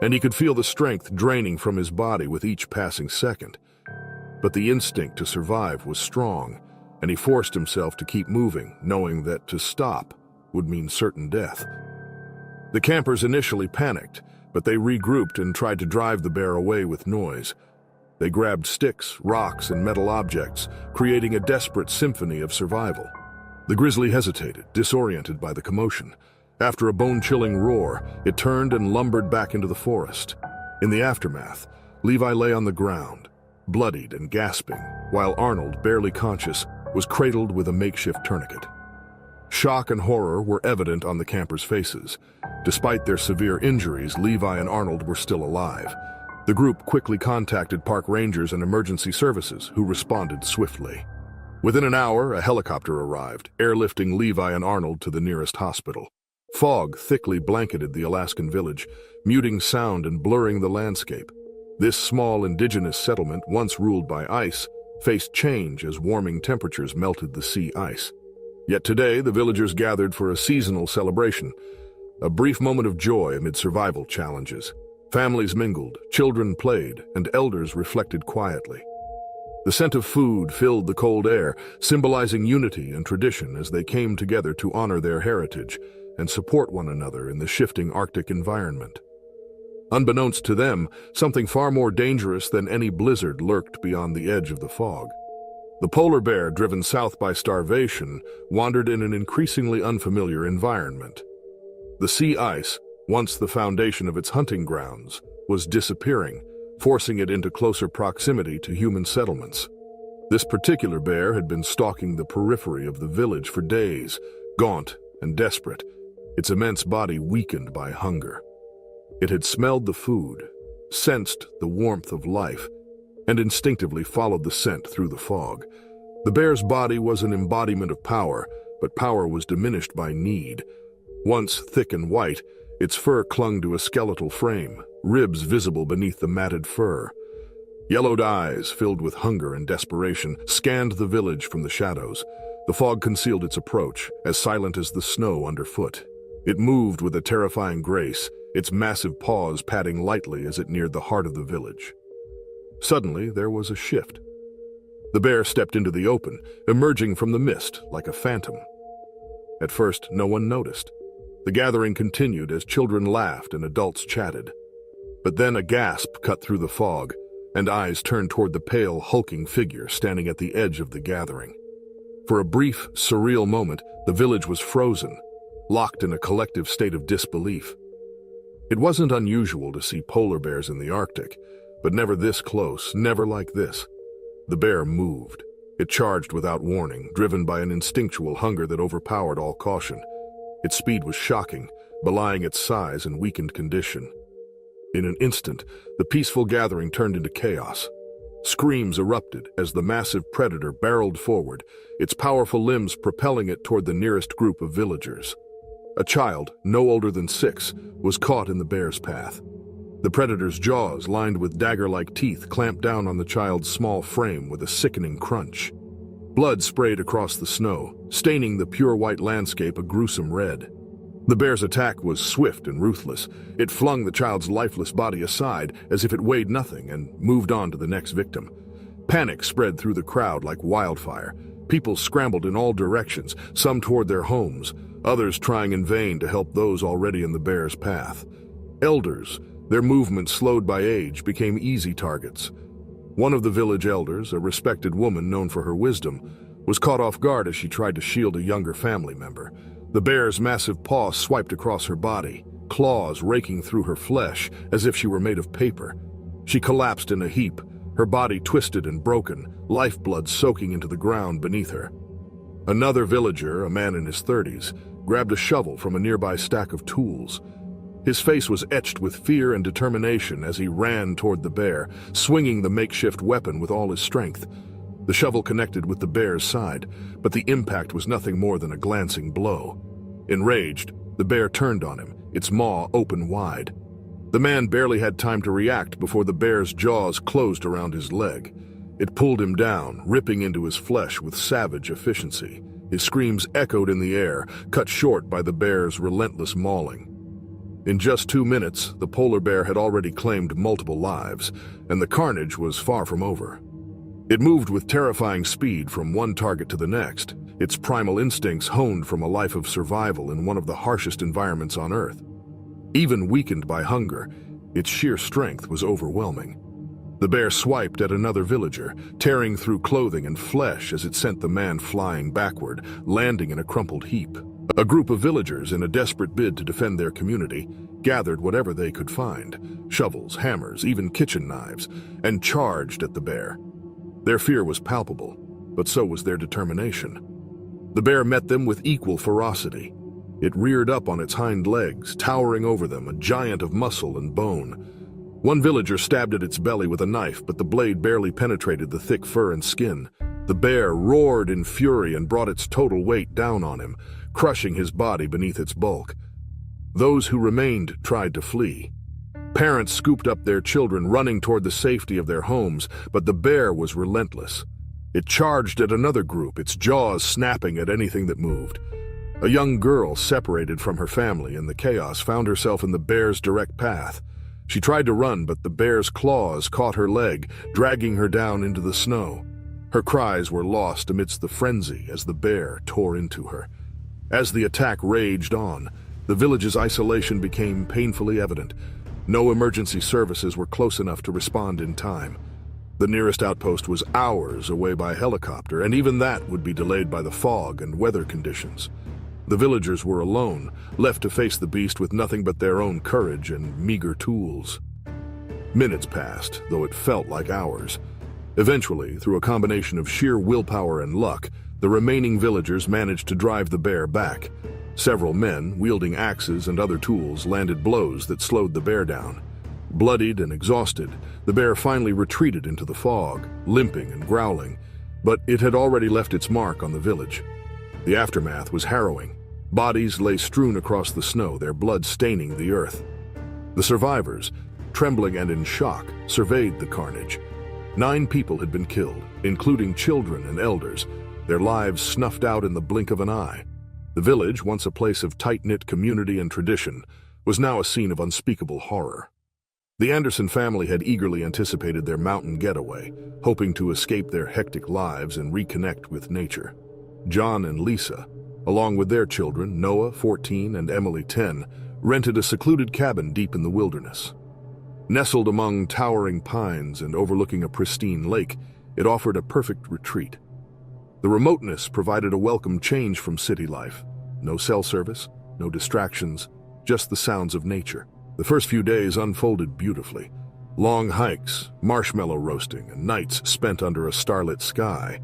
and he could feel the strength draining from his body with each passing second. But the instinct to survive was strong, and he forced himself to keep moving, knowing that to stop would mean certain death. The campers initially panicked, but they regrouped and tried to drive the bear away with noise. They grabbed sticks, rocks, and metal objects, creating a desperate symphony of survival. The grizzly hesitated, disoriented by the commotion. After a bone-chilling roar, it turned and lumbered back into the forest. In the aftermath, Levi lay on the ground, bloodied and gasping, while Arnold, barely conscious, was cradled with a makeshift tourniquet. Shock and horror were evident on the campers' faces. Despite their severe injuries, Levi and Arnold were still alive. The group quickly contacted park rangers and emergency services, who responded swiftly. Within an hour, a helicopter arrived, airlifting Levi and Arnold to the nearest hospital. Fog thickly blanketed the Alaskan village, muting sound and blurring the landscape. This small indigenous settlement, once ruled by ice, faced change as warming temperatures melted the sea ice. Yet today, the villagers gathered for a seasonal celebration, a brief moment of joy amid survival challenges. Families mingled, children played, and elders reflected quietly. The scent of food filled the cold air, symbolizing unity and tradition as they came together to honor their heritage and support one another in the shifting Arctic environment. Unbeknownst to them, something far more dangerous than any blizzard lurked beyond the edge of the fog. The polar bear, driven south by starvation, wandered in an increasingly unfamiliar environment. The sea ice, once the foundation of its hunting grounds, was disappearing, forcing it into closer proximity to human settlements. This particular bear had been stalking the periphery of the village for days, gaunt and desperate, its immense body weakened by hunger. It had smelled the food, sensed the warmth of life, and instinctively followed the scent through the fog. The bear's body was an embodiment of power, but power was diminished by need. Once thick and white, its fur clung to a skeletal frame, ribs visible beneath the matted fur. Yellowed eyes, filled with hunger and desperation, scanned the village from the shadows. The fog concealed its approach, as silent as the snow underfoot. It moved with a terrifying grace, its massive paws padding lightly as it neared the heart of the village. Suddenly, there was a shift. The bear stepped into the open, emerging from the mist like a phantom. At first, no one noticed. The gathering continued as children laughed and adults chatted. But then a gasp cut through the fog, and eyes turned toward the pale, hulking figure standing at the edge of the gathering. For a brief, surreal moment, the village was frozen, locked in a collective state of disbelief. It wasn't unusual to see polar bears in the Arctic, but never this close, never like this. The bear moved. It charged without warning, driven by an instinctual hunger that overpowered all caution. Its speed was shocking, belying its size and weakened condition. In an instant, the peaceful gathering turned into chaos. Screams erupted as the massive predator barreled forward, its powerful limbs propelling it toward the nearest group of villagers. A child, no older than 6, was caught in the bear's path. The predator's jaws, lined with dagger-like teeth, clamped down on the child's small frame with a sickening crunch. Blood sprayed across the snow, staining the pure white landscape a gruesome red. The bear's attack was swift and ruthless. It flung the child's lifeless body aside as if it weighed nothing and moved on to the next victim. Panic spread through the crowd like wildfire. People scrambled in all directions, some toward their homes, others trying in vain to help those already in the bear's path. Elders, their movement slowed by age, became easy targets. One of the village elders, a respected woman known for her wisdom, was caught off guard as she tried to shield a younger family member. The bear's massive paw swiped across her body, claws raking through her flesh as if she were made of paper. She collapsed in a heap, her body twisted and broken, lifeblood soaking into the ground beneath her. Another villager, a man in his 30s, grabbed a shovel from a nearby stack of tools. His face was etched with fear and determination as he ran toward the bear, swinging the makeshift weapon with all his strength. The shovel connected with the bear's side, but the impact was nothing more than a glancing blow. Enraged, the bear turned on him, its maw open wide. The man barely had time to react before the bear's jaws closed around his leg. It pulled him down, ripping into his flesh with savage efficiency. His screams echoed in the air, cut short by the bear's relentless mauling. In just 2 minutes, the polar bear had already claimed multiple lives, and the carnage was far from over. It moved with terrifying speed from one target to the next, its primal instincts honed from a life of survival in one of the harshest environments on Earth. Even weakened by hunger, its sheer strength was overwhelming. The bear swiped at another villager, tearing through clothing and flesh as it sent the man flying backward, landing in a crumpled heap. A group of villagers, in a desperate bid to defend their community, gathered whatever they could find, shovels, hammers, even kitchen knives, and charged at the bear. Their fear was palpable, but so was their determination. The bear met them with equal ferocity. It reared up on its hind legs, towering over them, a giant of muscle and bone. One villager stabbed at its belly with a knife, but the blade barely penetrated the thick fur and skin. The bear roared in fury and brought its total weight down on him, crushing his body beneath its bulk. Those who remained tried to flee. Parents scooped up their children, running toward the safety of their homes, but the bear was relentless. It charged at another group, its jaws snapping at anything that moved. A young girl, separated from her family in the chaos, found herself in the bear's direct path. She tried to run, but the bear's claws caught her leg, dragging her down into the snow. Her cries were lost amidst the frenzy as the bear tore into her. As the attack raged on, the village's isolation became painfully evident. No emergency services were close enough to respond in time. The nearest outpost was hours away by helicopter, and even that would be delayed by the fog and weather conditions. The villagers were alone, left to face the beast with nothing but their own courage and meager tools. Minutes passed, though it felt like hours. Eventually, through a combination of sheer willpower and luck, the remaining villagers managed to drive the bear back. Several men, wielding axes and other tools, landed blows that slowed the bear down. Bloodied and exhausted, the bear finally retreated into the fog, limping and growling, but it had already left its mark on the village. The aftermath was harrowing. Bodies lay strewn across the snow, their blood staining the earth. The survivors, trembling and in shock, surveyed the carnage. 9 people had been killed, including children and elders, their lives snuffed out in the blink of an eye. The village, once a place of tight-knit community and tradition, was now a scene of unspeakable horror. The Anderson family had eagerly anticipated their mountain getaway, hoping to escape their hectic lives and reconnect with nature. John and Lisa, along with their children, Noah, 14, and Emily, 10, rented a secluded cabin deep in the wilderness. Nestled among towering pines and overlooking a pristine lake, it offered a perfect retreat. The remoteness provided a welcome change from city life. No cell service, no distractions, just the sounds of nature. The first few days unfolded beautifully. Long hikes, marshmallow roasting, and nights spent under a starlit sky.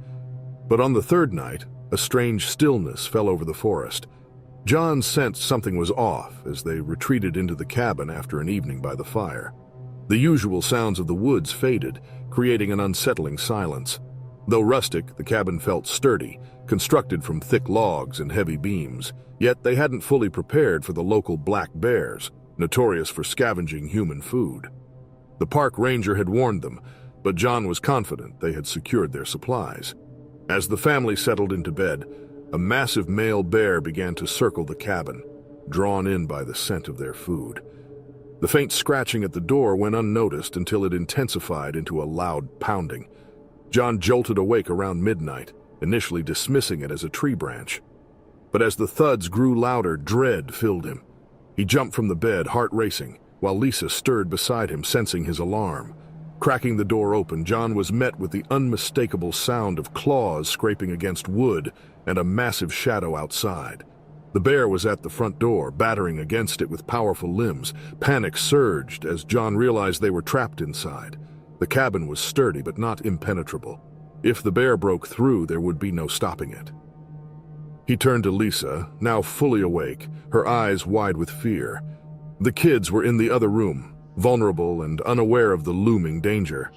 But on the third night, a strange stillness fell over the forest. John sensed something was off as they retreated into the cabin after an evening by the fire. The usual sounds of the woods faded, creating an unsettling silence. Though rustic, the cabin felt sturdy, constructed from thick logs and heavy beams, yet they hadn't fully prepared for the local black bears, notorious for scavenging human food. The park ranger had warned them, but John was confident they had secured their supplies. As the family settled into bed, a massive male bear began to circle the cabin, drawn in by the scent of their food. The faint scratching at the door went unnoticed until it intensified into a loud pounding. John jolted awake around midnight, initially dismissing it as a tree branch. But as the thuds grew louder, dread filled him. He jumped from the bed, heart racing, while Lisa stirred beside him, sensing his alarm. Cracking the door open, John was met with the unmistakable sound of claws scraping against wood and a massive shadow outside. The bear was at the front door, battering against it with powerful limbs. Panic surged as John realized they were trapped inside. The cabin was sturdy but not impenetrable. If the bear broke through, there would be no stopping it. He turned to Lisa, now fully awake, her eyes wide with fear. The kids were in the other room, vulnerable and unaware of the looming danger.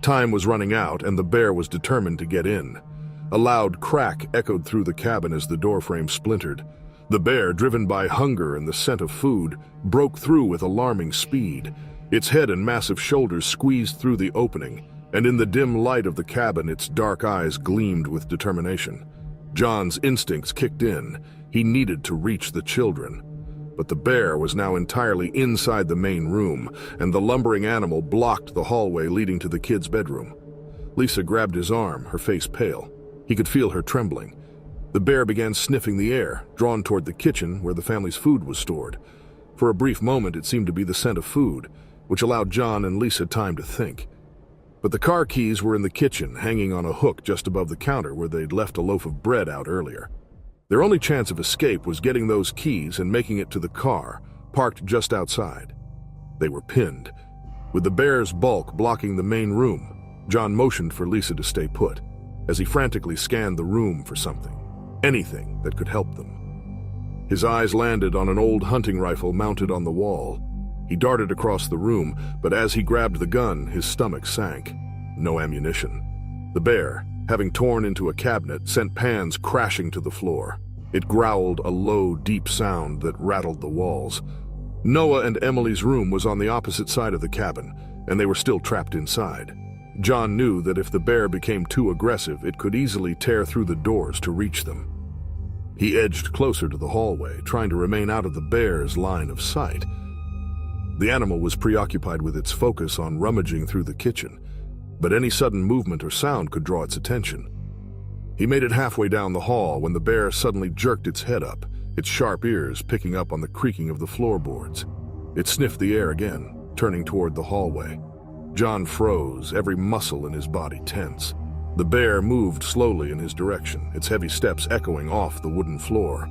Time was running out, and the bear was determined to get in. A loud crack echoed through the cabin as the doorframe splintered. The bear, driven by hunger and the scent of food, broke through with alarming speed. Its head and massive shoulders squeezed through the opening, and in the dim light of the cabin, its dark eyes gleamed with determination. John's instincts kicked in. He needed to reach the children. But the bear was now entirely inside the main room, and the lumbering animal blocked the hallway leading to the kids' bedroom. Lisa grabbed his arm, her face pale. He could feel her trembling. The bear began sniffing the air, drawn toward the kitchen where the family's food was stored. For a brief moment, it seemed to be the scent of food, which allowed John and Lisa time to think. But the car keys were in the kitchen, hanging on a hook just above the counter where they'd left a loaf of bread out earlier. Their only chance of escape was getting those keys and making it to the car, parked just outside. They were pinned. With the bear's bulk blocking the main room, John motioned for Lisa to stay put, as he frantically scanned the room for something, anything that could help them. His eyes landed on an old hunting rifle mounted on the wall. He darted across the room, but as he grabbed the gun, his stomach sank. No ammunition. The bear, having torn into a cabinet, sent pans crashing to the floor. It growled a low, deep sound that rattled the walls. Noah and Emily's room was on the opposite side of the cabin, and they were still trapped inside. John knew that if the bear became too aggressive, it could easily tear through the doors to reach them. He edged closer to the hallway, trying to remain out of the bear's line of sight. The animal was preoccupied with its focus on rummaging through the kitchen, but any sudden movement or sound could draw its attention. He made it halfway down the hall when the bear suddenly jerked its head up, its sharp ears picking up on the creaking of the floorboards. It sniffed the air again, turning toward the hallway. John froze, every muscle in his body tense. The bear moved slowly in his direction, its heavy steps echoing off the wooden floor.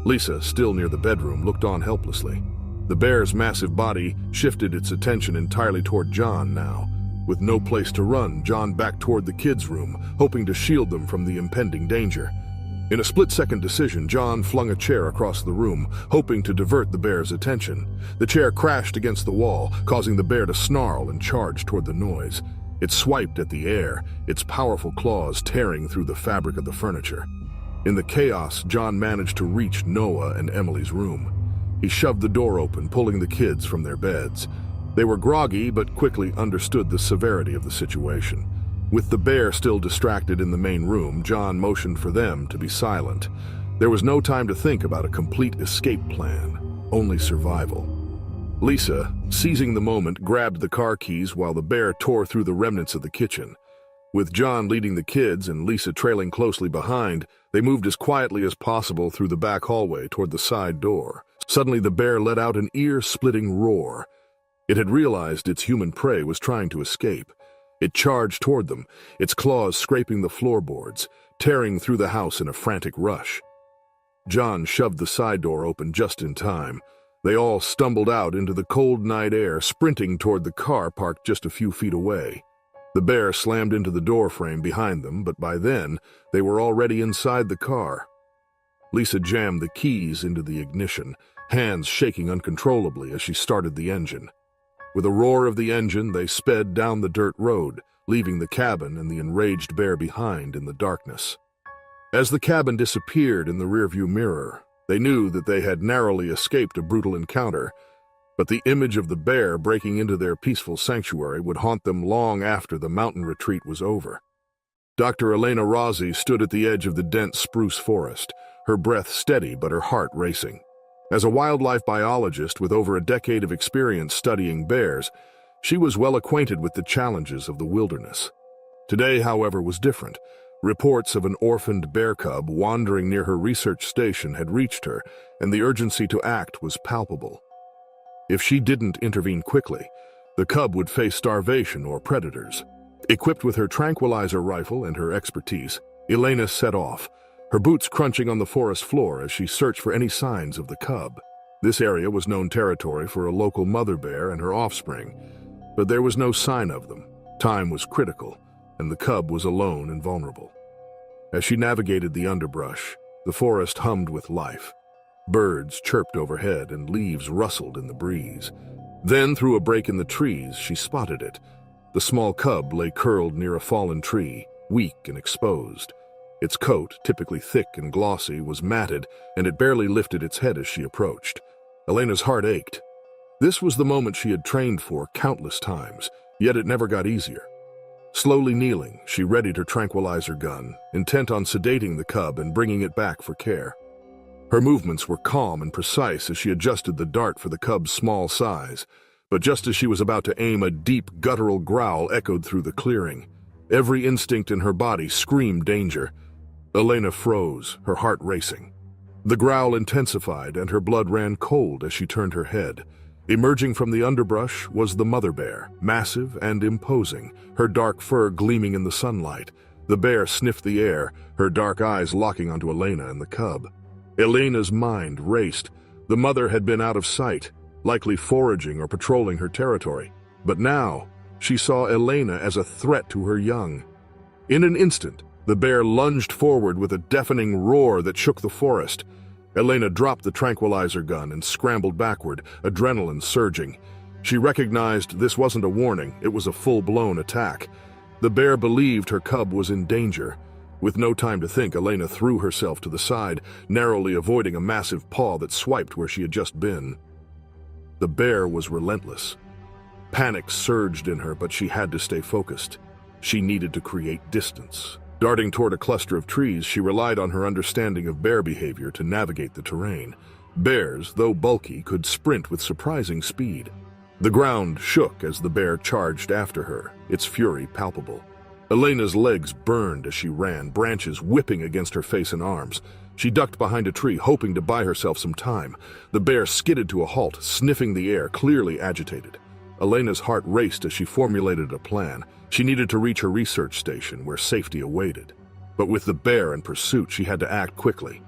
Lisa, still near the bedroom, looked on helplessly. The bear's massive body shifted its attention entirely toward John now. With no place to run, John backed toward the kids' room, hoping to shield them from the impending danger. In a split-second decision, John flung a chair across the room, hoping to divert the bear's attention. The chair crashed against the wall, causing the bear to snarl and charge toward the noise. It swiped at the air, its powerful claws tearing through the fabric of the furniture. In the chaos, John managed to reach Noah and Emily's room. He shoved the door open, pulling the kids from their beds. They were groggy, but quickly understood the severity of the situation. With the bear still distracted in the main room, John motioned for them to be silent. There was no time to think about a complete escape plan, only survival. Lisa, seizing the moment, grabbed the car keys while the bear tore through the remnants of the kitchen. With John leading the kids and Lisa trailing closely behind, they moved as quietly as possible through the back hallway toward the side door. Suddenly, the bear let out an ear-splitting roar. It had realized its human prey was trying to escape. It charged toward them, its claws scraping the floorboards, tearing through the house in a frantic rush. John shoved the side door open just in time. They all stumbled out into the cold night air, sprinting toward the car parked just a few feet away. The bear slammed into the door frame behind them, but by then, they were already inside the car. Lisa jammed the keys into the ignition, hands shaking uncontrollably as she started the engine. With a roar of the engine, they sped down the dirt road, leaving the cabin and the enraged bear behind in the darkness. As the cabin disappeared in the rearview mirror, they knew that they had narrowly escaped a brutal encounter, but the image of the bear breaking into their peaceful sanctuary would haunt them long after the mountain retreat was over. Dr. Elena Rossi stood at the edge of the dense spruce forest, her breath steady but her heart racing. As a wildlife biologist with over a decade of experience studying bears, she was well acquainted with the challenges of the wilderness. Today, however, was different. Reports of an orphaned bear cub wandering near her research station had reached her, and the urgency to act was palpable. If she didn't intervene quickly, the cub would face starvation or predators. Equipped with her tranquilizer rifle and her expertise, Elena set off, her boots crunching on the forest floor as she searched for any signs of the cub. This area was known territory for a local mother bear and her offspring, but there was no sign of them. Time was critical, and the cub was alone and vulnerable. As she navigated the underbrush, the forest hummed with life. Birds chirped overhead and leaves rustled in the breeze. Then, through a break in the trees, she spotted it. The small cub lay curled near a fallen tree, weak and exposed. Its coat, typically thick and glossy, was matted, and it barely lifted its head as she approached. Elena's heart ached. This was the moment she had trained for countless times, yet it never got easier. Slowly kneeling, she readied her tranquilizer gun, intent on sedating the cub and bringing it back for care. Her movements were calm and precise as she adjusted the dart for the cub's small size, but just as she was about to aim, a deep, guttural growl echoed through the clearing. Every instinct in her body screamed danger. Elena froze, her heart racing. The growl intensified, and her blood ran cold as she turned her head. Emerging from the underbrush was the mother bear, massive and imposing, her dark fur gleaming in the sunlight. The bear sniffed the air, her dark eyes locking onto Elena and the cub. Elena's mind raced. The mother had been out of sight, likely foraging or patrolling her territory. But now, she saw Elena as a threat to her young. In an instant, the bear lunged forward with a deafening roar that shook the forest. Elena dropped the tranquilizer gun and scrambled backward, adrenaline surging. She recognized this wasn't a warning, it was a full-blown attack. The bear believed her cub was in danger. With no time to think, Elena threw herself to the side, narrowly avoiding a massive paw that swiped where she had just been. The bear was relentless. Panic surged in her, but she had to stay focused. She needed to create distance. Darting toward a cluster of trees, she relied on her understanding of bear behavior to navigate the terrain. Bears, though bulky, could sprint with surprising speed. The ground shook as the bear charged after her, its fury palpable. Elena's legs burned as she ran, branches whipping against her face and arms. She ducked behind a tree, hoping to buy herself some time. The bear skidded to a halt, sniffing the air, clearly agitated. Elena's heart raced as she formulated a plan. She needed to reach her research station, where safety awaited. But with the bear in pursuit, she had to act quickly.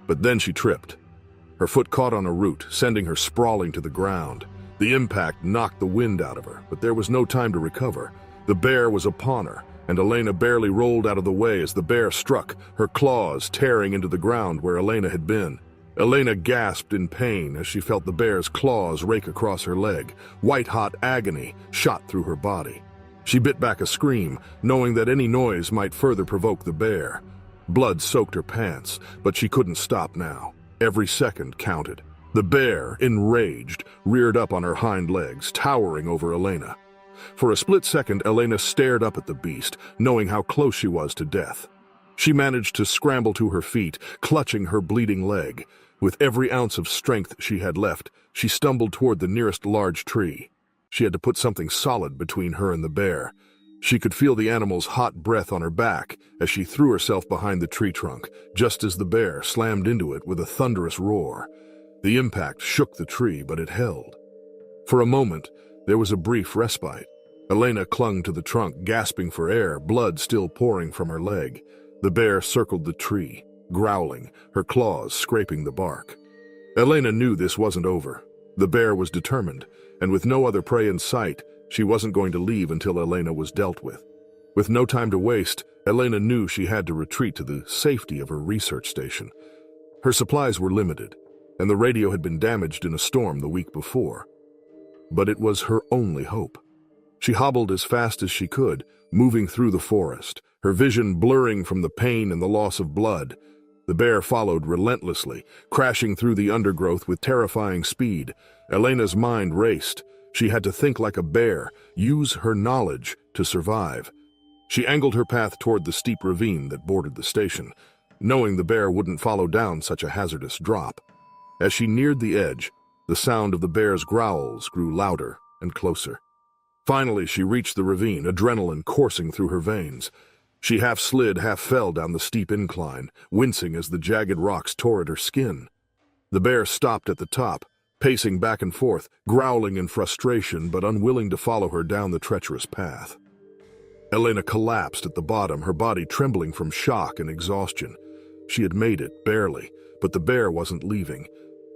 But then she tripped. Her foot caught on a root, sending her sprawling to the ground. The impact knocked the wind out of her, but there was no time to recover. The bear was upon her, and Elena barely rolled out of the way as the bear struck, her claws tearing into the ground where Elena had been. Elena gasped in pain as she felt the bear's claws rake across her leg. White-hot agony shot through her body. She bit back a scream, knowing that any noise might further provoke the bear. Blood soaked her pants, but she couldn't stop now. Every second counted. The bear, enraged, reared up on her hind legs, towering over Elena. For a split second, Elena stared up at the beast, knowing how close she was to death. She managed to scramble to her feet, clutching her bleeding leg. With every ounce of strength she had left, she stumbled toward the nearest large tree. She had to put something solid between her and the bear. She could feel the animal's hot breath on her back as she threw herself behind the tree trunk, just as the bear slammed into it with a thunderous roar. The impact shook the tree, but it held. For a moment, there was a brief respite. Elena clung to the trunk, gasping for air, blood still pouring from her leg. The bear circled the tree, growling, her claws scraping the bark. Elena knew this wasn't over. The bear was determined, and with no other prey in sight, she wasn't going to leave until Elena was dealt with. With no time to waste, Elena knew she had to retreat to the safety of her research station. Her supplies were limited, and the radio had been damaged in a storm the week before. But it was her only hope. She hobbled as fast as she could, moving through the forest, her vision blurring from the pain and the loss of blood. The bear followed relentlessly, crashing through the undergrowth with terrifying speed. Elena's mind raced. She had to think like a bear, use her knowledge to survive. She angled her path toward the steep ravine that bordered the station, knowing the bear wouldn't follow down such a hazardous drop. As she neared the edge, the sound of the bear's growls grew louder and closer. Finally, she reached the ravine, adrenaline coursing through her veins. She half slid, half fell down the steep incline, wincing as the jagged rocks tore at her skin. The bear stopped at the top, pacing back and forth, growling in frustration but unwilling to follow her down the treacherous path. Elena collapsed at the bottom, her body trembling from shock and exhaustion. She had made it, barely, but the bear wasn't leaving.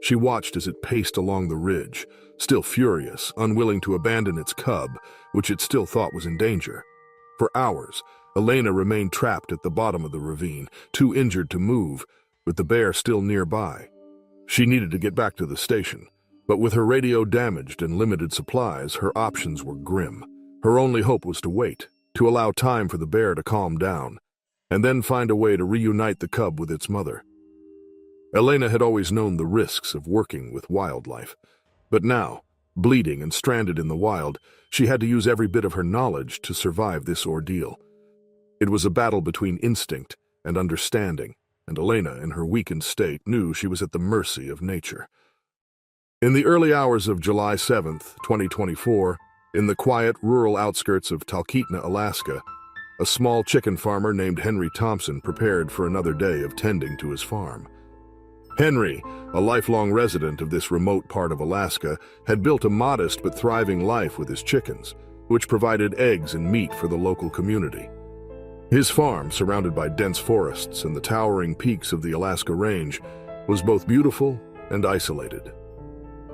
She watched as it paced along the ridge, still furious, unwilling to abandon its cub, which it still thought was in danger. For hours, Elena remained trapped at the bottom of the ravine, too injured to move, with the bear still nearby. She needed to get back to the station, but with her radio damaged and limited supplies, her options were grim. Her only hope was to wait, to allow time for the bear to calm down, and then find a way to reunite the cub with its mother. Elena had always known the risks of working with wildlife, but now, bleeding and stranded in the wild, she had to use every bit of her knowledge to survive this ordeal. It was a battle between instinct and understanding, and Elena, in her weakened state, knew she was at the mercy of nature. In the early hours of July 7th, 2024, in the quiet rural outskirts of Talkeetna, Alaska, a small chicken farmer named Henry Thompson prepared for another day of tending to his farm. Henry, a lifelong resident of this remote part of Alaska, had built a modest but thriving life with his chickens, which provided eggs and meat for the local community. His farm, surrounded by dense forests and the towering peaks of the Alaska Range, was both beautiful and isolated.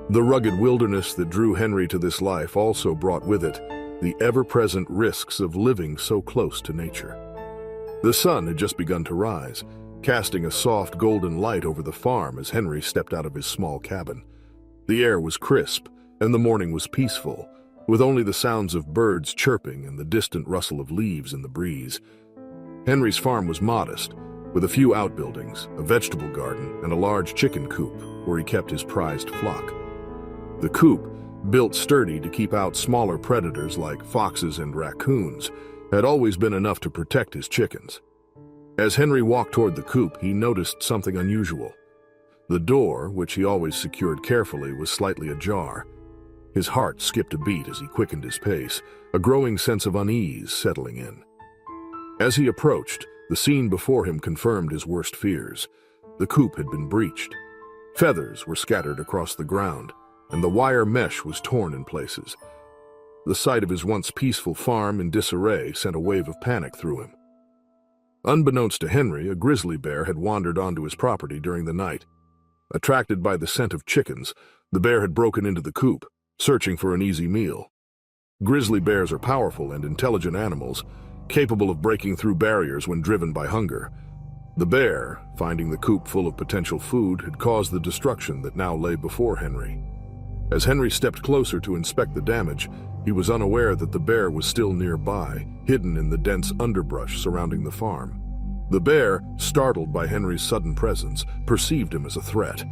The rugged wilderness that drew Henry to this life also brought with it the ever-present risks of living so close to nature. The sun had just begun to rise, casting a soft golden light over the farm as Henry stepped out of his small cabin. The air was crisp, and the morning was peaceful, with only the sounds of birds chirping and the distant rustle of leaves in the breeze. Henry's farm was modest, with a few outbuildings, a vegetable garden, and a large chicken coop where he kept his prized flock. The coop, built sturdy to keep out smaller predators like foxes and raccoons, had always been enough to protect his chickens. As Henry walked toward the coop, he noticed something unusual. The door, which he always secured carefully, was slightly ajar. His heart skipped a beat as he quickened his pace, a growing sense of unease settling in. As he approached, the scene before him confirmed his worst fears. The coop had been breached. Feathers were scattered across the ground, and the wire mesh was torn in places. The sight of his once peaceful farm in disarray sent a wave of panic through him. Unbeknownst to Henry, a grizzly bear had wandered onto his property during the night. Attracted by the scent of chickens, the bear had broken into the coop, searching for an easy meal. Grizzly bears are powerful and intelligent animals, capable of breaking through barriers when driven by hunger. The bear, finding the coop full of potential food, had caused the destruction that now lay before Henry. As Henry stepped closer to inspect the damage, he was unaware that the bear was still nearby, hidden in the dense underbrush surrounding the farm. The bear, startled by Henry's sudden presence, perceived him as a threat.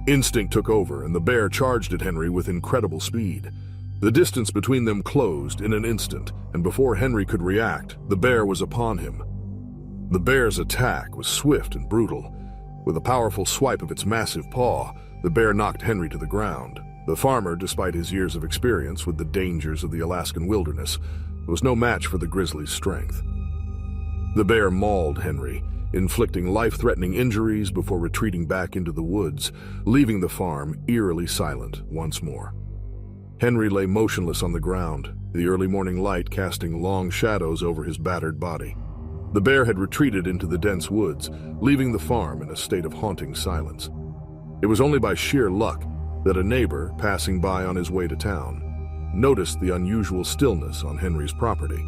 Instinct took over, and the bear charged at Henry with incredible speed. The distance between them closed in an instant, and before Henry could react, the bear was upon him. The bear's attack was swift and brutal. With a powerful swipe of its massive paw, the bear knocked Henry to the ground. The farmer, despite his years of experience with the dangers of the Alaskan wilderness, was no match for the grizzly's strength. The bear mauled Henry, inflicting life-threatening injuries before retreating back into the woods, leaving the farm eerily silent once more. Henry lay motionless on the ground, the early morning light casting long shadows over his battered body. The bear had retreated into the dense woods, leaving the farm in a state of haunting silence. It was only by sheer luck that a neighbor, passing by on his way to town, noticed the unusual stillness on Henry's property.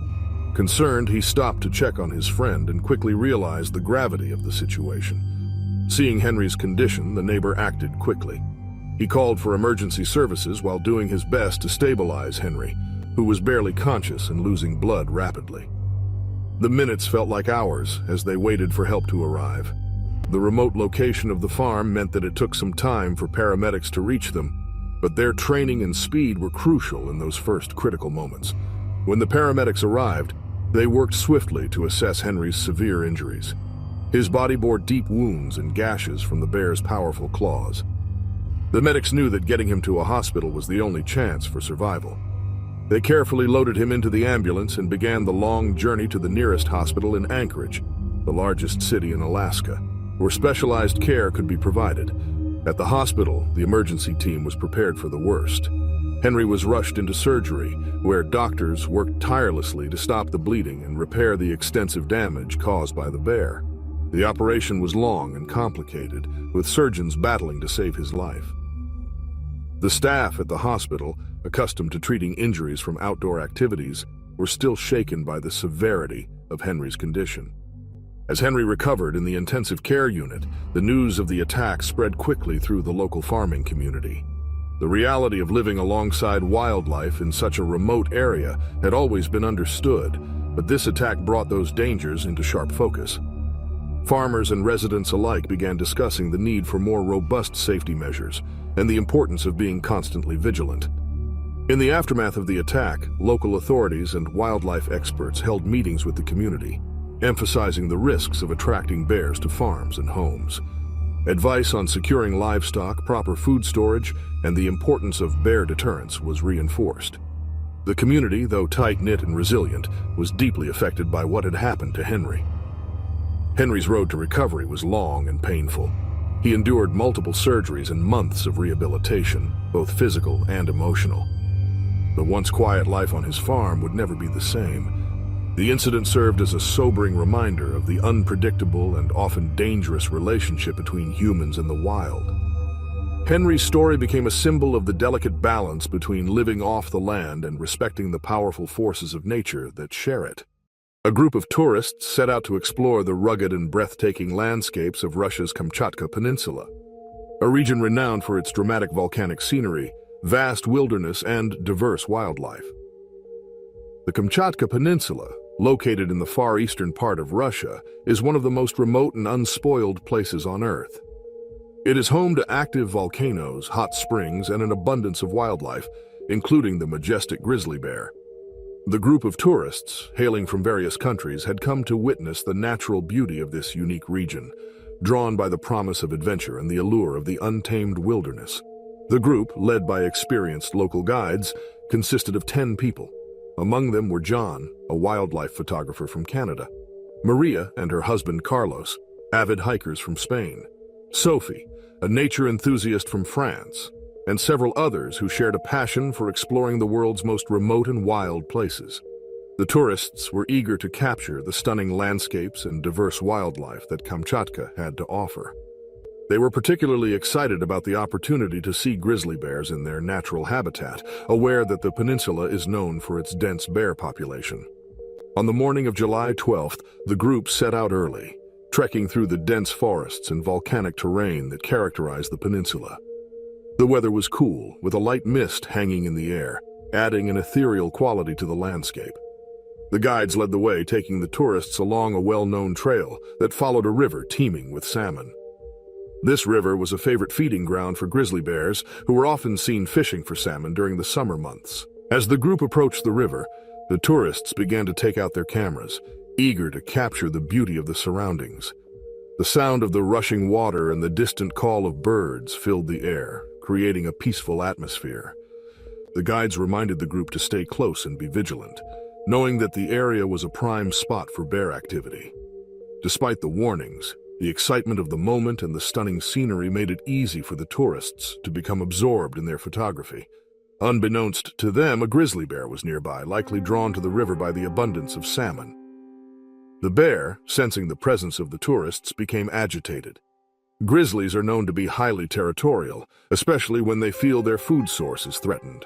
Concerned, he stopped to check on his friend and quickly realized the gravity of the situation. Seeing Henry's condition, the neighbor acted quickly. He called for emergency services while doing his best to stabilize Henry, who was barely conscious and losing blood rapidly. The minutes felt like hours as they waited for help to arrive. The remote location of the farm meant that it took some time for paramedics to reach them, but their training and speed were crucial in those first critical moments. When the paramedics arrived, they worked swiftly to assess Henry's severe injuries. His body bore deep wounds and gashes from the bear's powerful claws. The medics knew that getting him to a hospital was the only chance for survival. They carefully loaded him into the ambulance and began the long journey to the nearest hospital in Anchorage, the largest city in Alaska, where specialized care could be provided. At the hospital, the emergency team was prepared for the worst. Henry was rushed into surgery, where doctors worked tirelessly to stop the bleeding and repair the extensive damage caused by the bear. The operation was long and complicated, with surgeons battling to save his life. The staff at the hospital, accustomed to treating injuries from outdoor activities, were still shaken by the severity of Henry's condition. As Henry recovered in the intensive care unit, the news of the attack spread quickly through the local farming community. The reality of living alongside wildlife in such a remote area had always been understood, but this attack brought those dangers into sharp focus. Farmers and residents alike began discussing the need for more robust safety measures and the importance of being constantly vigilant. In the aftermath of the attack, local authorities and wildlife experts held meetings with the community, emphasizing the risks of attracting bears to farms and homes. Advice on securing livestock, proper food storage, and the importance of bear deterrence was reinforced. The community, though tight-knit and resilient, was deeply affected by what had happened to Henry. Henry's road to recovery was long and painful. He endured multiple surgeries and months of rehabilitation, both physical and emotional. The once quiet life on his farm would never be the same. The incident served as a sobering reminder of the unpredictable and often dangerous relationship between humans and the wild. Henry's story became a symbol of the delicate balance between living off the land and respecting the powerful forces of nature that share it. A group of tourists set out to explore the rugged and breathtaking landscapes of Russia's Kamchatka Peninsula, a region renowned for its dramatic volcanic scenery, vast wilderness, and diverse wildlife. The Kamchatka Peninsula, located in the far eastern part of Russia, is one of the most remote and unspoiled places on Earth. It is home to active volcanoes, hot springs, and an abundance of wildlife, including the majestic grizzly bear. The group of tourists, hailing from various countries, had come to witness the natural beauty of this unique region, drawn by the promise of adventure and the allure of the untamed wilderness. The group, led by experienced local guides, consisted of 10 people. Among them were John, a wildlife photographer from Canada; Maria and her husband Carlos, avid hikers from Spain; Sophie, a nature enthusiast from France; and several others who shared a passion for exploring the world's most remote and wild places. The tourists were eager to capture the stunning landscapes and diverse wildlife that Kamchatka had to offer. They were particularly excited about the opportunity to see grizzly bears in their natural habitat, aware that the peninsula is known for its dense bear population. On the morning of July 12th, the group set out early, trekking through the dense forests and volcanic terrain that characterize the peninsula. The weather was cool, with a light mist hanging in the air, adding an ethereal quality to the landscape. The guides led the way, taking the tourists along a well-known trail that followed a river teeming with salmon. This river was a favorite feeding ground for grizzly bears, who were often seen fishing for salmon during the summer months. As the group approached the river, the tourists began to take out their cameras, eager to capture the beauty of the surroundings. The sound of the rushing water and the distant call of birds filled the air, creating a peaceful atmosphere. The guides reminded the group to stay close and be vigilant, knowing that the area was a prime spot for bear activity. Despite the warnings, the excitement of the moment and the stunning scenery made it easy for the tourists to become absorbed in their photography. Unbeknownst to them, a grizzly bear was nearby, likely drawn to the river by the abundance of salmon. The bear, sensing the presence of the tourists, became agitated. Grizzlies are known to be highly territorial, especially when they feel their food source is threatened.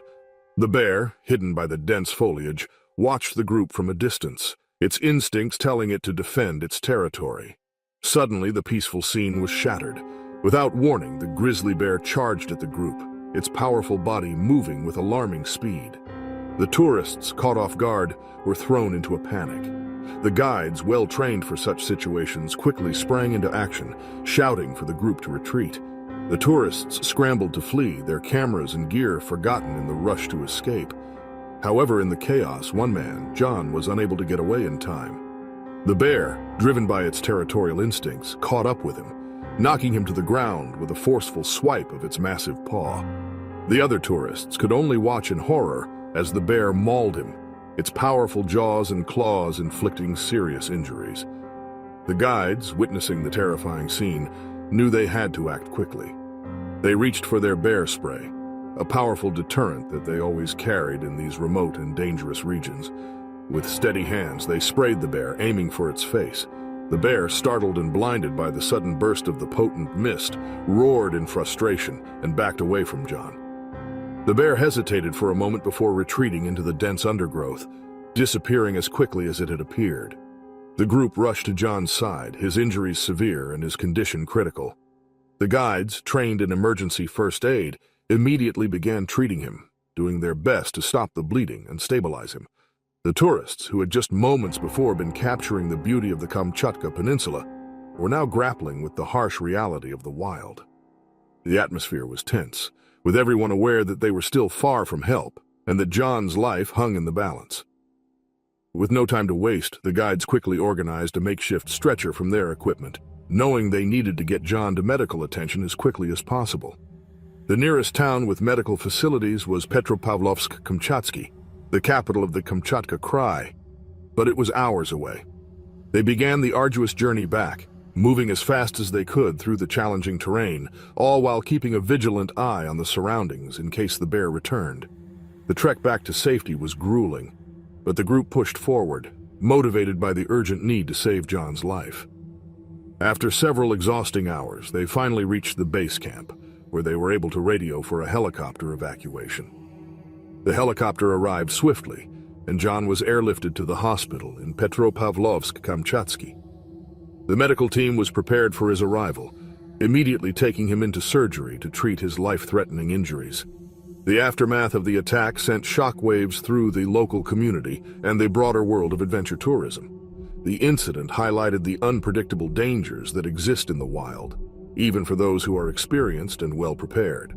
The bear, hidden by the dense foliage, watched the group from a distance, its instincts telling it to defend its territory. Suddenly, the peaceful scene was shattered. Without warning, the grizzly bear charged at the group, its powerful body moving with alarming speed. The tourists, caught off guard, were thrown into a panic. The guides, well trained for such situations, quickly sprang into action, shouting for the group to retreat. The tourists scrambled to flee, their cameras and gear forgotten in the rush to escape. However, in the chaos, one man, John, was unable to get away in time. The bear, driven by its territorial instincts, caught up with him, knocking him to the ground with a forceful swipe of its massive paw. The other tourists could only watch in horror as the bear mauled him, its powerful jaws and claws inflicting serious injuries. The guides, witnessing the terrifying scene, knew they had to act quickly. They reached for their bear spray, a powerful deterrent that they always carried in these remote and dangerous regions. With steady hands, they sprayed the bear, aiming for its face. The bear, startled and blinded by the sudden burst of the potent mist, roared in frustration and backed away from John. The bear hesitated for a moment before retreating into the dense undergrowth, disappearing as quickly as it had appeared. The group rushed to John's side, his injuries severe and his condition critical. The guides, trained in emergency first aid, immediately began treating him, doing their best to stop the bleeding and stabilize him. The tourists, who had just moments before been capturing the beauty of the Kamchatka Peninsula, were now grappling with the harsh reality of the wild. The atmosphere was tense, with everyone aware that they were still far from help and that John's life hung in the balance. With no time to waste, the guides quickly organized a makeshift stretcher from their equipment, knowing they needed to get John to medical attention as quickly as possible. The nearest town with medical facilities was Petropavlovsk-Kamchatsky, the capital of the Kamchatka Krai, but it was hours away. They began the arduous journey back, moving as fast as they could through the challenging terrain, all while keeping a vigilant eye on the surroundings in case the bear returned. The trek back to safety was grueling, but the group pushed forward, motivated by the urgent need to save John's life. After several exhausting hours, they finally reached the base camp, where they were able to radio for a helicopter evacuation. The helicopter arrived swiftly, and John was airlifted to the hospital in Petropavlovsk-Kamchatsky. The medical team was prepared for his arrival, immediately taking him into surgery to treat his life-threatening injuries. The aftermath of the attack sent shockwaves through the local community and the broader world of adventure tourism. The incident highlighted the unpredictable dangers that exist in the wild, even for those who are experienced and well prepared.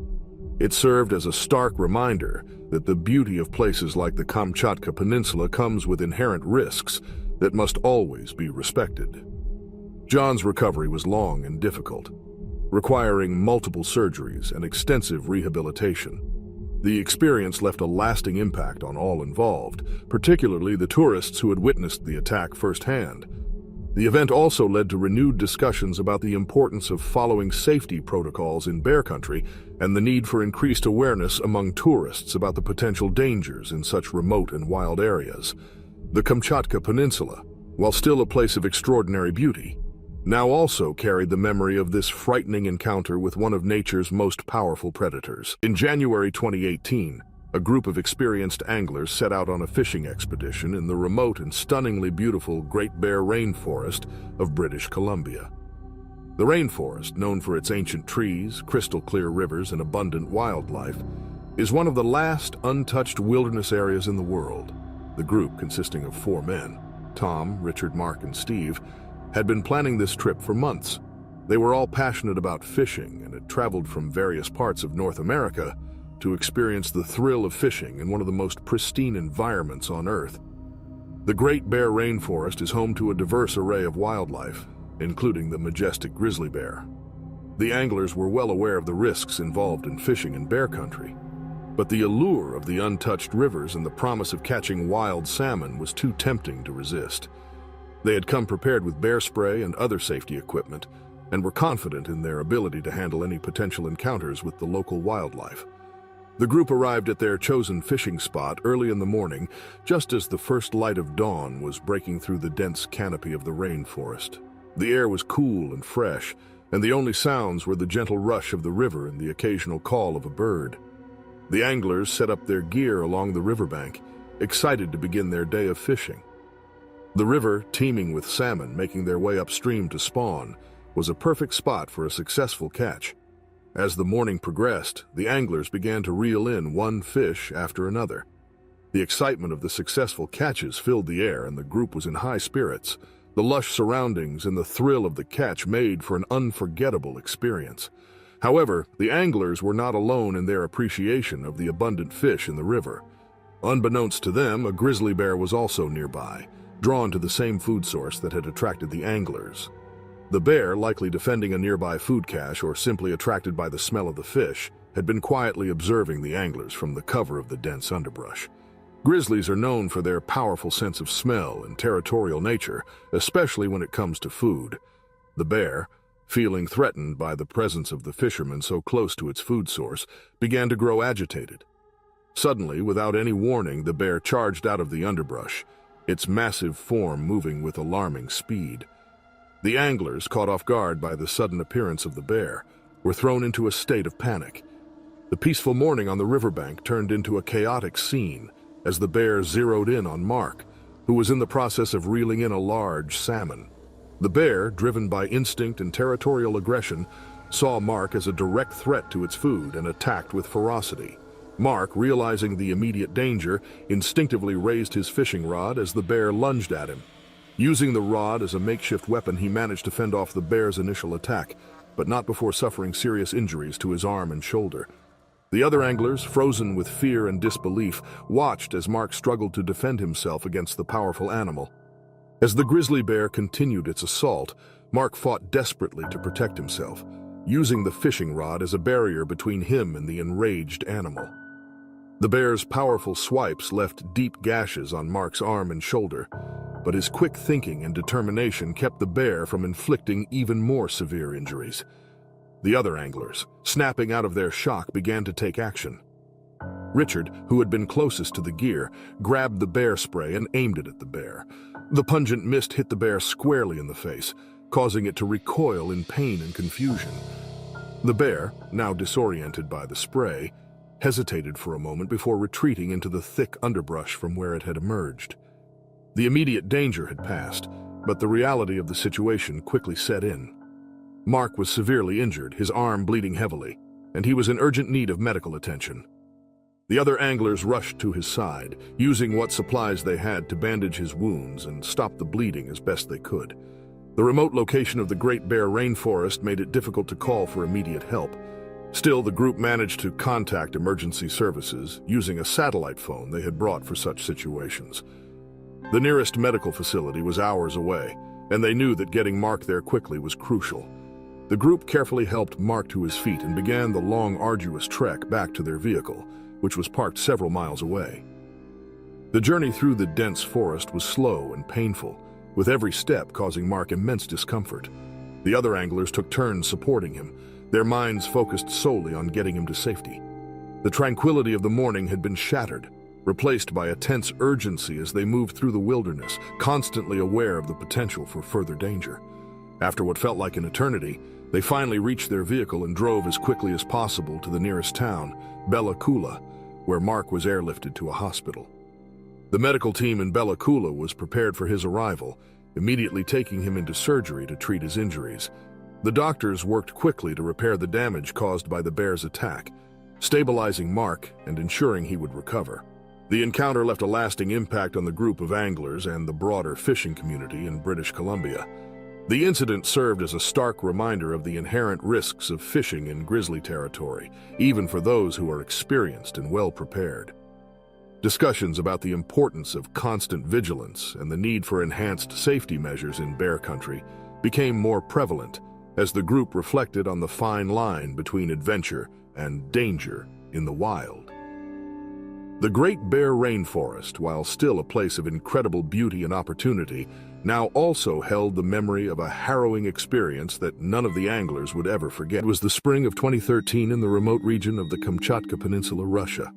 It served as a stark reminder that the beauty of places like the Kamchatka Peninsula comes with inherent risks that must always be respected. John's recovery was long and difficult, requiring multiple surgeries and extensive rehabilitation. The experience left a lasting impact on all involved, particularly the tourists who had witnessed the attack firsthand. The event also led to renewed discussions about the importance of following safety protocols in bear country and the need for increased awareness among tourists about the potential dangers in such remote and wild areas. The Kamchatka Peninsula, while still a place of extraordinary beauty, now also carried the memory of this frightening encounter with one of nature's most powerful predators. In January 2018, a group of experienced anglers set out on a fishing expedition in the remote and stunningly beautiful Great Bear Rainforest of British Columbia. The rainforest, known for its ancient trees, crystal-clear rivers, and abundant wildlife, is one of the last untouched wilderness areas in the world. The group, consisting of 4 men, Tom, Richard, Mark, and Steve, had been planning this trip for months. They were all passionate about fishing and had traveled from various parts of North America to experience the thrill of fishing in one of the most pristine environments on Earth. The Great Bear Rainforest is home to a diverse array of wildlife, including the majestic grizzly bear. The anglers were well aware of the risks involved in fishing in bear country, but the allure of the untouched rivers and the promise of catching wild salmon was too tempting to resist. They had come prepared with bear spray and other safety equipment, and were confident in their ability to handle any potential encounters with the local wildlife. The group arrived at their chosen fishing spot early in the morning, just as the first light of dawn was breaking through the dense canopy of the rainforest. The air was cool and fresh, and the only sounds were the gentle rush of the river and the occasional call of a bird. The anglers set up their gear along the riverbank, excited to begin their day of fishing. The river, teeming with salmon making their way upstream to spawn, was a perfect spot for a successful catch. As the morning progressed, the anglers began to reel in one fish after another. The excitement of the successful catches filled the air, and the group was in high spirits. The lush surroundings and the thrill of the catch made for an unforgettable experience. However, the anglers were not alone in their appreciation of the abundant fish in the river. Unbeknownst to them, a grizzly bear was also nearby, drawn to the same food source that had attracted the anglers. The bear, likely defending a nearby food cache or simply attracted by the smell of the fish, had been quietly observing the anglers from the cover of the dense underbrush. Grizzlies are known for their powerful sense of smell and territorial nature, especially when it comes to food. The bear, feeling threatened by the presence of the fisherman so close to its food source, began to grow agitated. Suddenly, without any warning, the bear charged out of the underbrush, its massive form moving with alarming speed. The anglers, caught off guard by the sudden appearance of the bear, were thrown into a state of panic. The peaceful morning on the riverbank turned into a chaotic scene as the bear zeroed in on Mark, who was in the process of reeling in a large salmon. The bear, driven by instinct and territorial aggression, saw Mark as a direct threat to its food and attacked with ferocity. Mark, realizing the immediate danger, instinctively raised his fishing rod as the bear lunged at him. Using the rod as a makeshift weapon, he managed to fend off the bear's initial attack, but not before suffering serious injuries to his arm and shoulder. The other anglers, frozen with fear and disbelief, watched as Mark struggled to defend himself against the powerful animal. As the grizzly bear continued its assault, Mark fought desperately to protect himself, using the fishing rod as a barrier between him and the enraged animal. The bear's powerful swipes left deep gashes on Mark's arm and shoulder, but his quick thinking and determination kept the bear from inflicting even more severe injuries. The other anglers, snapping out of their shock, began to take action. Richard, who had been closest to the gear, grabbed the bear spray and aimed it at the bear. The pungent mist hit the bear squarely in the face, causing it to recoil in pain and confusion. The bear, now disoriented by the spray, hesitated for a moment before retreating into the thick underbrush from where it had emerged. The immediate danger had passed, but the reality of the situation quickly set in. Mark was severely injured, his arm bleeding heavily, and he was in urgent need of medical attention. The other anglers rushed to his side, using what supplies they had to bandage his wounds and stop the bleeding as best they could. The remote location of the Great Bear Rainforest made it difficult to call for immediate help. Still, the group managed to contact emergency services using a satellite phone they had brought for such situations. The nearest medical facility was hours away, and they knew that getting Mark there quickly was crucial. The group carefully helped Mark to his feet and began the long, arduous trek back to their vehicle, which was parked several miles away. The journey through the dense forest was slow and painful, with every step causing Mark immense discomfort. The other anglers took turns supporting him, their minds focused solely on getting him to safety. The tranquility of the morning had been shattered, replaced by a tense urgency as they moved through the wilderness, constantly aware of the potential for further danger. After what felt like an eternity, they finally reached their vehicle and drove as quickly as possible to the nearest town, Bella Coola, where Mark was airlifted to a hospital. The medical team in Bella Coola was prepared for his arrival, immediately taking him into surgery to treat his injuries. The doctors worked quickly to repair the damage caused by the bear's attack, stabilizing Mark and ensuring he would recover. The encounter left a lasting impact on the group of anglers and the broader fishing community in British Columbia. The incident served as a stark reminder of the inherent risks of fishing in grizzly territory, even for those who are experienced and well-prepared. Discussions about the importance of constant vigilance and the need for enhanced safety measures in bear country became more prevalent as the group reflected on the fine line between adventure and danger in the wild. The Great Bear Rainforest, while still a place of incredible beauty and opportunity, now also held the memory of a harrowing experience that none of the anglers would ever forget. It was the spring of 2013 in the remote region of the Kamchatka Peninsula, Russia.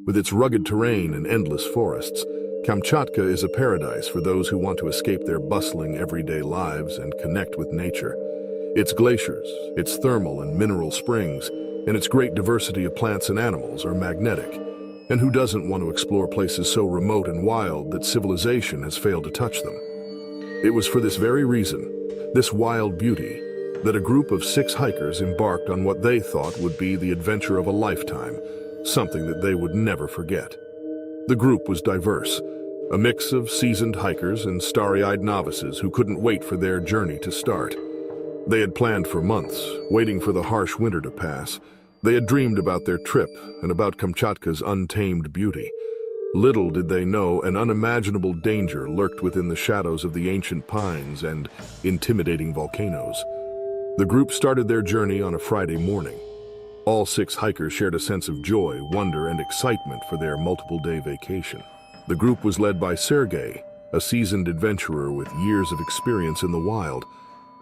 With its rugged terrain and endless forests, Kamchatka is a paradise for those who want to escape their bustling everyday lives and connect with nature. Its glaciers, its thermal and mineral springs, and its great diversity of plants and animals are magnetic. And who doesn't want to explore places so remote and wild that civilization has failed to touch them? It was for this very reason, this wild beauty, that a group of 6 hikers embarked on what they thought would be the adventure of a lifetime, something that they would never forget. The group was diverse, a mix of seasoned hikers and starry-eyed novices who couldn't wait for their journey to start. They had planned for months, waiting for the harsh winter to pass. They had dreamed about their trip and about Kamchatka's untamed beauty. Little did they know an unimaginable danger lurked within the shadows of the ancient pines and intimidating volcanoes. The group started their journey on a Friday morning. All 6 hikers shared a sense of joy, wonder, and excitement for their multiple-day vacation. The group was led by Sergei, a seasoned adventurer with years of experience in the wild.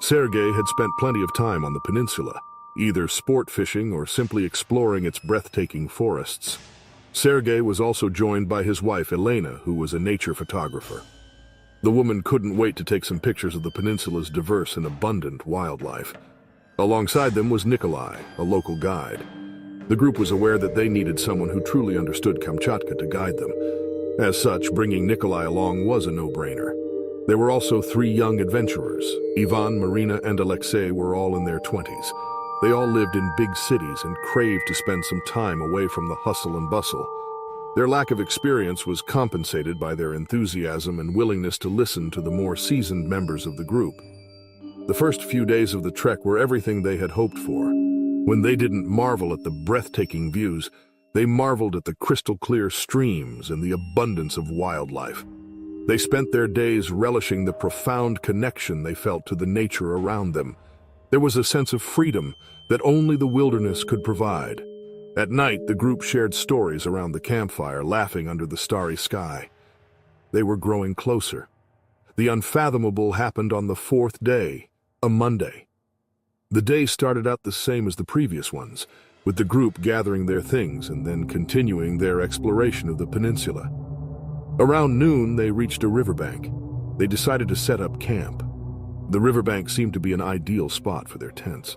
Sergei had spent plenty of time on the peninsula, either sport fishing or simply exploring its breathtaking forests. Sergei was also joined by his wife Elena, who was a nature photographer. The woman couldn't wait to take some pictures of the peninsula's diverse and abundant wildlife. Alongside them was Nikolai, a local guide. The group was aware that they needed someone who truly understood Kamchatka to guide them. As such, bringing Nikolai along was a no-brainer. There were also 3 young adventurers. Ivan, Marina, and Alexei were all in their 20s. They all lived in big cities and craved to spend some time away from the hustle and bustle. Their lack of experience was compensated by their enthusiasm and willingness to listen to the more seasoned members of the group. The first few days of the trek were everything they had hoped for. When they didn't marvel at the breathtaking views, they marveled at the crystal-clear streams and the abundance of wildlife. They spent their days relishing the profound connection they felt to the nature around them. There was a sense of freedom that only the wilderness could provide. At night, the group shared stories around the campfire, laughing under the starry sky. They were growing closer. The unfathomable happened on the 4th day, a Monday. The day started out the same as the previous ones, with the group gathering their things and then continuing their exploration of the peninsula. Around noon, they reached a riverbank. They decided to set up camp. The riverbank seemed to be an ideal spot for their tents.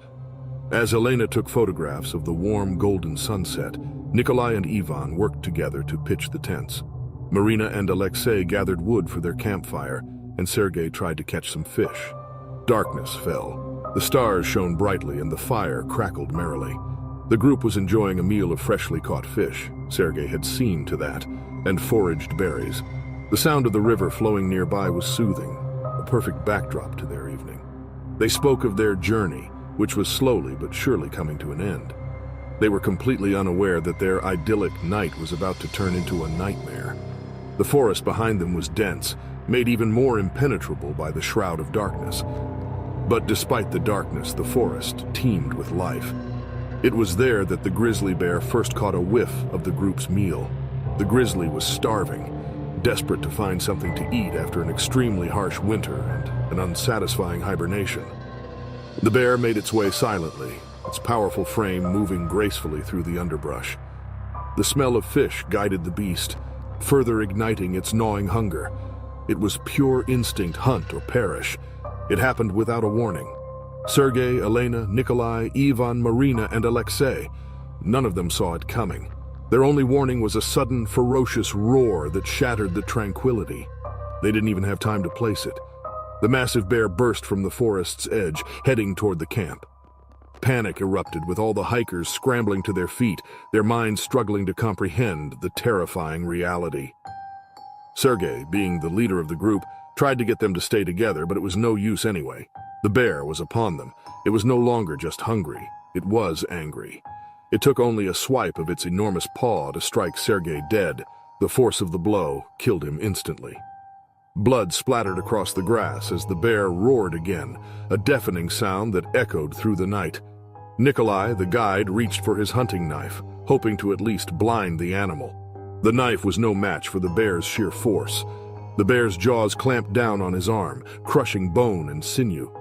As Elena took photographs of the warm golden sunset, Nikolai and Ivan worked together to pitch the tents. Marina and Alexei gathered wood for their campfire, and Sergei tried to catch some fish. Darkness fell. The stars shone brightly and the fire crackled merrily. The group was enjoying a meal of freshly caught fish. Sergei had seen to that, and foraged berries. The sound of the river flowing nearby was soothing, a perfect backdrop to their evening. They spoke of their journey, which was slowly but surely coming to an end. They were completely unaware that their idyllic night was about to turn into a nightmare. The forest behind them was dense, made even more impenetrable by the shroud of darkness. But despite the darkness, the forest teemed with life. It was there that the grizzly bear first caught a whiff of the group's meal. The grizzly was starving, desperate to find something to eat after an extremely harsh winter and an unsatisfying hibernation. The bear made its way silently, its powerful frame moving gracefully through the underbrush. The smell of fish guided the beast, further igniting its gnawing hunger. It was pure instinct, hunt or perish. It happened without a warning. Sergei, Elena, Nikolai, Ivan, Marina, and Alexei. None of them saw it coming. Their only warning was a sudden, ferocious roar that shattered the tranquility. They didn't even have time to place it. The massive bear burst from the forest's edge, heading toward the camp. Panic erupted, with all the hikers scrambling to their feet, their minds struggling to comprehend the terrifying reality. Sergei, being the leader of the group, tried to get them to stay together, but it was no use anyway. The bear was upon them. It was no longer just hungry. It was angry. It took only a swipe of its enormous paw to strike Sergei dead. The force of the blow killed him instantly. Blood splattered across the grass as the bear roared again, a deafening sound that echoed through the night. Nikolai, the guide, reached for his hunting knife, hoping to at least blind the animal. The knife was no match for the bear's sheer force. The bear's jaws clamped down on his arm, crushing bone and sinew.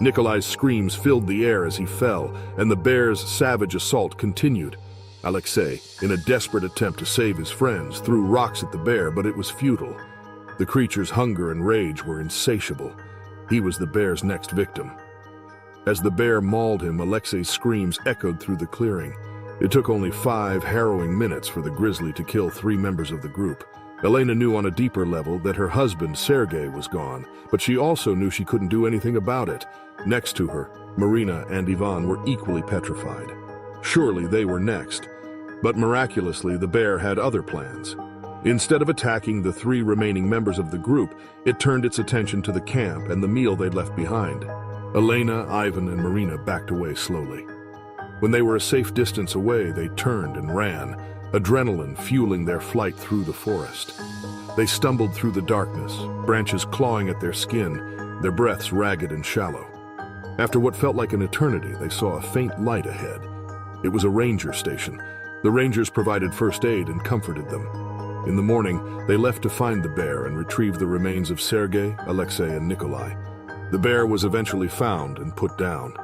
Nikolai's screams filled the air as he fell, and the bear's savage assault continued. Alexei, in a desperate attempt to save his friends, threw rocks at the bear, but it was futile. The creature's hunger and rage were insatiable. He was the bear's next victim. As the bear mauled him, Alexei's screams echoed through the clearing. It took only 5 harrowing minutes for the grizzly to kill 3 members of the group. Elena knew on a deeper level that her husband, Sergei, was gone, but she also knew she couldn't do anything about it. Next to her, Marina and Ivan were equally petrified. Surely they were next. But miraculously, the bear had other plans. Instead of attacking the 3 remaining members of the group, it turned its attention to the camp and the meal they'd left behind. Elena, Ivan, and Marina backed away slowly. When they were a safe distance away, they turned and ran, adrenaline fueling their flight through the forest. They stumbled through the darkness, branches clawing at their skin, their breaths ragged and shallow. After what felt like an eternity, they saw a faint light ahead. It was a ranger station. The rangers provided first aid and comforted them. In the morning, they left to find the bear and retrieve the remains of Sergei, Alexei, and Nikolai. The bear was eventually found and put down.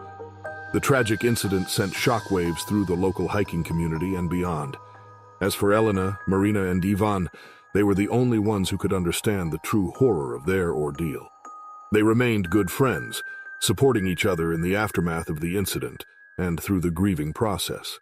The tragic incident sent shockwaves through the local hiking community and beyond. As for Elena, Marina, and Ivan, they were the only ones who could understand the true horror of their ordeal. They remained good friends, supporting each other in the aftermath of the incident and through the grieving process.